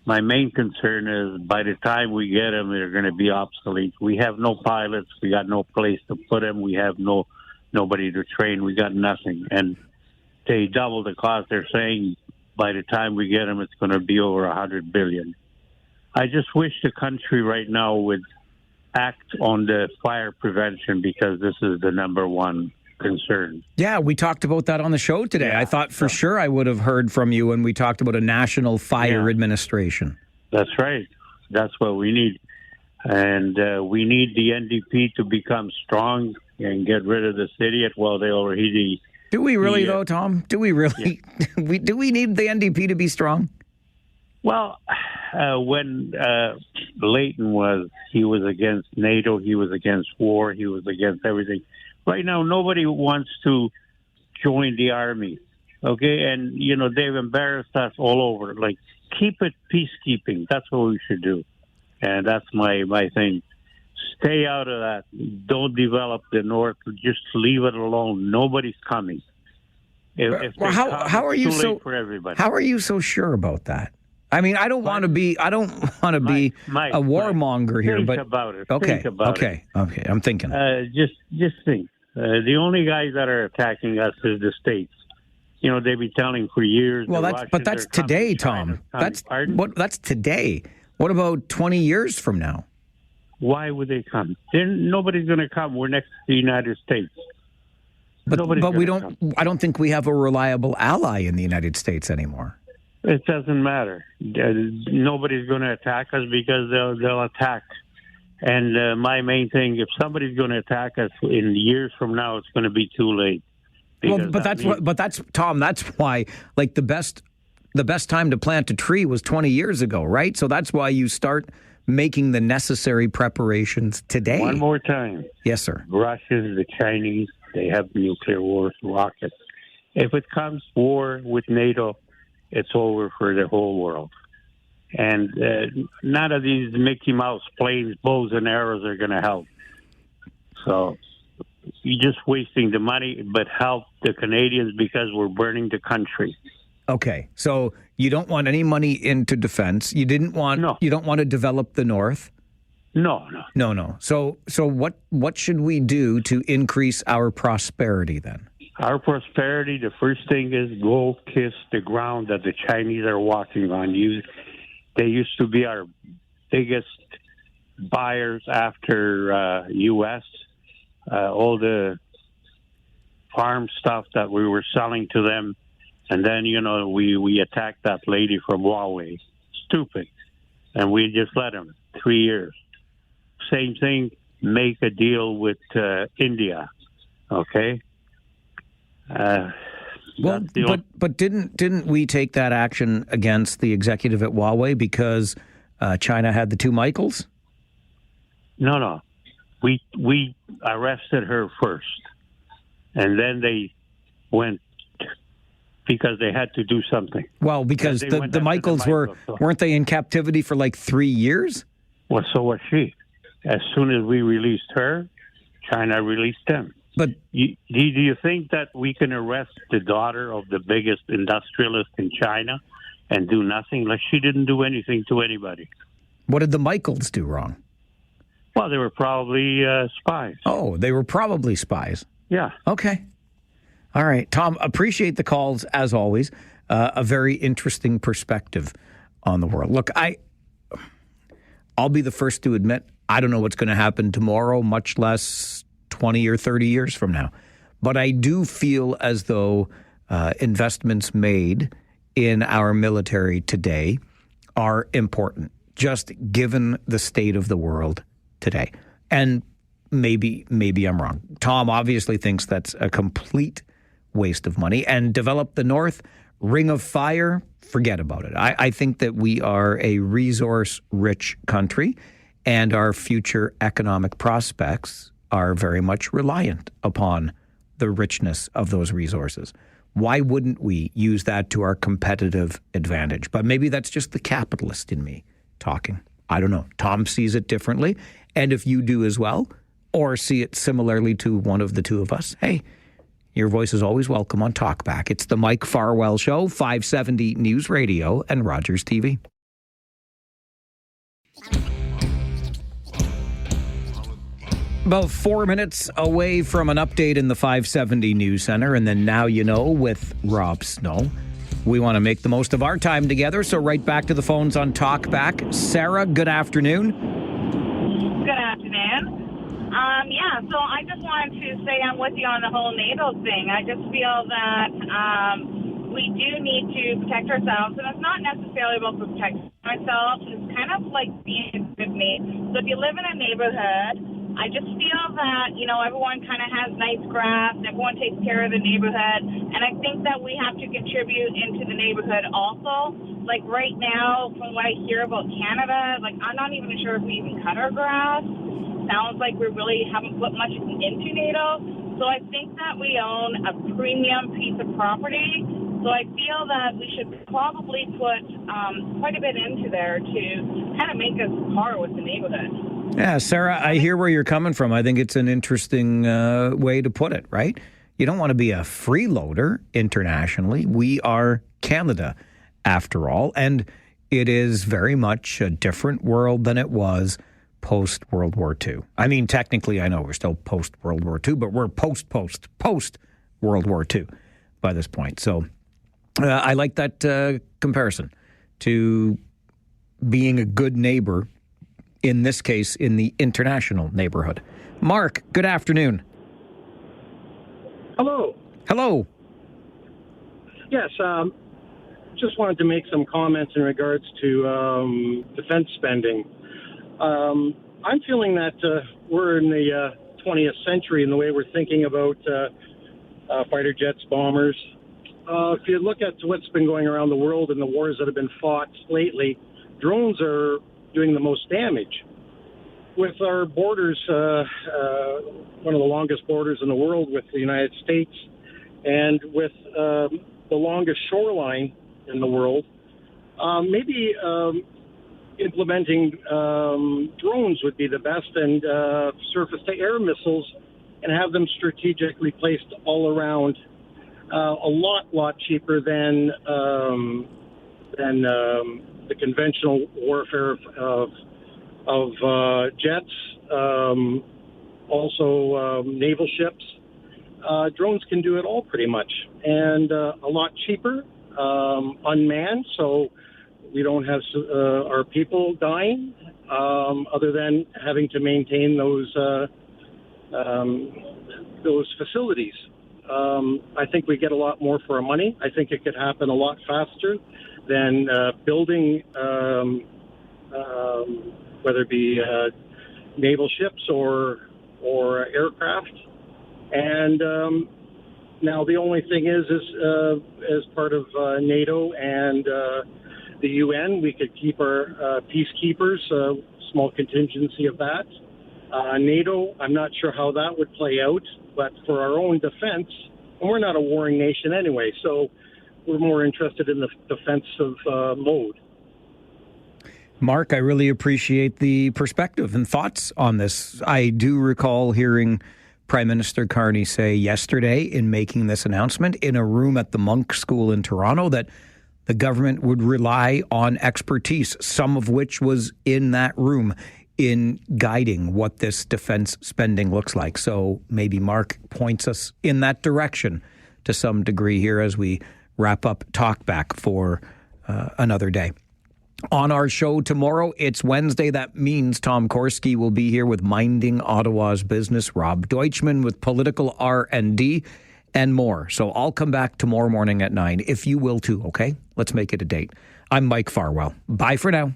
my main concern is by the time we get them, they're going to be obsolete. We have no pilots. We got no place to put them. We have nobody to train. We got nothing. And they double the cost. They're saying by the time we get them, it's going to be over $100 billion. I just wish the country right now would act on the fire prevention because this is the number one concern. Yeah, we talked about that on the show today. I thought for sure I would have heard from you when we talked about a national fire administration. That's right. That's what we need. And we need the NDP to become strong and get rid of the city. Well, they already... Do we really, though, Tom? Do we really? Yeah. Do we need the NDP to be strong? Well, when Leighton he was against NATO, he was against war, he was against everything. Right now, nobody wants to join the army, okay? And, they've embarrassed us all over. Like, keep it peacekeeping. That's what we should do. And that's my thing. Stay out of that. Don't develop the North. Just leave it alone. Nobody's coming. How are you so sure about that? I mean, I don't want to be a warmonger here, but about it. Okay, think about it. Okay, I'm thinking. Just think. The only guys that are attacking us is the states. They've been telling for years. Well, that's today, Tom. That's today. What about 20 years from now? Why would they come? Nobody's going to come. We're next to the United States. But we don't. I don't think we have a reliable ally in the United States anymore. It doesn't matter. Nobody's going to attack us because they'll attack. And my main thing, if somebody's going to attack us in years from now, it's going to be too late. Well, but that's Tom. That's why, like, the best time to plant a tree was 20 years ago, right? So that's why you start making the necessary preparations today. One more time. Yes, sir. Russians, the Chinese, they have nuclear wars, rockets. If it comes war with NATO, it's over for the whole world. And none of these Mickey Mouse planes, bows and arrows are going to help. So you're just wasting the money, but help the Canadians because we're burning the country. Okay, so you don't want any money into defense. You don't want to develop the North. No. So what should we do to increase our prosperity then? Our prosperity, the first thing is go kiss the ground that the Chinese are walking on. They used to be our biggest buyers after U.S. All the farm stuff that we were selling to them. And then, we attacked that lady from Huawei. Stupid. And we just let them 3 years. Same thing, make a deal with India. Okay? But didn't we take that action against the executive at Huawei because China had the two Michaels? No. We arrested her first. And then they went because they had to do something. Well, because the Michaels weren't they in captivity for like 3 years? Well, so was she. As soon as we released her, China released them. But do you think that we can arrest the daughter of the biggest industrialist in China and do nothing? Like, she didn't do anything to anybody. What did the Michaels do wrong? Well, they were probably spies. Oh, they were probably spies. Yeah. Okay. All right. Tom, appreciate the calls, as always. A very interesting perspective on the world. Look, I'll be the first to admit I don't know what's going to happen tomorrow, much less 20 or 30 years from now. But I do feel as though investments made in our military today are important, just given the state of the world today. And maybe I'm wrong. Tom obviously thinks that's a complete waste of money. And develop the North, Ring of Fire, forget about it. I think that we are a resource-rich country, and our future economic prospects are very much reliant upon the richness of those resources. Why wouldn't we use that to our competitive advantage? But maybe that's just the capitalist in me talking. I don't know. Tom sees it differently. And if you do as well, or see it similarly to one of the two of us, hey, your voice is always welcome on Talkback. It's the Mike Farwell Show, 570 News Radio and Rogers TV. About 4 minutes away from an update in the 570 News Center, and then Now You Know with Rob Snow. We want to make the most of our time together, so right back to the phones on Talkback. Sarah, good afternoon. Good afternoon. So I just wanted to say I'm with you on the whole NATO thing. I just feel that we do need to protect ourselves, and it's not necessarily about protecting ourselves. It's kind of like being a good mate. So if you live in a neighborhood, I just feel that, everyone kind of has nice grass, and everyone takes care of the neighborhood, and I think that we have to contribute into the neighborhood also. Like right now, from what I hear about Canada, I'm not even sure if we even cut our grass. Sounds like we really haven't put much into NATO. So I think that we own a premium piece of property. So I feel that we should probably put quite a bit into there to kind of make us par with the neighborhood. Yeah, Sarah, I hear where you're coming from. I think it's an interesting way to put it, right? You don't want to be a freeloader internationally. We are Canada, after all, and it is very much a different world than it was post-World War II. I mean, technically, I know we're still post-World War II, but we're post-World War II by this point. So I like that comparison to being a good neighbor, in this case, in the international neighborhood. Mark, good afternoon. Hello. Hello. Yes, just wanted to make some comments in regards to defense spending. I'm feeling that we're in the 20th century in the way we're thinking about fighter jets, bombers. If you look at what's been going around the world and the wars that have been fought lately, drones are doing the most damage. With our borders, one of the longest borders in the world with the United States, and with the longest shoreline in the world, maybe implementing drones would be the best, and surface-to-air missiles, and have them strategically placed all around. A lot cheaper than the conventional warfare of jets, also naval ships. Drones can do it all pretty much, and a lot cheaper, unmanned, so we don't have our people dying, other than having to maintain those facilities. I think we get a lot more for our money. I think it could happen a lot faster than building, whether it be naval ships or aircraft. And now the only thing is as part of NATO and the UN, we could keep our peacekeepers, small contingency of that. NATO, I'm not sure how that would play out, but for our own defense, and we're not a warring nation anyway, so we're more interested in the defensive mode. Mark, I really appreciate the perspective and thoughts on this. I do recall hearing Prime Minister Carney say yesterday in making this announcement in a room at the Monk School in Toronto that the government would rely on expertise, some of which was in that room, in guiding what this defense spending looks like. So maybe Mark points us in that direction to some degree here as we wrap up Talkback for another day. On our show tomorrow, it's Wednesday. That means Tom Korski will be here with Minding Ottawa's Business, Rob Deutschman with Political R&D, and more. So I'll come back tomorrow morning at 9, if you will too, okay? Let's make it a date. I'm Mike Farwell. Bye for now.